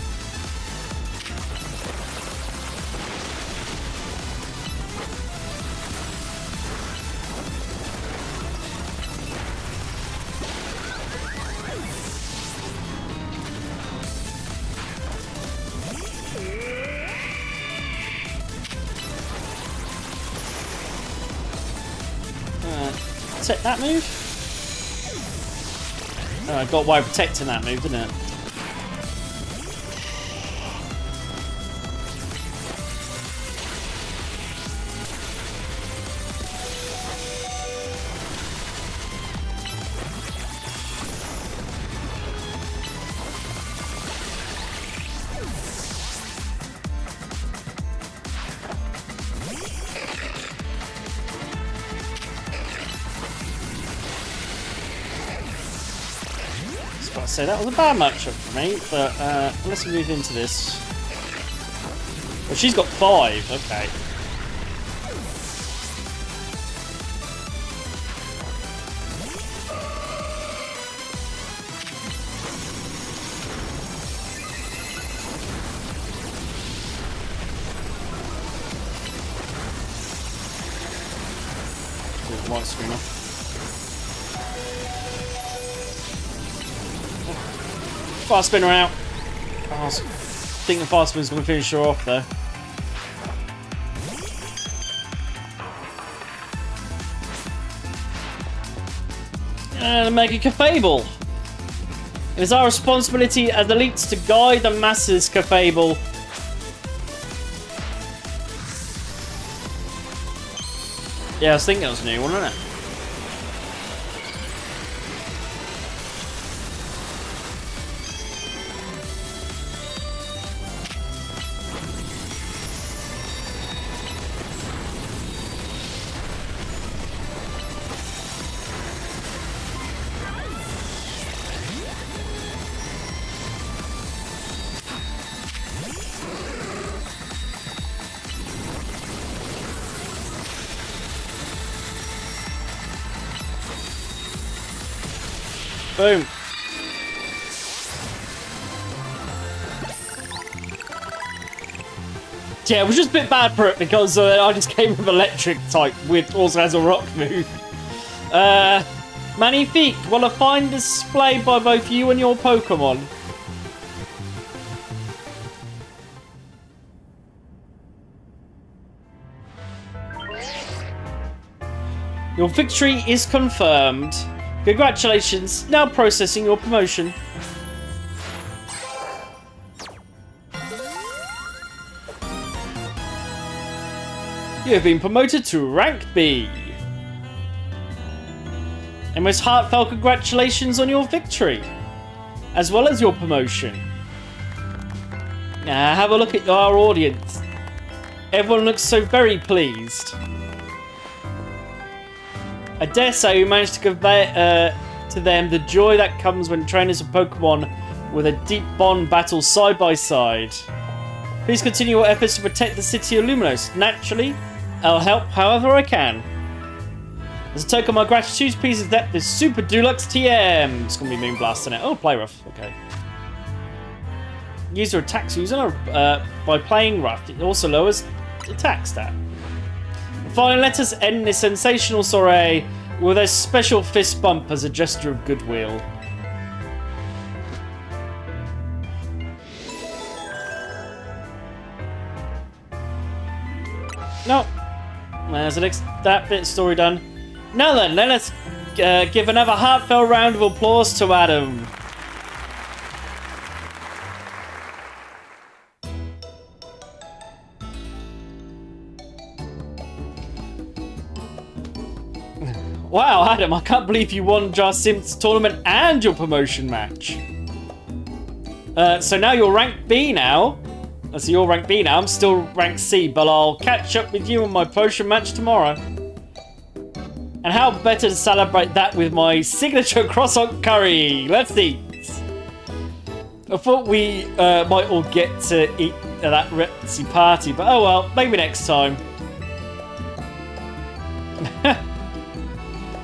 protect that move? Oh, I got why protecting that move, didn't it? So that was a bad matchup for me, but let's move into this. Well, she's got 5, okay. White screen off. Fast spinner out. Oh, I think the fast spinner's going to finish her off though. And Mega Cafable. It is our responsibility as elites to guide the masses, Cafable. Yeah, I was thinking it was a new one, wasn't it? Boom. Yeah, it was just a bit bad for it because I just came with electric type, which also has a rock move. Magnifique, well, a fine display by both you and your Pokemon. Your victory is confirmed. Congratulations, now processing your promotion. You have been promoted to rank B. And most heartfelt congratulations on your victory, as well as your promotion. Now have a look at our audience. Everyone looks so very pleased. I dare say we managed to convey to them the joy that comes when trainers of Pokemon with a deep bond battle side by side. Please continue your efforts to protect the city of Lumiose. Naturally, I'll help however I can. As a token of my gratitude, please accept this Super Deluxe TM. It's going to be Moonblast in it. Oh, play rough. Okay. User attacks user by playing rough. It also lowers attack stat. Finally, let us end this sensational soiree with a special fist bump as a gesture of goodwill. No. There's the next that bit story done. Now then, let us give another heartfelt round of applause to Adam. Wow, Adam, I can't believe you won Jar Simp's tournament and your promotion match. So now you're rank B now. So you're rank B now. I'm still rank C, but I'll catch up with you in my promotion match tomorrow. And how better to celebrate that with my signature croissant curry. Let's eat. I thought we might all get to eat at that Ritzy party, but oh well, maybe next time.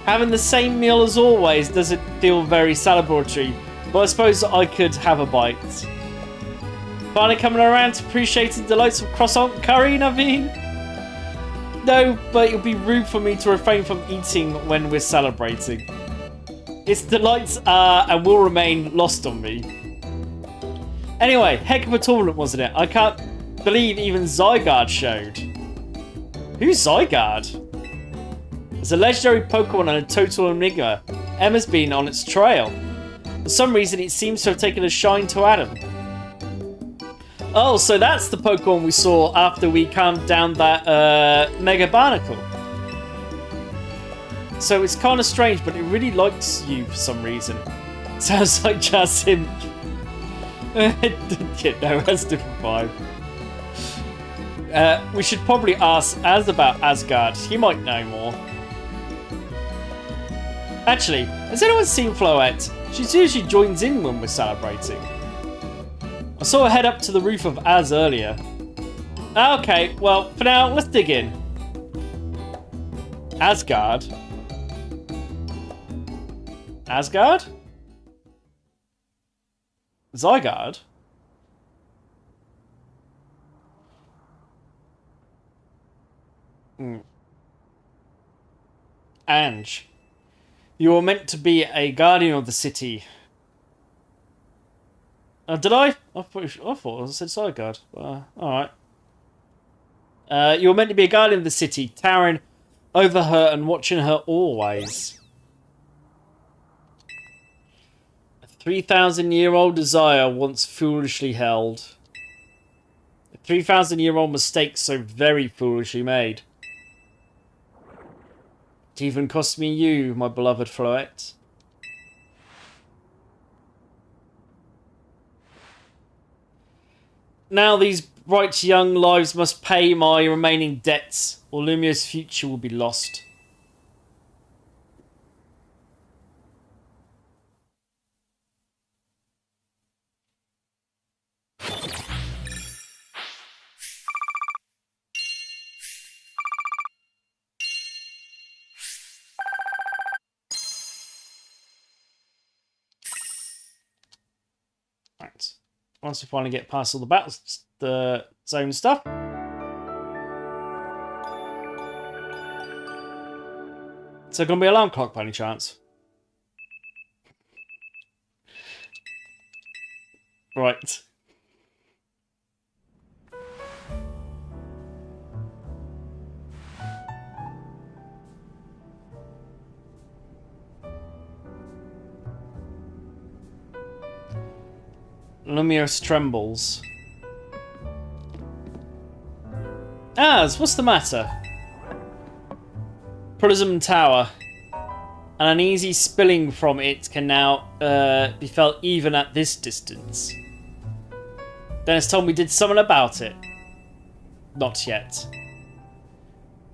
Having the same meal as always doesn't feel very celebratory, but I suppose I could have a bite. Finally coming around to appreciating the delights of croissant curry, Naveen? No, but it'll be rude for me to refrain from eating when we're celebrating. Its delights are and will remain lost on me. Anyway, heck of a tournament, wasn't it? I can't believe even Zygarde showed. Who's Zygarde? It's a legendary Pokemon and a total enigma. Emma's been on its trail. For some reason, it seems to have taken a shine to Adam. Oh, so that's the Pokemon we saw after we calmed down that Mega Barnacle. So it's kind of strange, but it really likes you for some reason. Sounds like Jasim. Yeah, no, that's different vibe. We should probably ask Az about Asgard. He might know more. Actually, has anyone seen Floette? She usually joins in when we're celebrating. I saw her head up to the roof of Az earlier. Okay, well, for now, let's dig in. Asgard? Asgard? Zygarde? Ange. You were meant to be a guardian of the city. Did I? I thought I said Zygarde. Alright. You were meant to be a guardian of the city, towering over her and watching her always. A 3,000-year-old desire once foolishly held. A 3,000-year-old mistake so very foolishly made. It even cost me you, my beloved Floette. Now these bright young lives must pay my remaining debts, or Lumio's future will be lost. Right. Once we finally get past all the zone stuff. Is there going to be an alarm clock by any chance? Right. Lumiose trembles. Az, what's the matter? Prism Tower. An uneasy spilling from it can now be felt even at this distance. Dennis told me did something about it. Not yet.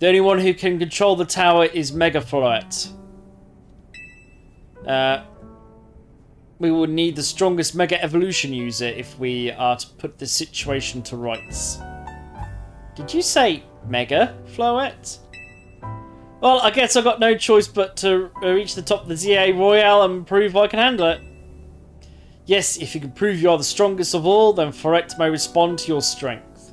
The only one who can control the tower is Mega Floette. We would need the strongest Mega Evolution user if we are to put the situation to rights. Did you say Mega Floette? Well, I guess I got no choice but to reach the top of the Z-A Royale and prove I can handle it. Yes, if you can prove you are the strongest of all, then Floette may respond to your strength.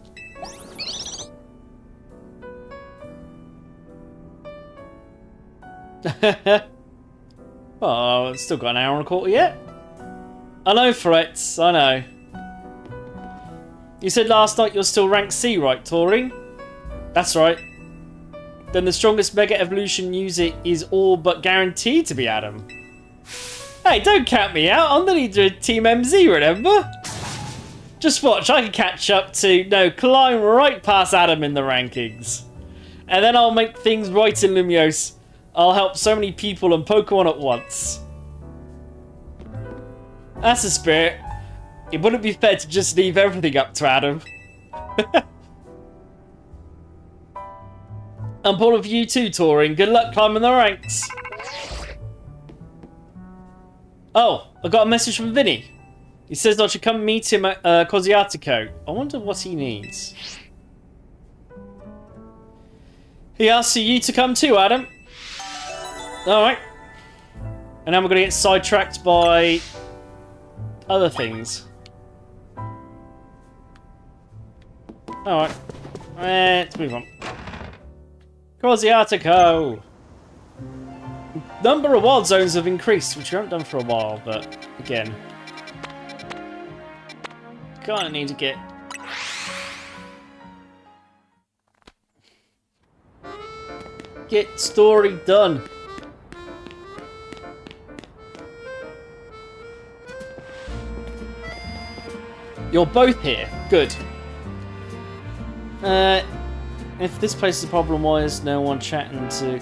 Oh, it's still got an hour and a quarter yet. I know, Floette, I know. You said last night you're still rank C, right, Turing? That's right. Then the strongest Mega Evolution user is all but guaranteed to be Adam. Hey, don't count me out. I'm the leader of Team MZ, remember? Just watch, I can catch up to, no, climb right past Adam in the rankings. And then I'll make things right in Lumiose. I'll help so many people and Pokemon at once. That's the spirit. It wouldn't be fair to just leave everything up to Adam. I'm proud of you too, Turing. Good luck climbing the ranks. Oh, I got a message from Vinny. He says I should come meet him at Cosiatico. I wonder what he needs. He asks you to come too, Adam. Alright. And then we're going to get sidetracked by other things. Alright. Let's move on. Cosiatico! Number of wild zones have increased, which we haven't done for a while, but again. Kinda need to get... Get story done. You're both here. Good. If this place is a problem, why is no one chatting to...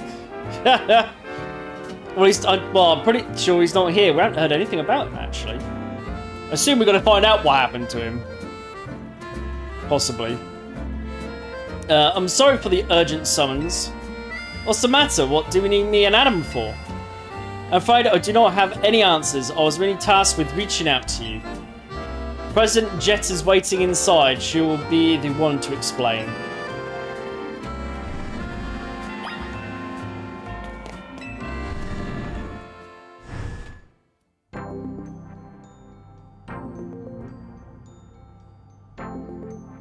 Well, I'm pretty sure he's not here. We haven't heard anything about him, actually. I assume we're going to find out what happened to him. Possibly. I'm sorry for the urgent summons. What's the matter? What do we need me and Adam for? I'm afraid I do not have any answers. I was merely tasked with reaching out to you. President Jet is waiting inside. She will be the one to explain.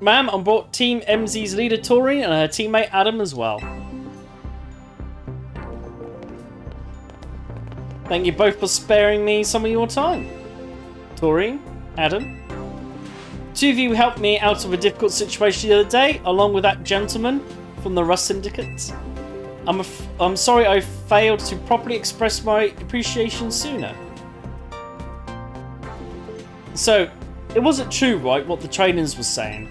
Ma'am, I brought Team MZ's leader Tori and her teammate Adam as well. Thank you both for sparing me some of your time. Tori, Adam. Two of you helped me out of a difficult situation the other day, along with that gentleman from the Rust Syndicate. I'm sorry I failed to properly express my appreciation sooner. So, it wasn't true, right, what the trainers were saying?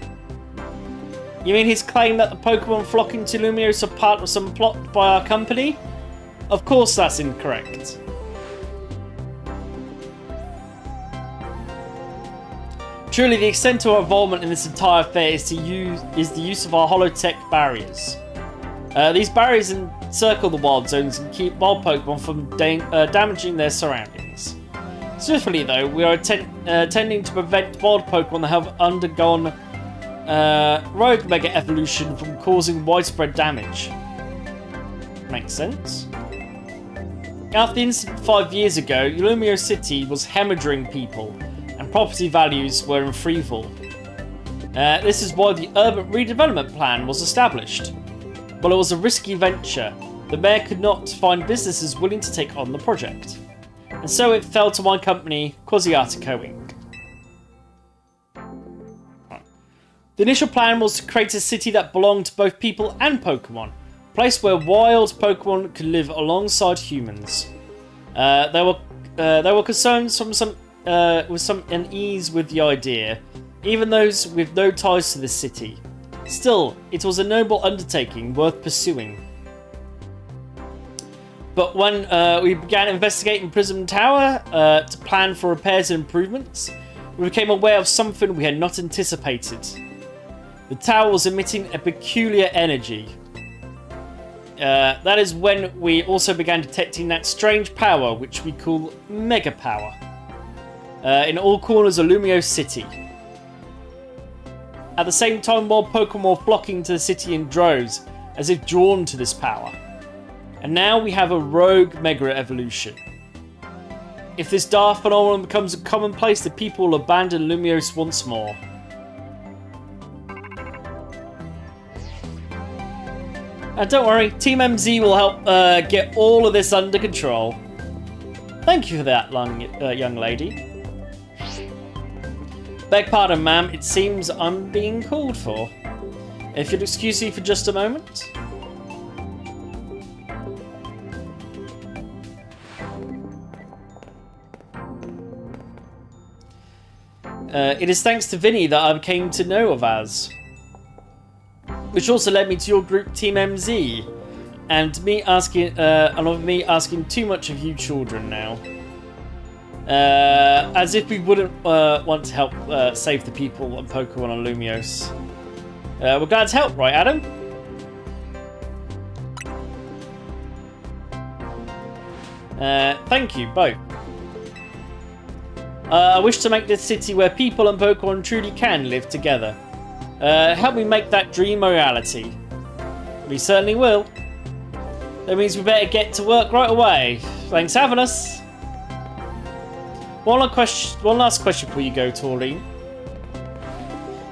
You mean his claim that the Pokemon flocking to Lumiose are part of some plot by our company? Of course that's incorrect. Truly, the extent of our involvement in this entire affair is the use of our holotech barriers. These barriers encircle the wild zones and keep wild Pokemon from damaging their surroundings. Swiftly, though, we are tending to prevent wild Pokemon that have undergone rogue Mega Evolution from causing widespread damage. Makes sense. After the incident 5 years ago, Lumiose City was hemorrhaging people, and property values were in freefall. This is why the urban redevelopment plan was established. While it was a risky venture, the mayor could not find businesses willing to take on the project, and so it fell to my company, Quasiartico Inc. The initial plan was to create a city that belonged to both people and Pokemon, a place where wild Pokemon could live alongside humans. There were concerns from some with some unease with the idea, even those with no ties to the city. Still, it was a noble undertaking worth pursuing. But when we began investigating Prism Tower to plan for repairs and improvements, we became aware of something we had not anticipated. The tower was emitting a peculiar energy. That is when we also began detecting that strange power which we call Mega Power in all corners of Lumiose City. At the same time, wild Pokemon were flocking to the city in droves, as if drawn to this power. And now we have a rogue Mega Evolution. If this daft phenomenon becomes a commonplace, the people will abandon Lumiose once more. Don't worry, Team MZ will help get all of this under control. Thank you for that, young lady. Beg pardon, ma'am, it seems I'm being called for. If you'll excuse me for just a moment. It is thanks to Vinny that I came to know of Az. Which also led me to your group, Team MZ, and me asking too much of you children now. As if we wouldn't want to help save the people and Pokemon on Lumiose. We're glad to help, right, Adam? Thank you, both. I wish to make this city where people and Pokemon truly can live together. Help me make that dream a reality. We certainly will. That means we better get to work right away. Thanks for having us. One last question before you go, Taurine.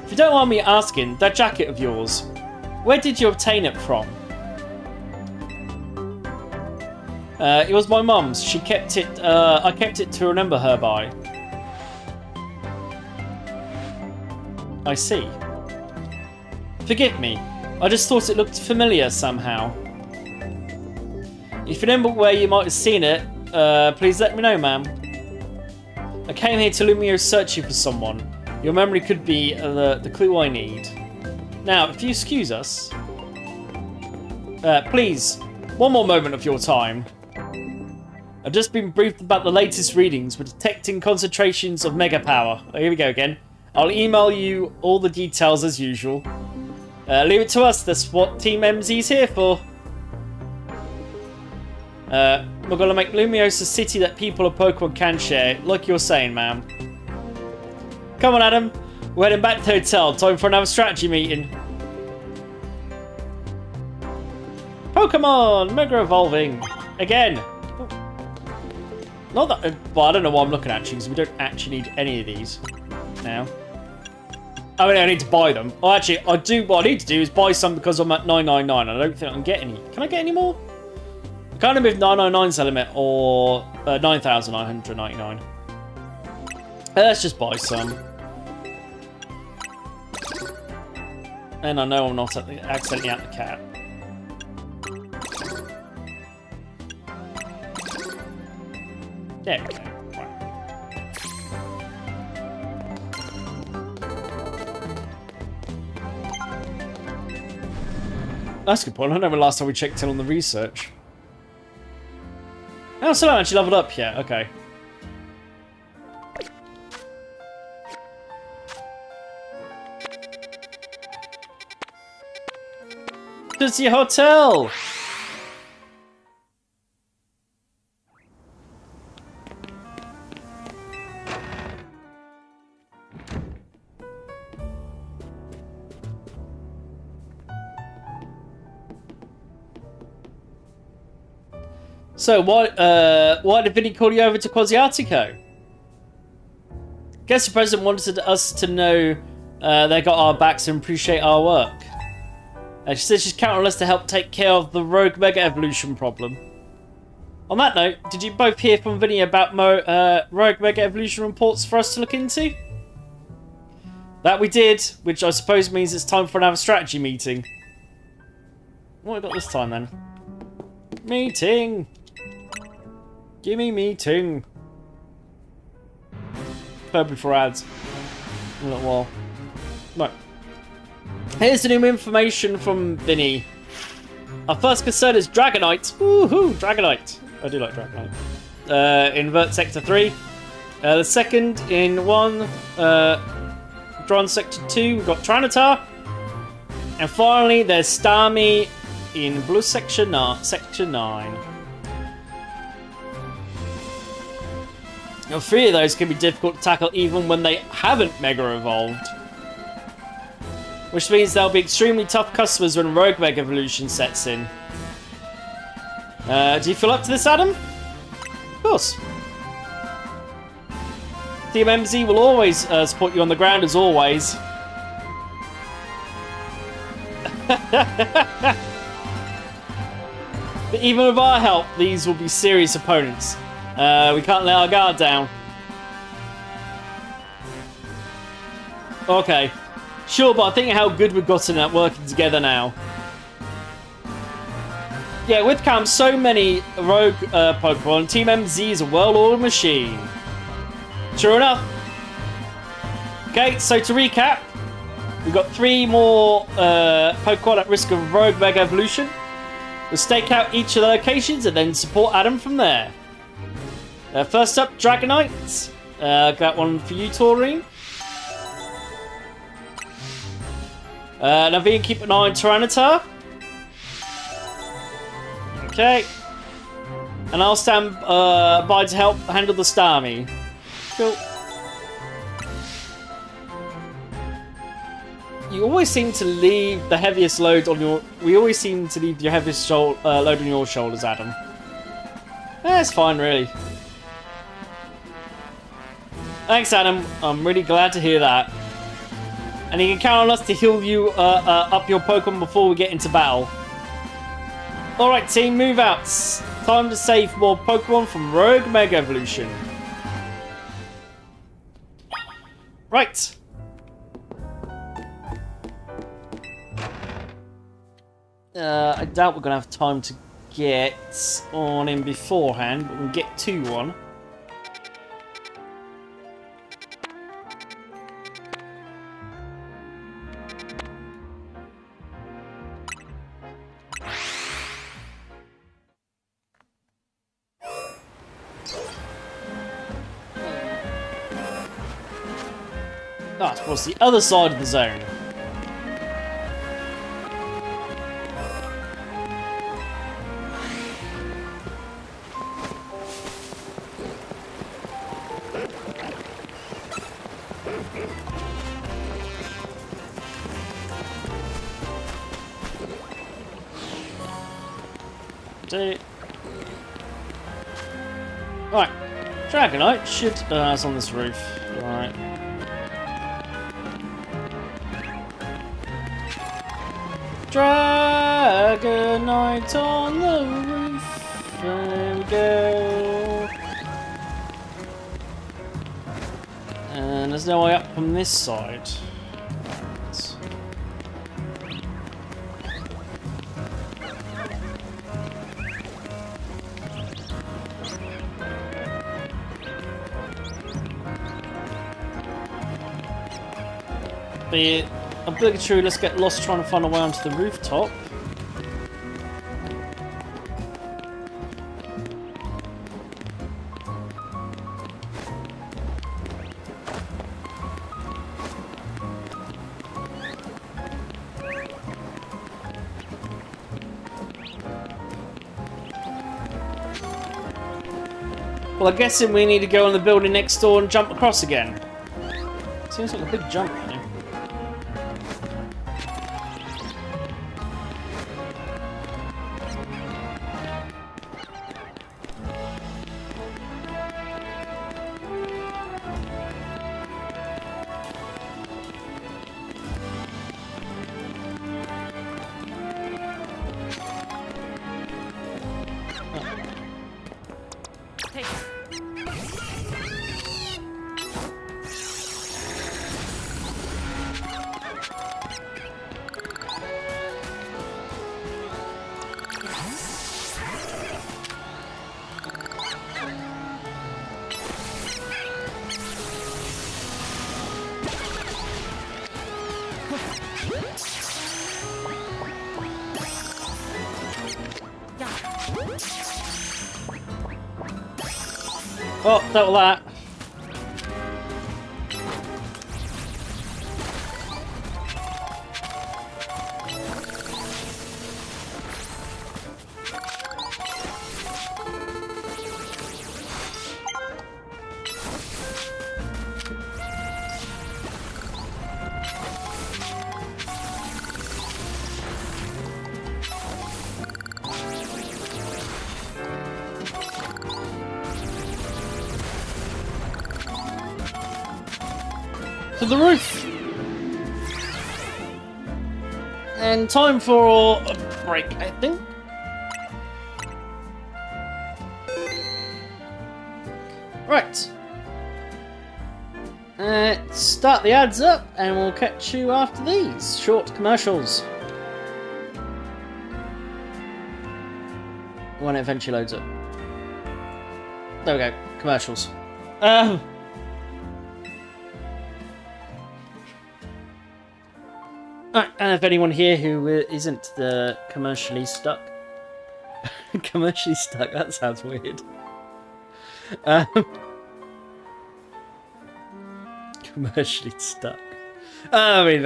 If you don't mind me asking, that jacket of yours, where did you obtain it from? It was my mum's. She kept it. I kept it to remember her by. I see. Forgive me, I just thought it looked familiar somehow. If you remember where you might have seen it, please let me know, ma'am. I came here to Lumiose searching for someone. Your memory could be the clue I need. Now, if you excuse us, please, one more moment of your time. I've just been briefed about the latest readings. We're detecting concentrations of mega power. Oh, here we go again. I'll email you all the details as usual. Leave it to us. That's what Team MZ's here for. We're gonna make Lumiose City that people of Pokemon can share, like you're saying, ma'am. Come on, Adam. We're heading back to the hotel. Time for another strategy meeting. Pokemon Mega Evolving again. Not that. Well, I don't know what I'm looking at, because we don't actually need any of these now. I mean, I need to buy them. Oh, actually, I do. What I need to do is buy some because I'm at 999. I don't think I can get any. Can I get any more? I can't remember if 999's the limit or 9,999. Let's just buy some. And I know I'm not accidentally at the cat. There we go. Right. That's a good point. I don't know when last time we checked in on the research. Oh, so I don't actually leveled up yet. Okay. To the hotel! So, why did Vinny call you over to Quasiatico? Guess the president wanted us to know they got our backs and appreciate our work. She said she's counting on us to help take care of the rogue Mega Evolution problem. On that note, did you both hear from Vinny about rogue Mega Evolution reports for us to look into? That we did, which I suppose means it's time for another strategy meeting. What have we got this time then? Meeting! Gimme meeting! Probably for ads. In a little while. Right. Here's the new information from Vinny. Our first concern is Dragonite. Woohoo! Dragonite. I do like Dragonite. In Vert Sector 3. The second in 1. Dron Sector 2. We've got Trinitar. And finally, there's Starmie in Blue Sector 9. Now, 3 of those can be difficult to tackle even when they haven't Mega Evolved. Which means they'll be extremely tough customers when Rogue Mega Evolution sets in. Do you feel up to this, Adam? Of course. Team MZ will always support you on the ground, as always. But even with our help, these will be serious opponents. We can't let our guard down. Okay. Sure, but I think how good we've gotten at working together now. Yeah, with Cam, so many rogue Pokemon, Team MZ is a well-oiled machine. Sure enough. Okay, so to recap, we've got 3 more Pokemon at risk of rogue Mega Evolution. We'll stake out each of the locations and then support Adam from there. First up, Dragonite. Got one for you, Taurine. Naveen, keep an eye on Tyranitar. Okay. And I'll stand by to help handle the Starmie. Cool. You always seem to leave the heaviest load on your... We always seem to leave your heaviest load on your shoulders, Adam. That's fine, really. Thanks, Adam. I'm really glad to hear that. And you can count on us to heal you up your Pokemon before we get into battle. Alright, team, move out. Time to save more Pokemon from Rogue Mega Evolution. Right. I doubt we're going to have time to get on him beforehand, but we'll get to one. That's what's the other side of the zone. Right, Dragonite should. It's on this roof. Right. Dragonite on the roof. There we go. And there's no way up from this side. Be obligatory, let's get lost trying to find a way onto the rooftop. Well, I'm guessing we need to go on the building next door and jump across again. Seems like a big jump, though. Hey, Oh, double that. To the roof! And time for a break, I think. Right. Start the ads up and we'll catch you after these short commercials. When it eventually loads up. There we go, commercials. And if anyone here who isn't commercially stuck, commercially stuck, that sounds weird. Commercially stuck. I mean,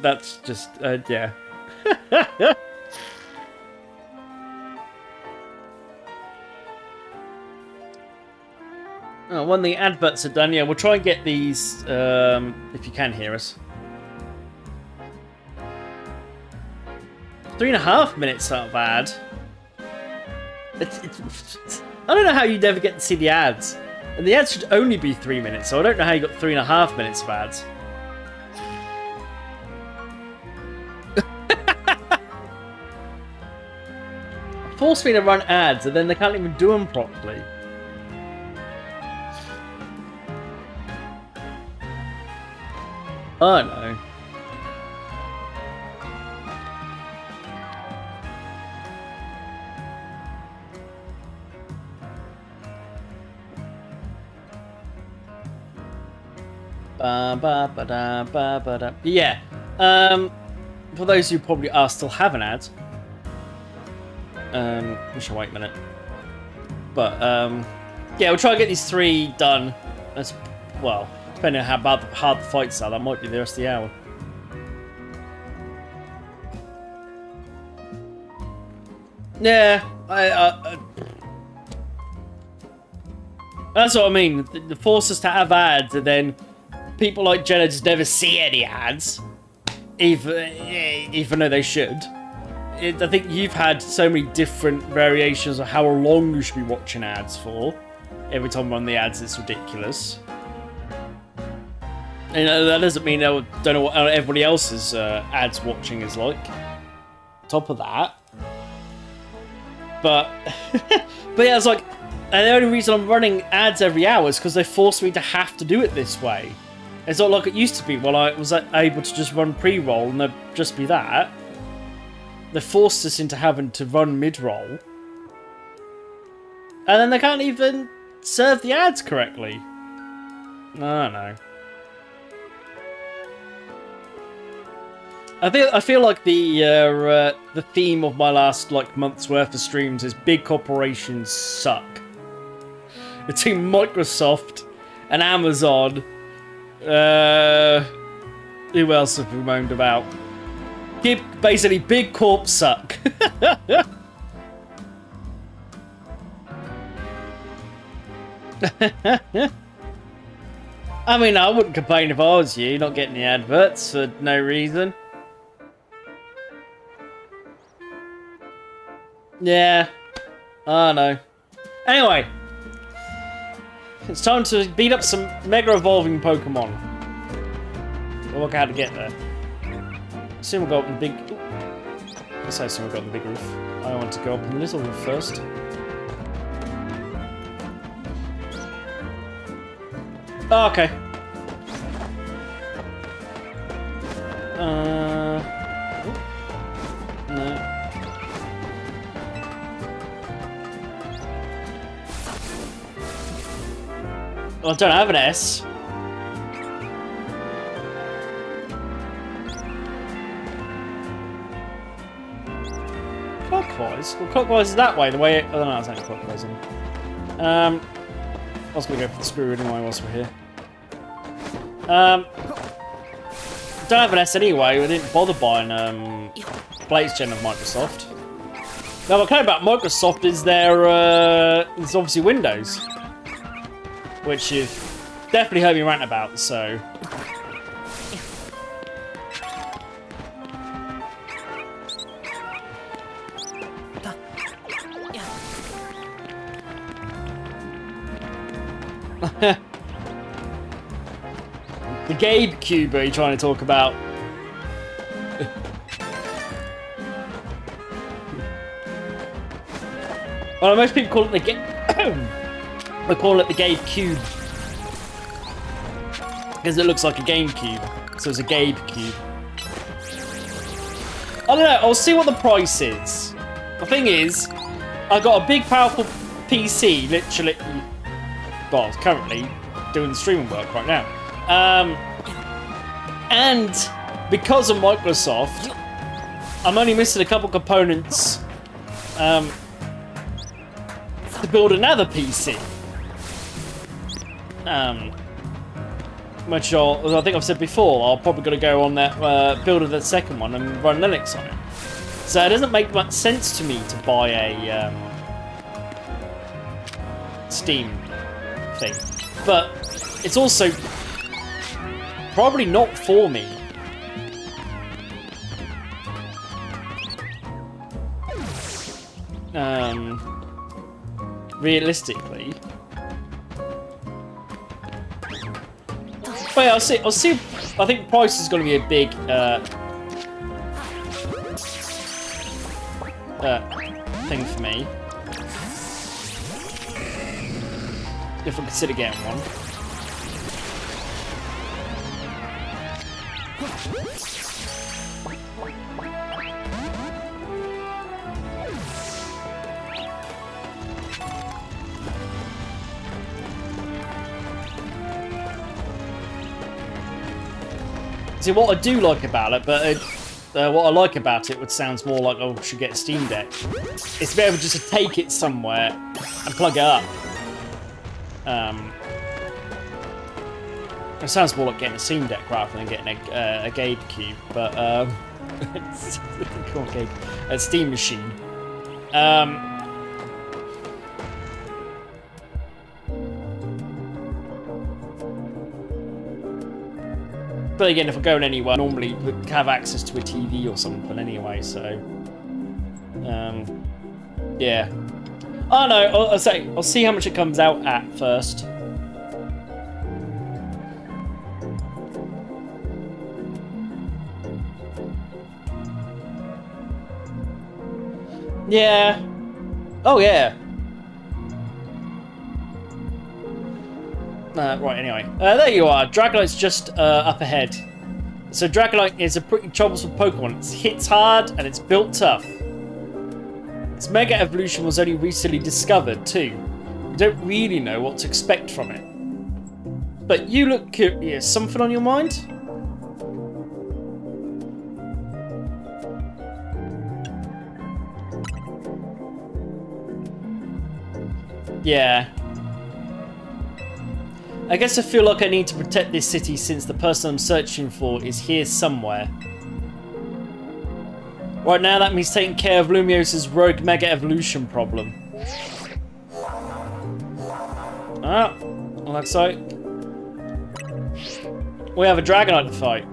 that's just, yeah. Oh, when the adverts are done, yeah, we'll try and get these, if you can hear us. 3.5 minutes aren't bad. I don't know how you'd ever get to see the ads. And the ads should only be 3 minutes, so I don't know how you got 3.5 minutes of ads. Force me to run ads, and then they can't even do them properly. Oh no. Yeah. For those who probably are still having ads, we should wait a minute. But yeah, we'll try and get these 3 done. As well, depending on how hard the fights are, that might be the rest of the hour. Yeah, that's what I mean. The force us to have ads, and then people like Jenna just never see any ads, even though they should. I think you've had so many different variations of how long you should be watching ads for. Every time we're on the ads, it's ridiculous. And that doesn't mean I don't know what everybody else's ads watching is like. Top of that. But yeah, it's like, and the only reason I'm running ads every hour is because they forced me to have to do it this way. It's not like it used to be when I was able to just run pre-roll and there'd just be that. They forced us into having to run mid-roll. And then they can't even serve the ads correctly. I don't know. I feel like the theme of my last month's worth of streams is big corporations suck. Between Microsoft and Amazon, who else have we moaned about? Basically, big corps suck. I mean, I wouldn't complain if I was you, not getting the adverts for no reason. Yeah, I know. Anyway, it's time to beat up some mega evolving Pokemon. We'll work out how to get there. Assume we'll go up in the big. Let's assume we'll go up in the big roof. I want to go up in the little roof first. Oh, okay. No. Oh, I don't have an S. Clockwise? Well, clockwise is that way. The way it... Oh, no, it's not clockwise. I was going to go for the screw anyway whilst we're here. Don't have an S anyway. I didn't bother buying Blaze Gen of Microsoft. Now, what I care about Microsoft is their... it's obviously Windows. Which you've definitely heard me rant about, so... The Gabe Cube are you trying to talk about? Well, most people call it the Gabe... I call it the Gabe Cube. Because it looks like a GameCube. So it's a Gabe Cube. I don't know, I'll see what the price is. The thing is, I've got a big powerful PC, literally... Well, it's currently doing the streaming work right now. And because of Microsoft, I'm only missing a couple components to build another PC. Which I think I've said before, I'll probably got to go on that build of the second one and run Linux on it. So it doesn't make much sense to me to buy a Steam thing, but it's also probably not for me. Realistically. But yeah, I'll see. I think price is going to be a big thing for me. If I consider getting one. See, what I do like about it, but what I like about it, which sounds more like I should get a Steam Deck, is to be able just to take it somewhere and plug it up. It sounds more like getting a Steam Deck rather than getting a GameCube, but a Steam machine. But again, if I'm going anywhere, I normally would have access to a TV or something anyway, so... yeah. Oh no, I'll see how much it comes out at first. Yeah. Oh yeah. Right, anyway. There you are. Dragonite's just up ahead. So Dragonite is a pretty troublesome Pokemon. It hits hard and it's built tough. Its Mega Evolution was only recently discovered too. We don't really know what to expect from it. But you look curious. Something on your mind? Yeah. I guess I feel like I need to protect this city since the person I'm searching for is here somewhere. Right now that means taking care of Lumiose's rogue Mega Evolution problem. Ah, looks like we have a Dragonite to fight.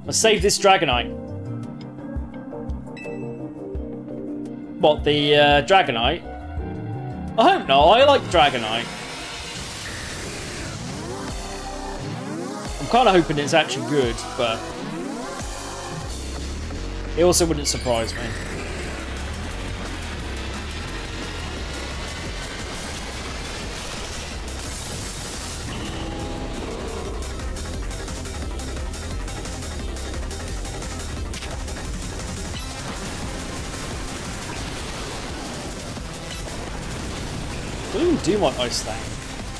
Let's save this Dragonite. What, the Dragonite? I hope not. I like Dragonite. I'm kind of hoping it's actually good, but it also wouldn't surprise me. I didn't do my ice thing.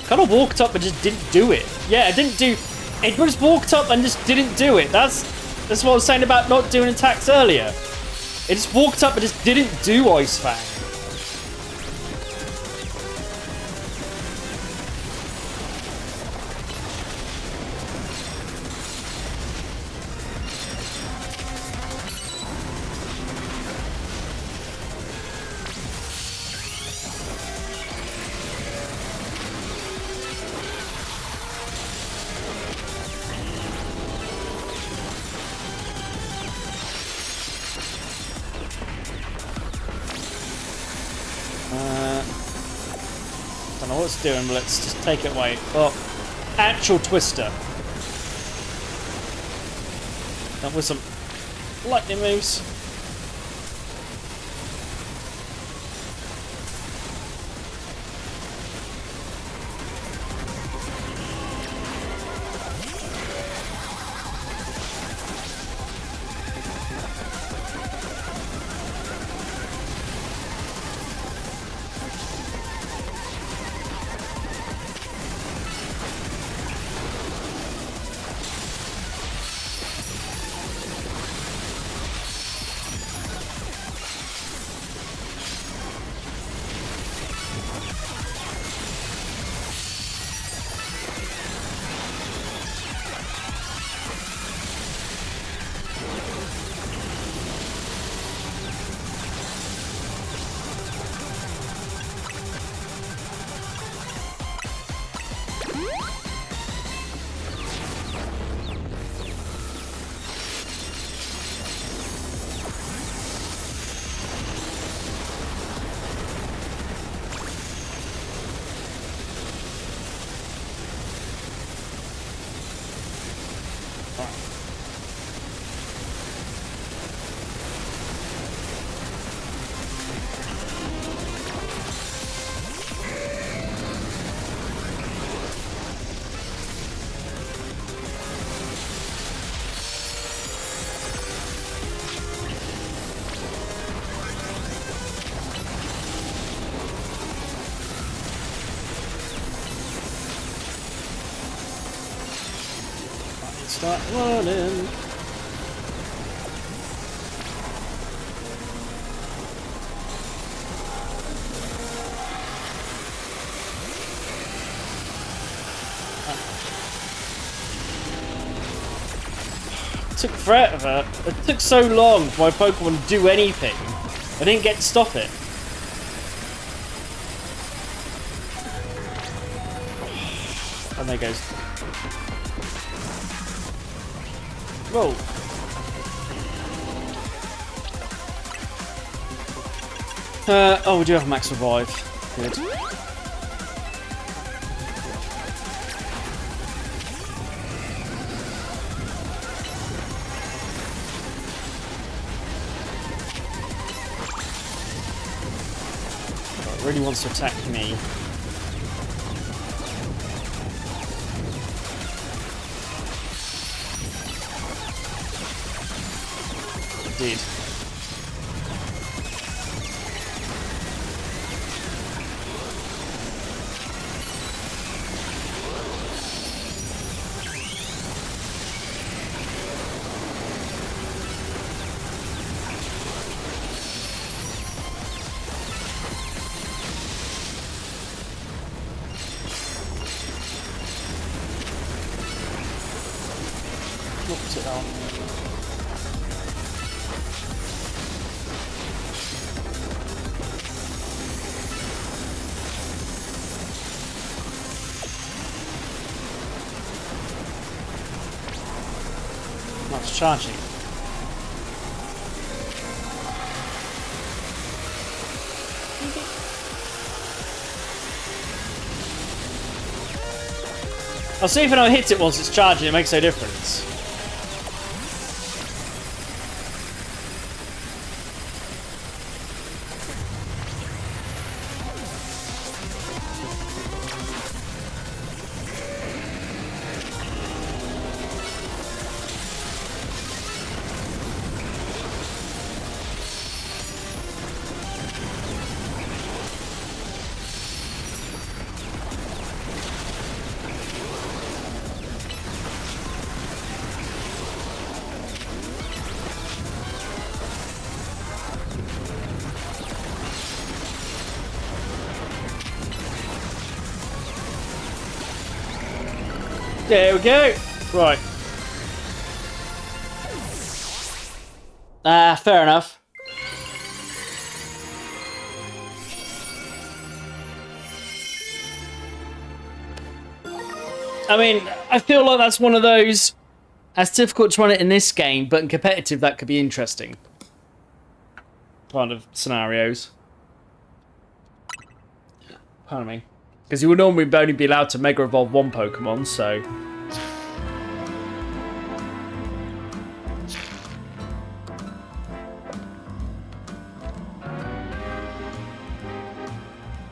Kind of walked up and just didn't do it. Yeah, it didn't do. It just walked up and just didn't do it. That's what I was saying about not doing attacks earlier. It just walked up and just didn't do Ice Fang. Don't know what it's doing, but let's just take it away. Oh, actual Twister. That was some lightning moves. start running. It took forever. It took so long for my Pokemon to do anything. I didn't get to stop it. And there goes. Whoa. Oh, we do have max revive. Good. It really wants to attack me. It did. Knocked it out. That's charging. I'll see if I hit it once it's charging, it makes no difference. There we go. Right. Fair enough. I mean, I feel like that's one of those. It's difficult to run it in this game, but in competitive, that could be interesting. Kind of scenarios. Pardon me. Because you would normally only be allowed to Mega Evolve one Pokemon, so...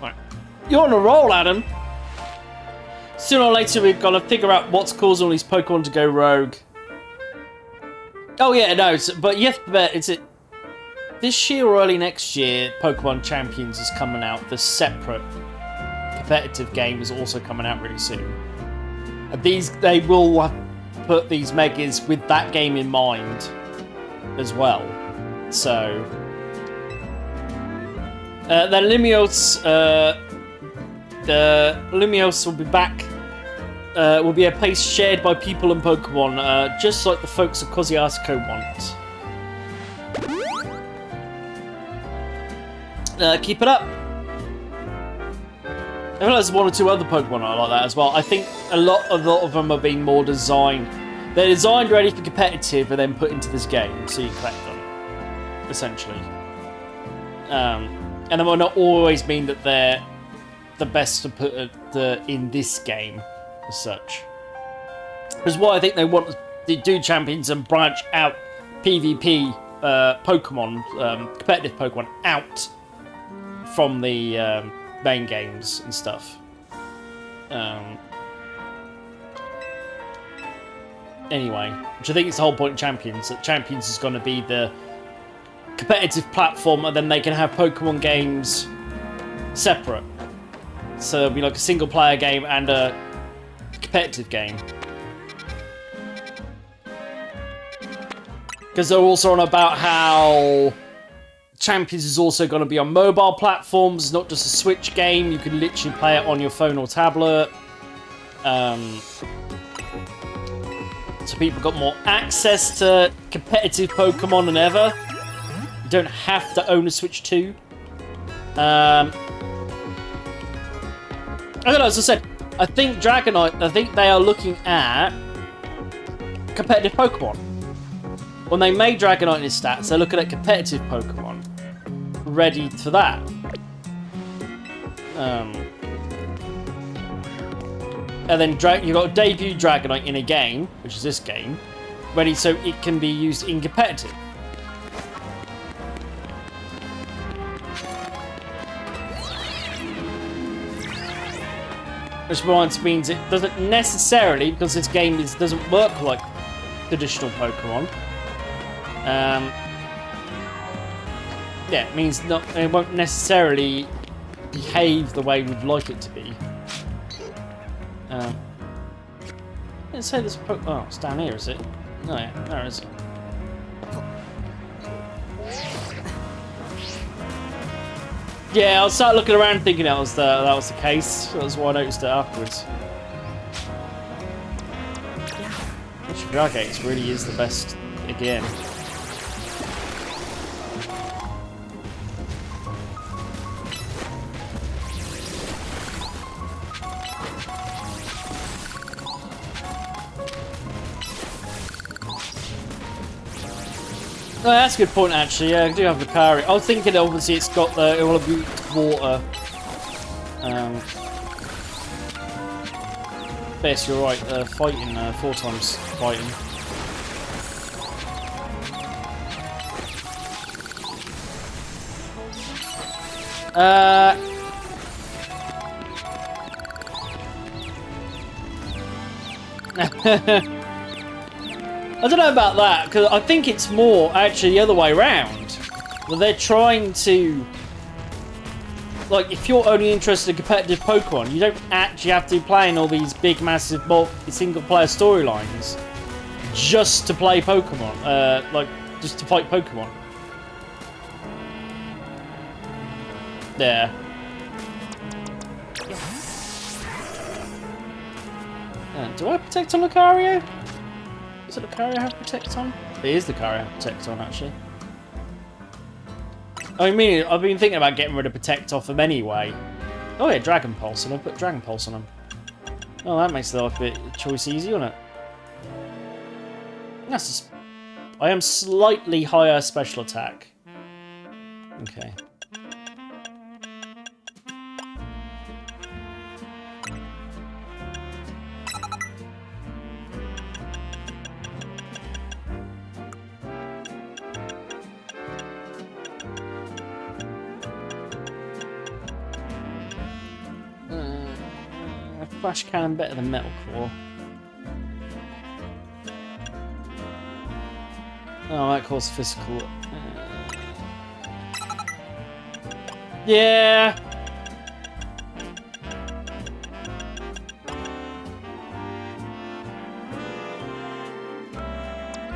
Right. You're on a roll, Adam! Sooner or later, we've got to figure out what's causing all these Pokemon to go rogue. Oh yeah, no, but you have to bet, is it... This year or early next year, Pokemon Champions is coming out, the separate... competitive game is also coming out really soon. And they will put these megas with that game in mind as well. So the Lumiose will be back. Will be a place shared by people and Pokemon, just like the folks of Kosciuszko want. Keep it up. I feel like there's one or two other Pokemon I like that as well. I think a lot of them are being more designed. They're designed ready for competitive and then put into this game, so you collect them, essentially. And they might not always mean that they're the best to put in this game, as such. Which is why I think they want to do Champions and branch out PvP Pokemon, competitive Pokemon, out from the... main games and stuff. Anyway, which I think is the whole point of Champions, that Champions is going to be the competitive platform and then they can have Pokemon games separate. So there'll be like a single player game and a competitive game. Because they're also on about how Champions is also going to be on mobile platforms, not just a Switch game. You can literally play it on your phone or tablet. So people got more access to competitive Pokemon than ever. You don't have to own a Switch 2. I don't know, as I said, I think Dragonite, I think they are looking at competitive Pokemon. When they made Dragonite in its stats, they're looking at competitive Pokemon. Ready for that. And then you got a debut Dragonite in a game, which is this game, ready so it can be used in competitive. Which means it doesn't necessarily, because this game doesn't work like traditional Pokemon. Yeah, it means it won't necessarily behave the way we'd like it to be. Let's say this. Oh, it's down here, is it? No, yeah, there it is. Yeah, I started looking around thinking that was the case. That's why I noticed it afterwards. Dragates really is the best again. Oh, that's a good point, actually. Yeah, I do have Lucario. I was thinking, obviously, it's got the it will be water. Yes, you're right. Fighting 4 times fighting. I don't know about that, because I think it's more actually the other way around. Well, they're trying to... Like, if you're only interested in competitive Pokemon, you don't actually have to be playing all these big, massive, single-player storylines just to play Pokemon. Like, just to fight Pokemon. There. Do I protect on Lucario? Does it Lucario have Protect on? It is Lucario have Protect on, actually. I mean, I've been thinking about getting rid of Protect off him anyway. Oh yeah, Dragon Pulse, and I'll put Dragon Pulse on him. Oh, that makes the life a bit choice easy, doesn't it? That's just... I am slightly higher special attack. Okay. Flash Cannon better than Metal Core. Oh, that causes physical. Yeah.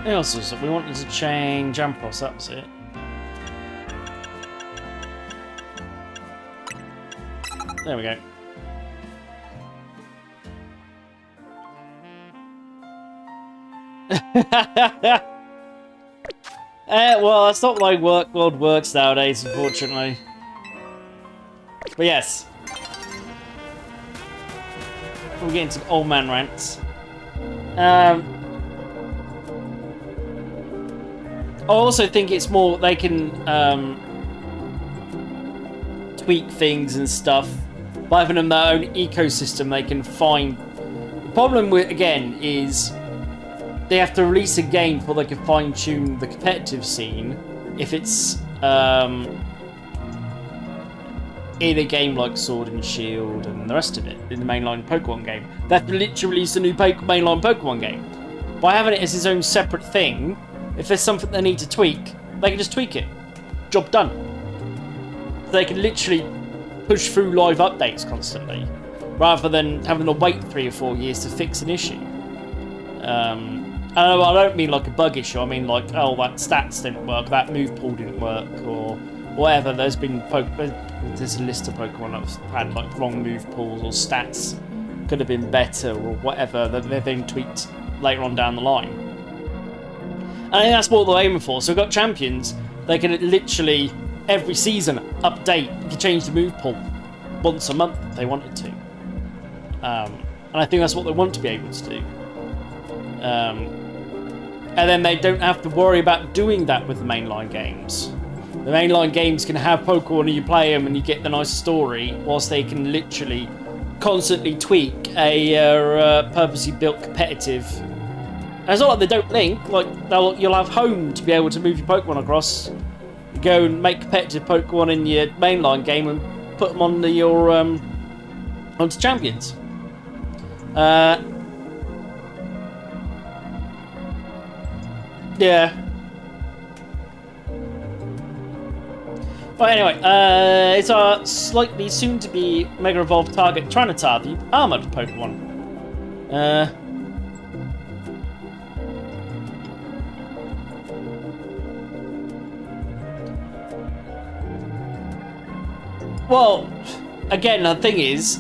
What else was it? We wanted to change Ampharos, that was it. There we go. Well, that's not the way world works nowadays, unfortunately. But yes. We're getting to old man rants. I also think it's more they can tweak things and stuff by having them their own ecosystem. They can find. The problem with again is they have to release a game before they can fine-tune the competitive scene. If it's in a game like Sword and Shield and the rest of it in the mainline Pokemon game, they have to literally release a new mainline Pokemon game. By having it as its own separate thing, if there's something they need to tweak, they can just tweak it. Job done. They can literally push through live updates constantly, rather than having to wait 3 or 4 years to fix an issue. And I don't mean like a bug issue. I mean like, oh, that stats didn't work, that move pool didn't work, or whatever. There's a list of Pokemon that have had like wrong move pools or stats could have been better or whatever that they've been tweaked later on down the line. And I think that's what they're aiming for. So we've got champions. They can literally every season update. You can change the move pool once a month if they wanted to. And I think that's what they want to be able to do. And then they don't have to worry about doing that with the mainline games. The mainline games can have Pokemon and you play them and you get the nice story, whilst they can literally constantly tweak a purposely built competitive. And it's not like they don't link. Like you'll have home to be able to move your Pokemon across. You go and make competitive Pokemon in your mainline game and put them on your onto champions. Yeah. But anyway, it's our slightly soon-to-be Mega Evolved target, Tyranitar, the armored Pokemon. Well, again, the thing is,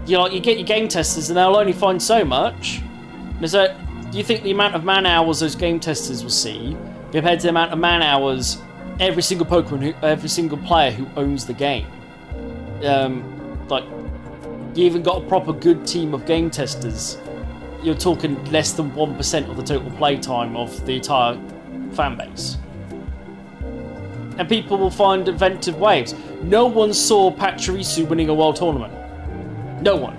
you get your game testers, and they'll only find so much. Do you think the amount of man hours those game testers will see compared to the amount of man hours every single player who owns the game? Like, you even got a proper good team of game testers. You're talking less than 1% of the total play time of the entire fan base. And people will find inventive ways. No one saw Pachirisu winning a world tournament. No one.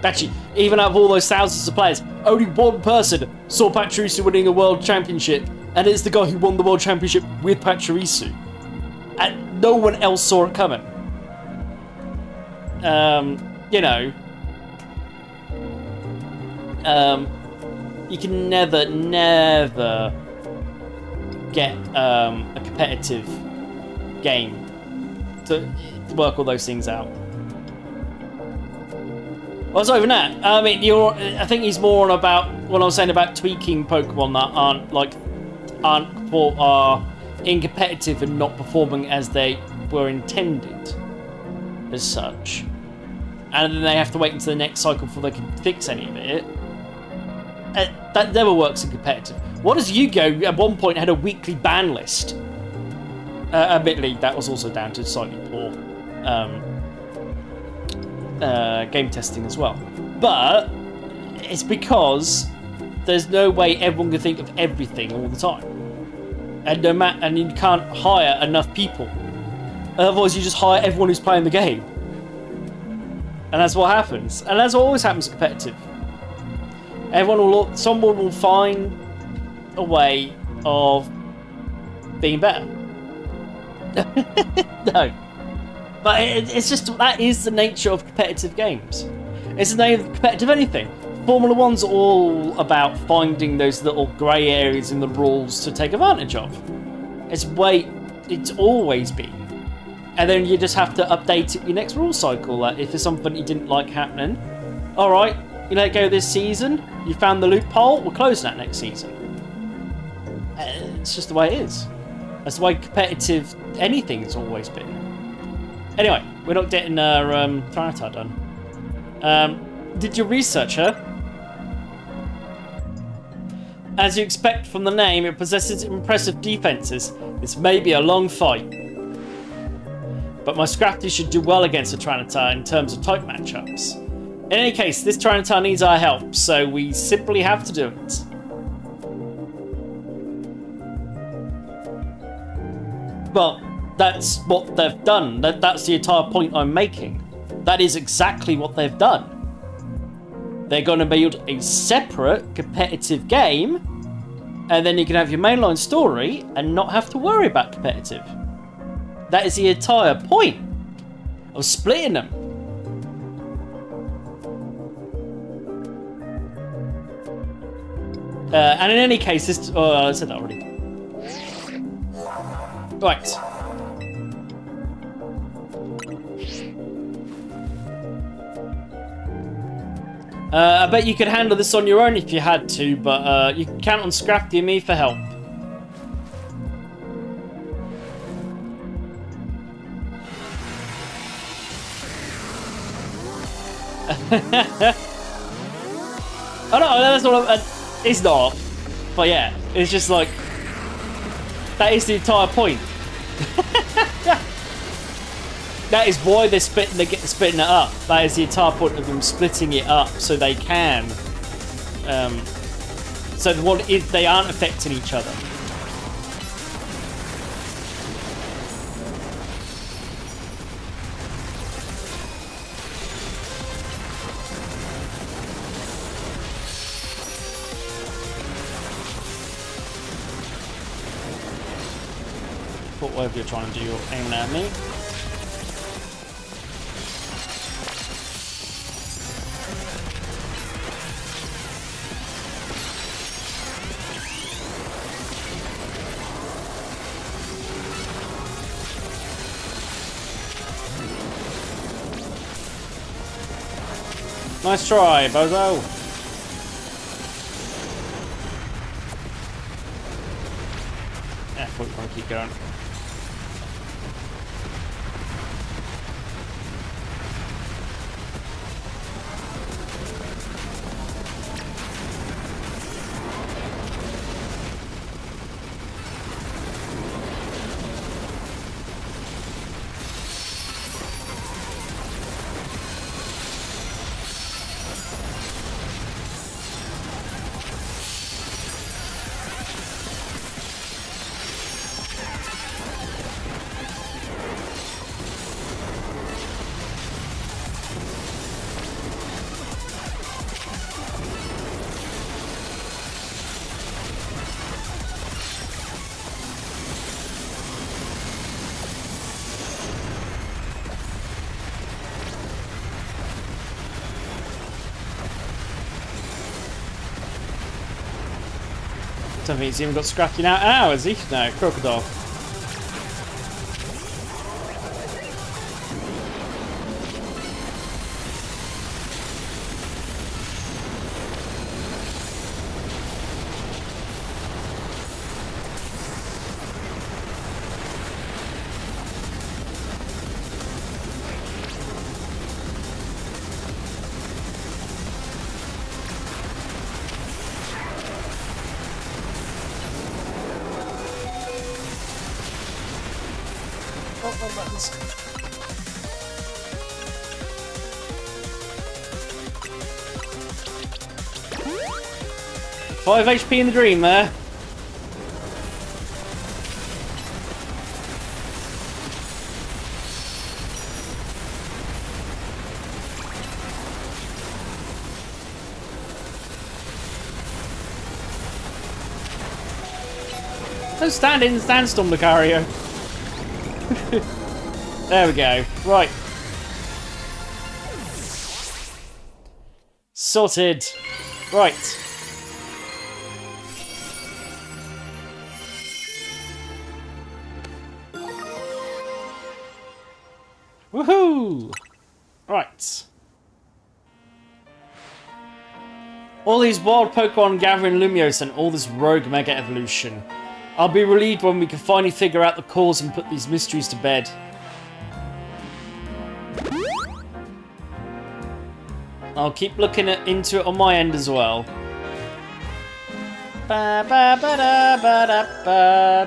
Actually, even out of all those thousands of players, only one person saw Pachirisu winning a world championship, and it's the guy who won the world championship with Pachirisu. And no one else saw it coming. You can never get a competitive game to work all those things out. Well, it's not even that. I mean, I think he's more on about what I was saying about tweaking Pokemon that are incompetitive and not performing as they were intended, as such. And then they have to wait until the next cycle before they can fix any of it. That never works in competitive. What does Yu-Gi-Oh! At one point had a weekly ban list? Admittedly, that was also down to slightly poor game testing as well. But it's because there's no way everyone can think of everything all the time. And you can't hire enough people. Otherwise, you just hire everyone who's playing the game. And that's what happens. And that's what always happens competitive. Someone will find a way of being better. No. But it's just, that is the nature of competitive games. It's the nature of competitive anything. Formula 1's all about finding those little grey areas in the rules to take advantage of. It's always been. And then you just have to update it your next rule cycle. Like if there's something you didn't like happening, alright, you let it go this season, you found the loophole, we're closing that next season. It's just the way it is. That's the way competitive anything has always been. Anyway, we're not getting our Tyranitar done. Did you research her? As you expect from the name, it possesses impressive defenses. This may be a long fight. But my Scrafty should do well against a Tyranitar in terms of type matchups. In any case, this Tyranitar needs our help, so we simply have to do it. Well, that's what they've done. That's the entire point I'm making. That is exactly what they've done. They're going to build a separate competitive game, and then you can have your mainline story and not have to worry about competitive. That is the entire point of splitting them. And in any case, this... Oh, I said that already. Right. I bet you could handle this on your own if you had to, but you can count on Scrafty and me for help. Oh no, that's what it's not. But yeah, it's just like, that is the entire point. That is why they're splitting it up. That is the entire point of them splitting it up, so they can. So they aren't affecting each other. But whatever you're trying to do, you're aiming at me. Nice try, bozo. Yeah, I thought you want to keep going. I don't think he's even got Scrappy now. Ow, is he? No, Crocodile. Oh, my buttons. Five HP in the dream there. Don't stand still, Lucario. There we go. Right. Sorted. Right. Woohoo! Right. All these wild Pokemon gathering Lumiose and all this rogue Mega Evolution. I'll be relieved when we can finally figure out the cause and put these mysteries to bed. I'll keep looking into it on my end as well.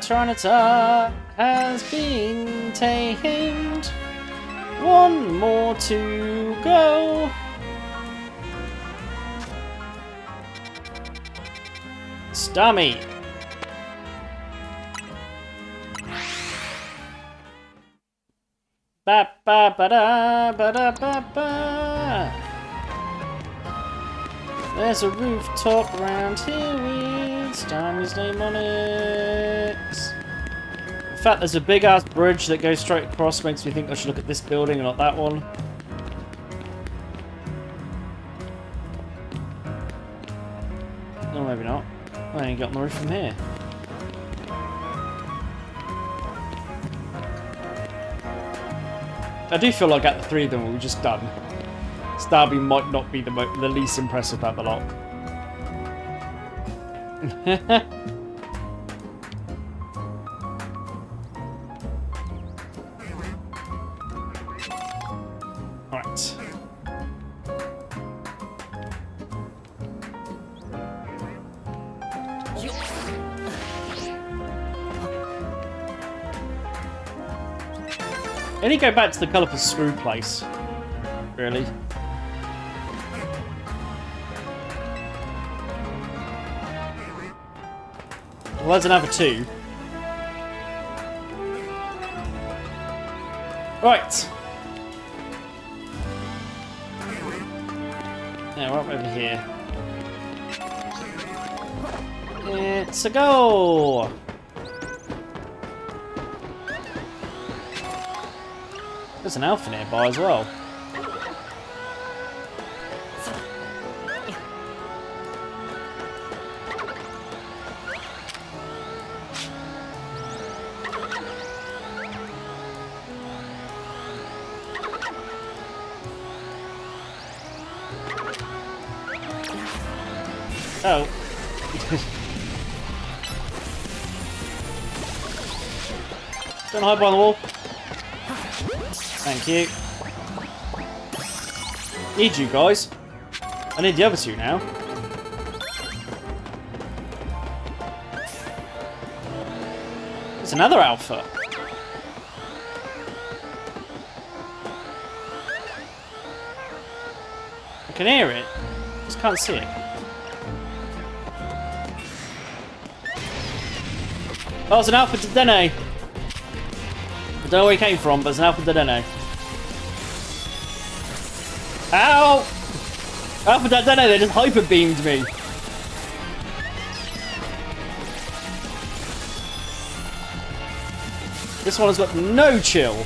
Trinita has been tamed. One more to go. Stummy. There's a rooftop around here with Stammy's name on it. In fact, there's a big ass bridge that goes straight across. Makes me think I should look at this building and not that one. No, maybe not. I ain't got on the roof from here. I do feel like at the three of them we were just done. Stabbing might not be the least impressive about the lot. Right. I need to go back to the colourful screw place. Really. Well, there's another 2. Right. Now we're up over here. It's a go! There's an alpha nearby as well. Oh. Don't hide behind the wall. Thank you. Need you guys. I need the other 2 now. There's another alpha. I can hear it. Just can't see it. Oh, it's an Alpha Dedenne. I don't know where he came from, but it's an Alpha Dedenne. Ow! Alpha Dedenne, they just hyper beamed me. This one has got no chill.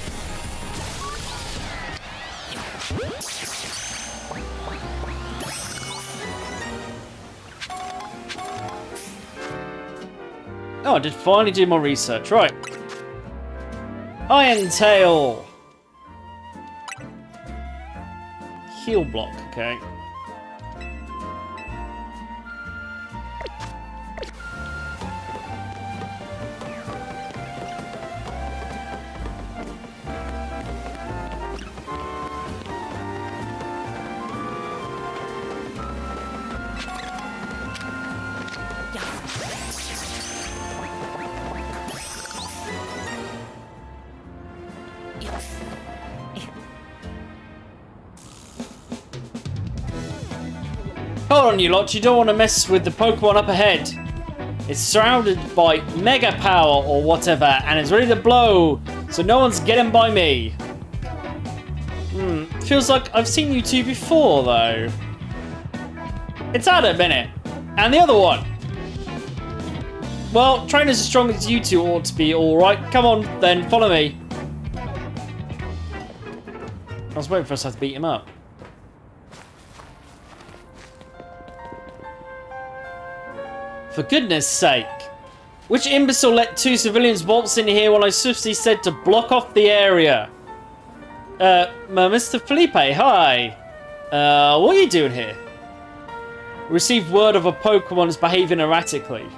Oh, I did finally do my research. Right. Iron Tail. Heal block, okay. Hold on, you lot, you don't want to mess with the Pokemon up ahead. It's surrounded by Mega Power or whatever, and it's ready to blow, so no one's getting by me. Feels like I've seen you 2 before, though. It's Adam, innit? And the other one. Well, trainers as strong as you 2 ought to be alright. Come on, then, follow me. I was waiting for us to have to beat him up. For goodness sake. Which imbecile let 2 civilians waltz in here while I swiftly said to block off the area? Mr. Felipe, hi. What are you doing here? Received word of a Pokemon is behaving erratically.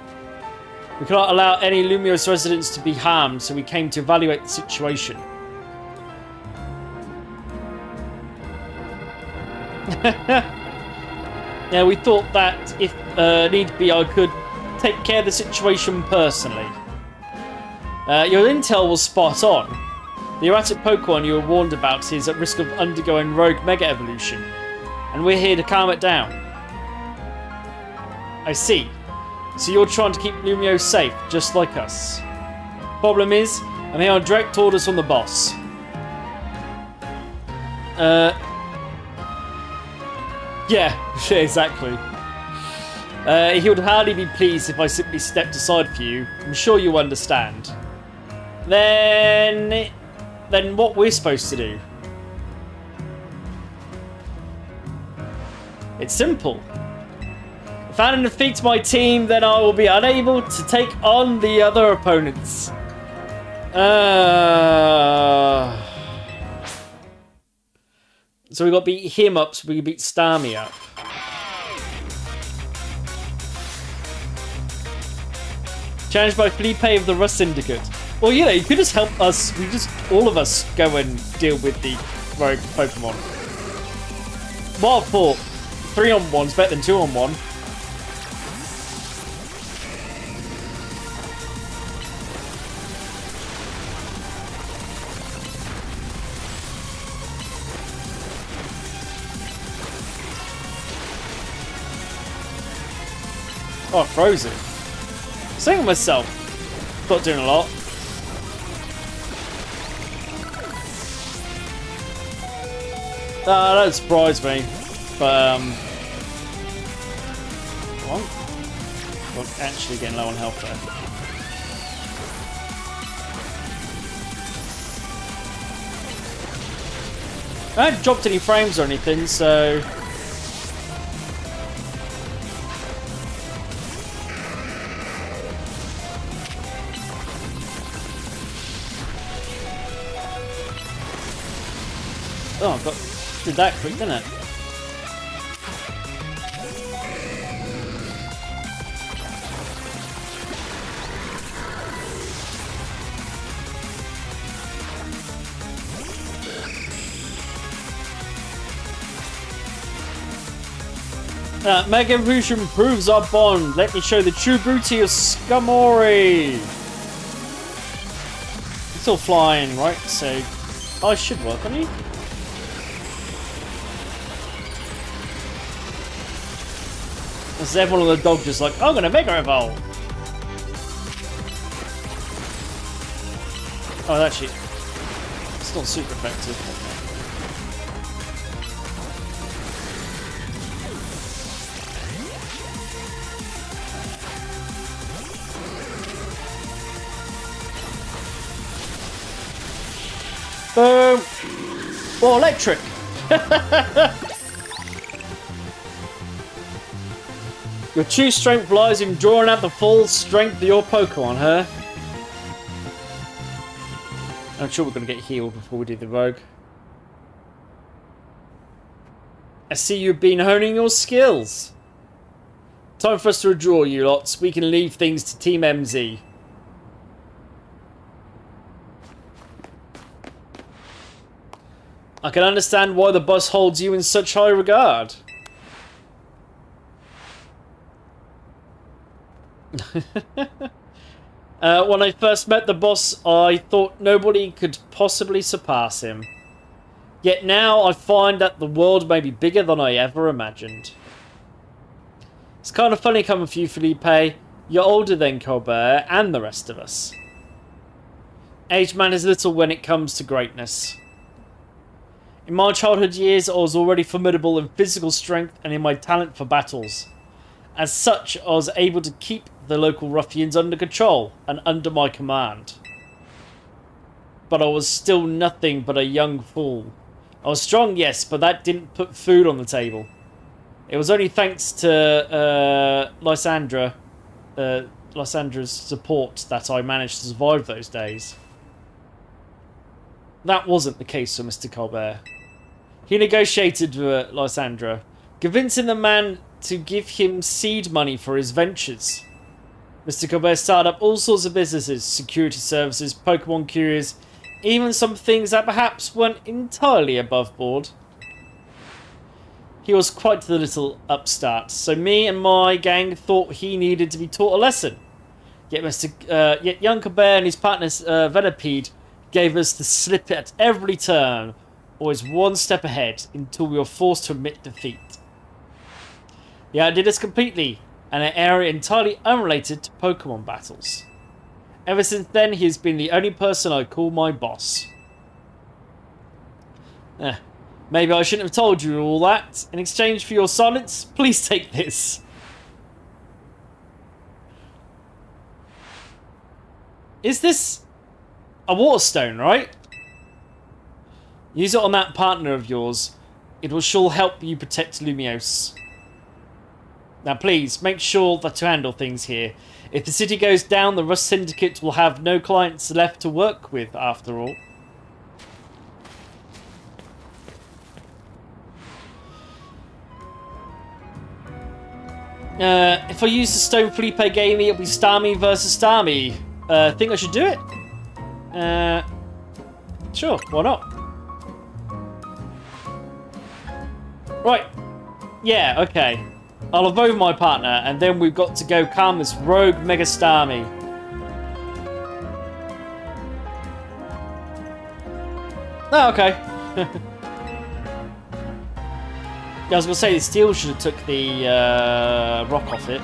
We cannot allow any Lumiose residents to be harmed, so we came to evaluate the situation. Yeah, we thought that if need be, I could take care of the situation personally. Your intel was spot on. The erratic Pokemon you were warned about is at risk of undergoing rogue Mega Evolution, and we're here to calm it down. I see. So you're trying to keep Lumiose safe, just like us. Problem is, I'm here on direct orders from the boss. Yeah, exactly. He would hardly be pleased if I simply stepped aside for you. I'm sure you understand. Then what we're supposed to do? It's simple. If Adam defeats my team, then I will be unable to take on the other opponents. So we got to beat him up so we can beat Starmie up. Challenged by Felipe of the Rust Syndicate. Well, you know, you could just help us. We just, all of us, go and deal with the rogue Pokemon. What for? 3-on-1's better than 2-on-1. Oh, I froze it. Saying to myself, not doing a lot. That surprised me, but well, we're actually getting low on health there. I haven't dropped any frames or anything, so. Oh, I did that quick, didn't it? Mega Evolution proves our bond. Let me show the true beauty of Skamori. It's still flying, right? So I should work on you. This is everyone on the dog just like, I'm gonna Mega Evolve. Oh, actually, it's not super effective. Boom! Oh, electric! Your true strength lies in drawing out the full strength of your Pokemon, huh? I'm sure we're going to get healed before we do the rogue. I see you've been honing your skills. Time for us to withdraw, you lots. We can leave things to Team MZ. I can understand why the boss holds you in such high regard. When I first met the boss, I thought nobody could possibly surpass him. Yet now I find that the world may be bigger than I ever imagined. It's kind of funny coming for you, Felipe. You're older than Colbert and the rest of us. Age matters little when it comes to greatness. In my childhood years, I was already formidable in physical strength and in my talent for battles. As such, I was able to keep the local ruffians under control and under my command. But I was still nothing but a young fool. I was strong, yes, but that didn't put food on the table. It was only thanks to Lysandra's support that I managed to survive those days. That wasn't the case for Mr. Colbert. He negotiated with Lysandra, convincing the man to give him seed money for his ventures. Mr. Colbert started up all sorts of businesses, security services, Pokemon couriers, even some things that perhaps weren't entirely above board. He was quite the little upstart, so me and my gang thought he needed to be taught a lesson. Yet young Colbert and his partners Venipede gave us the slip at every turn, always one step ahead, until we were forced to admit defeat. He outdid us completely, and an area entirely unrelated to Pokemon battles. Ever since then, he has been the only person I call my boss. Maybe I shouldn't have told you all that. In exchange for your silence, please take this. Is this a Waterstone, right? Use it on that partner of yours. It will sure help you protect Lumiose. Now please, make sure that to handle things here. If the city goes down, the Rust Syndicate will have no clients left to work with after all. If I use the Stone Felipe game, it'll be Starmie versus Starmie. Think I should do it? Sure, why not? Right. Yeah, okay. I'll evoke my partner, and then we've got to go calm this rogue Mega Starmie. Oh, okay. Yeah, I was gonna say the steel should have took the rock off it.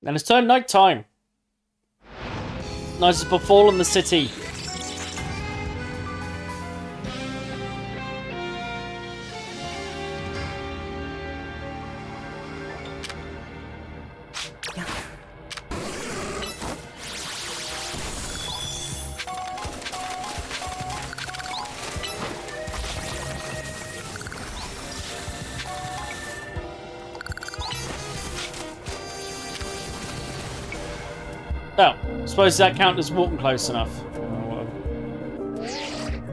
And it's turned night time. Night has befallen the city. Oh, suppose that count as walking close enough.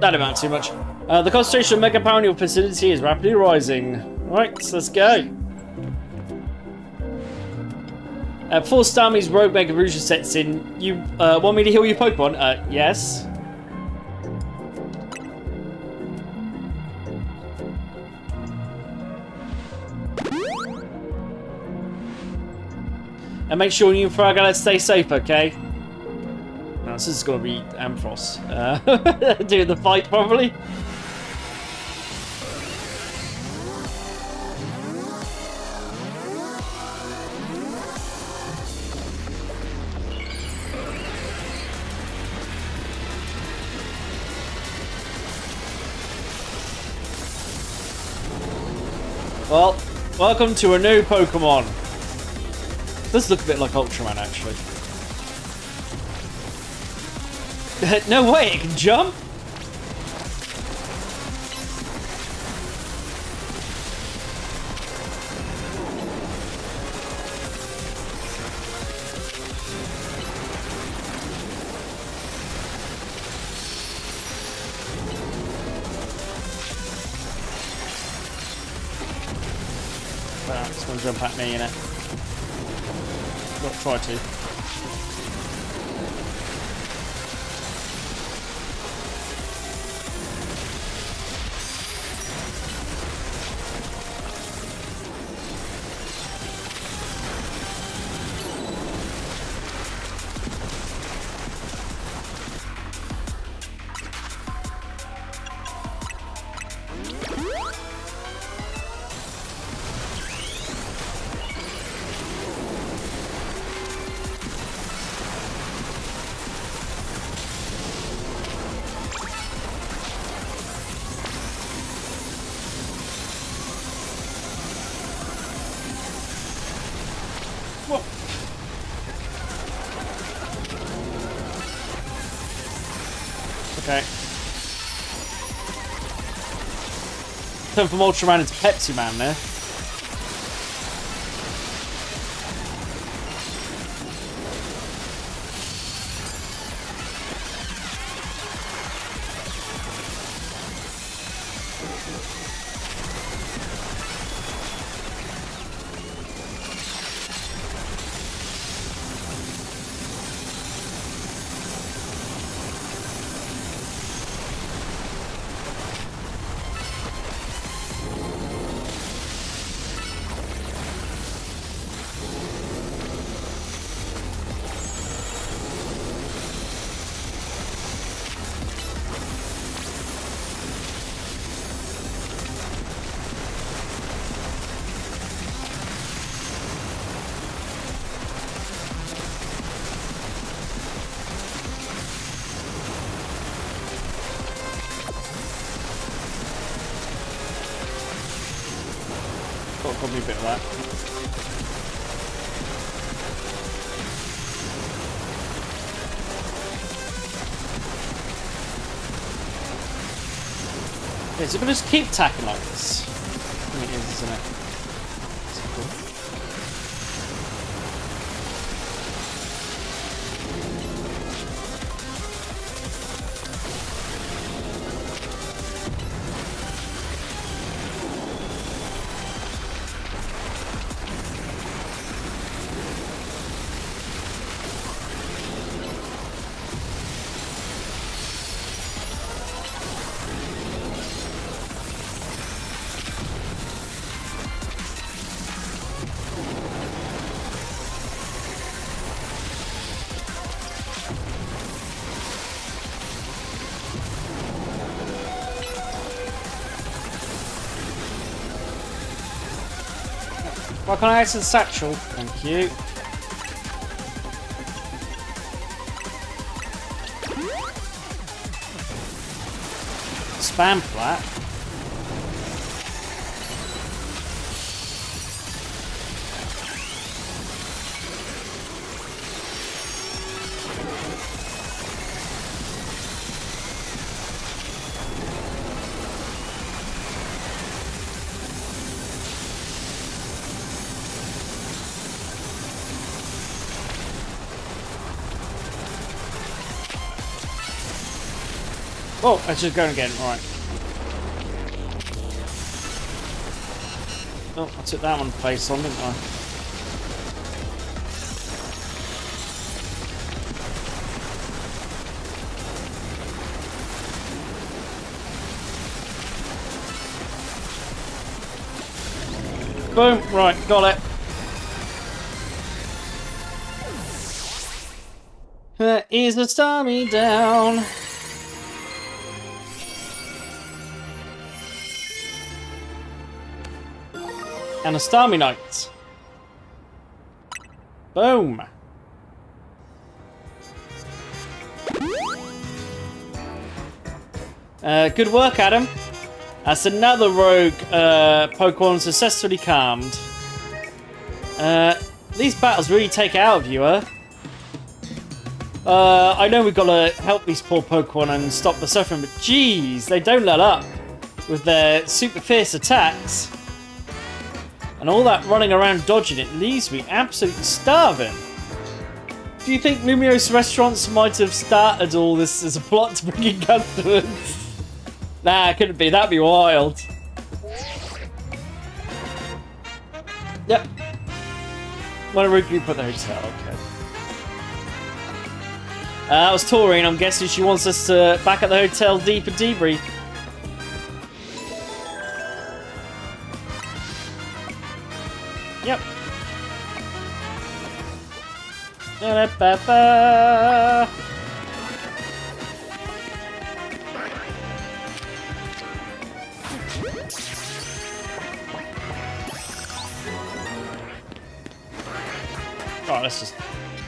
That didn't matter too much. The concentration of mega power in your vicinity is rapidly rising. Right, so let's go. Before Starmie's rogue mega evolution sets in, you want me to heal your Pokemon? Yes. And make sure you and Fragile stay safe, okay? Now, this is going to be Ampharos. Doing the fight, probably. Well, welcome to a new Pokemon. Does look a bit like Ultraman, actually. No way, it can jump? Well, it's going to jump at me, innit? Not try to. Okay. Turn from Ultraman into Pepsi Man there. got me a bit of that. Yeah, so we're gonna just keep attacking like this. I mean, it is, isn't it? So cool. Why can't I access the satchel? Thank you. Spam flat. Oh, I should go again. Alright. Oh, I took that one face on, didn't I? Boom! Right, got it. Ease the stormy down. And a Starmy Knight. Boom. Good work, Adam. That's another rogue Pokemon successfully calmed. These battles really take it out of you, huh? I know we've got to help these poor Pokemon and stop the suffering, but geez, they don't let up with their super fierce attacks. And all that running around dodging it leaves me absolutely starving. Do you think Lumiose restaurants might have started all this as a plot to bring in customers? Nah, it couldn't be. That'd be wild. Yep. Want to regroup at the hotel, okay. That was Taurine. I'm guessing she wants us to back at the hotel deep and debrief. Yep. Da-da-ba-ba. Oh, let's just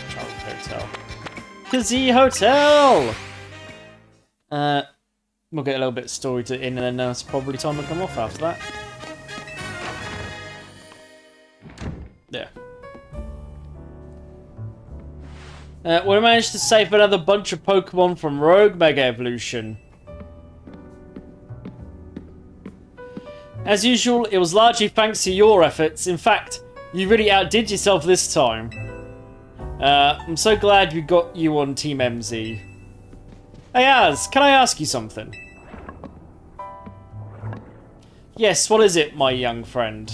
try the hotel. Kazee Hotel! We'll get a little bit of story to in, and then it's probably time to come off after that. Yeah. We managed to save another bunch of Pokemon from Rogue Mega Evolution. As usual, it was largely thanks to your efforts. In fact, you really outdid yourself this time. I'm so glad we got you on Team MZ. Hey Az, can I ask you something? Yes, what is it, my young friend?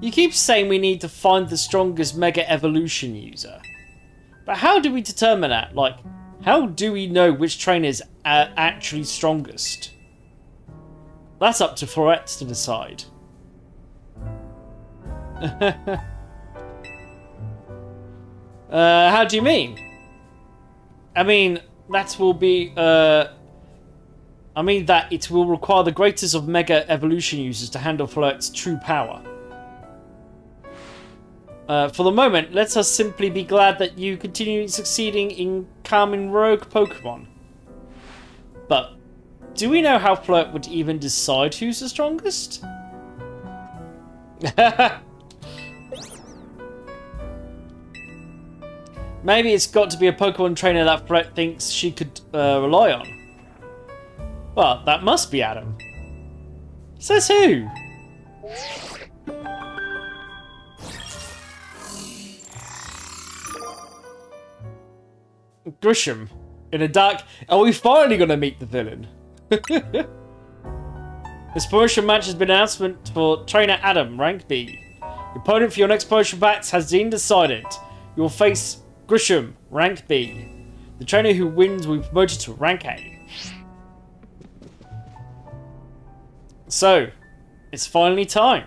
You keep saying we need to find the strongest Mega Evolution user. But how do we determine that? Like, how do we know which trainer is actually strongest? That's up to Florette to decide. How do you mean? I mean, that will be, I mean that it will require the greatest of Mega Evolution users to handle Florette's true power. For the moment, let us simply be glad that you continue succeeding in calming rogue Pokemon. But, do we know how Florette would even decide who's the strongest? Maybe it's got to be a Pokemon trainer that Fred thinks she could rely on. Well, that must be Adam. Says who? Grisham. In a dark... Are we finally going to meet the villain? This promotion match has been announced for Trainer Adam, rank B. The opponent for your next promotion match has been decided. You will face Grisham, rank B. The trainer who wins will be promoted to rank A. So, it's finally time.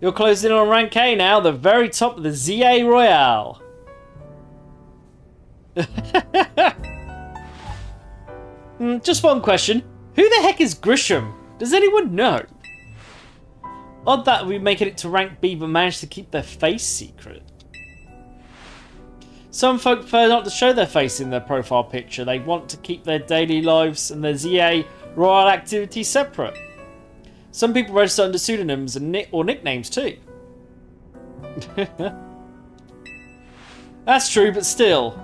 You're closed in on rank A now, the very top of the Z-A Royale. Just one question. Who the heck is Grisham? Does anyone know? Odd that we make it to rank B but managed to keep their face secret. Some folk prefer not to show their face in their profile picture. They want to keep their daily lives and their ZA Royal activity separate. Some people register under pseudonyms and or nicknames too. That's true, but still.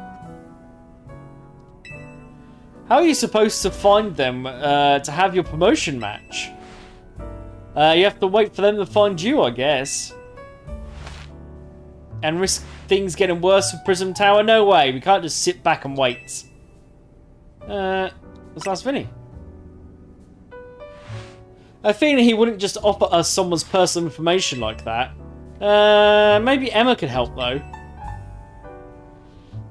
How are you supposed to find them to have your promotion match? You have to wait for them to find you, I guess. And risk things getting worse with Prism Tower? No way, we can't just sit back and wait. Let's ask Vinny. I think he wouldn't just offer us someone's personal information like that. Maybe Emma could help though.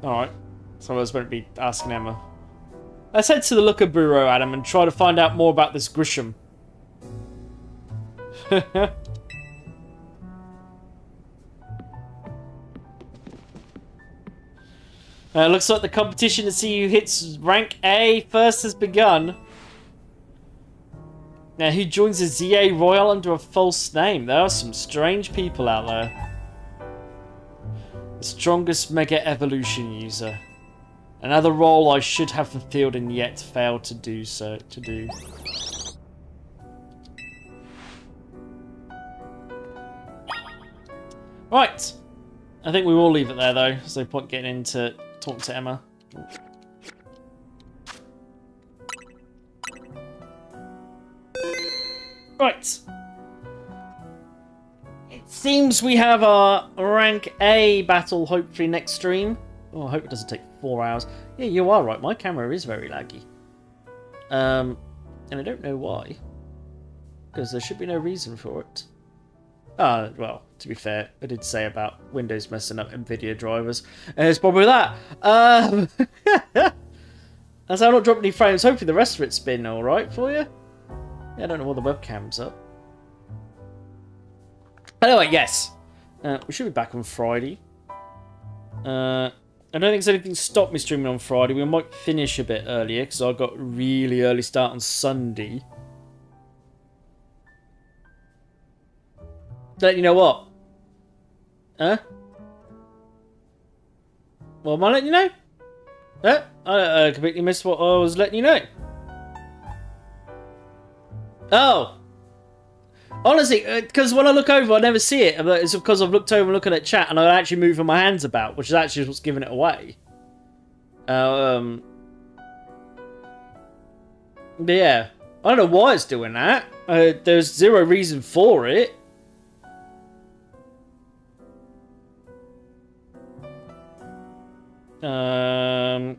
Alright, so I was going to be asking Emma. Let's head to the Looker Bureau, Adam, and try to find out more about this Grisham. Looks like the competition to see who hits rank A first has begun. Now, who joins the ZA Royal under a false name? There are some strange people out there. The strongest Mega Evolution user. Another role I should have fulfilled and yet failed to do so. Right. I think we will leave it there though. There's no point getting into talking to Emma. Right. It seems we have our rank A battle hopefully next stream. Oh, I hope it doesn't take 4 hours. Yeah, you are right. My camera is very laggy. And I don't know why. Because there should be no reason for it. Well, to be fair, I did say about Windows messing up NVIDIA drivers. And it's probably that. As I'm not dropping any frames, hopefully the rest of it's been alright for you. Yeah, I don't know why the webcam's up. Anyway, yes. We should be back on Friday. I don't think there's anything stopped me streaming on Friday. We might finish a bit earlier because I got a really early start on Sunday. Let you know what? Huh? What am I letting you know? Huh? I completely missed what I was letting you know. Oh! Honestly, because when I look over, I never see it. It's because I've looked over and looking at chat, and I'm actually moving my hands about, which is actually what's giving it away. But yeah, I don't know why it's doing that. There's zero reason for it. But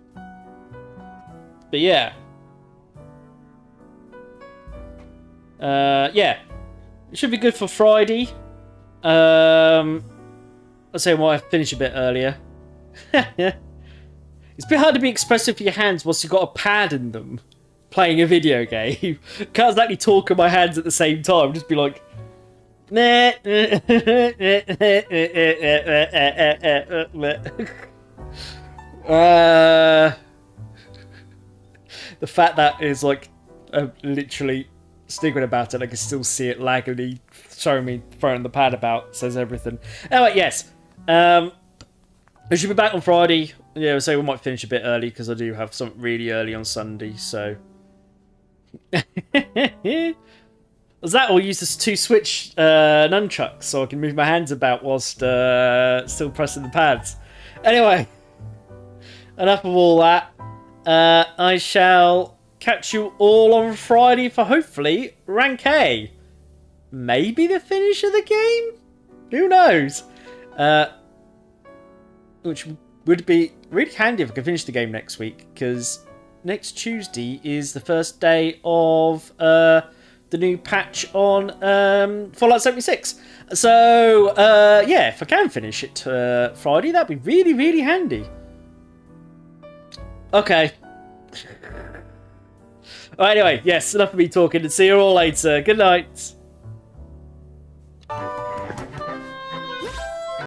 yeah. Yeah. It should be good for Friday. I'll say why I finish a bit earlier. It's a bit hard to be expressive for your hands whilst you've got a pad in them playing a video game. Can't exactly talk with my hands at the same time. Just be like... The fact that is like literally sniggering about it, I can still see it laggily showing me throwing the pad about says everything. Anyway, yes, we should be back on Friday. Yeah, so we might finish a bit early because I do have something really early on Sunday. So, Was that or use the two Switch nunchucks so I can move my hands about whilst still pressing the pads. Anyway, enough of all that. I shall catch you all on Friday for hopefully rank A. Maybe the finish of the game? Who knows? Which would be really handy if I could finish the game next week, because next Tuesday is the first day of the new patch on Fallout 76. So, yeah, if I can finish it Friday, that'd be really, really handy. Okay. Well, anyway, yes, enough of me talking, and see you all later. Good night.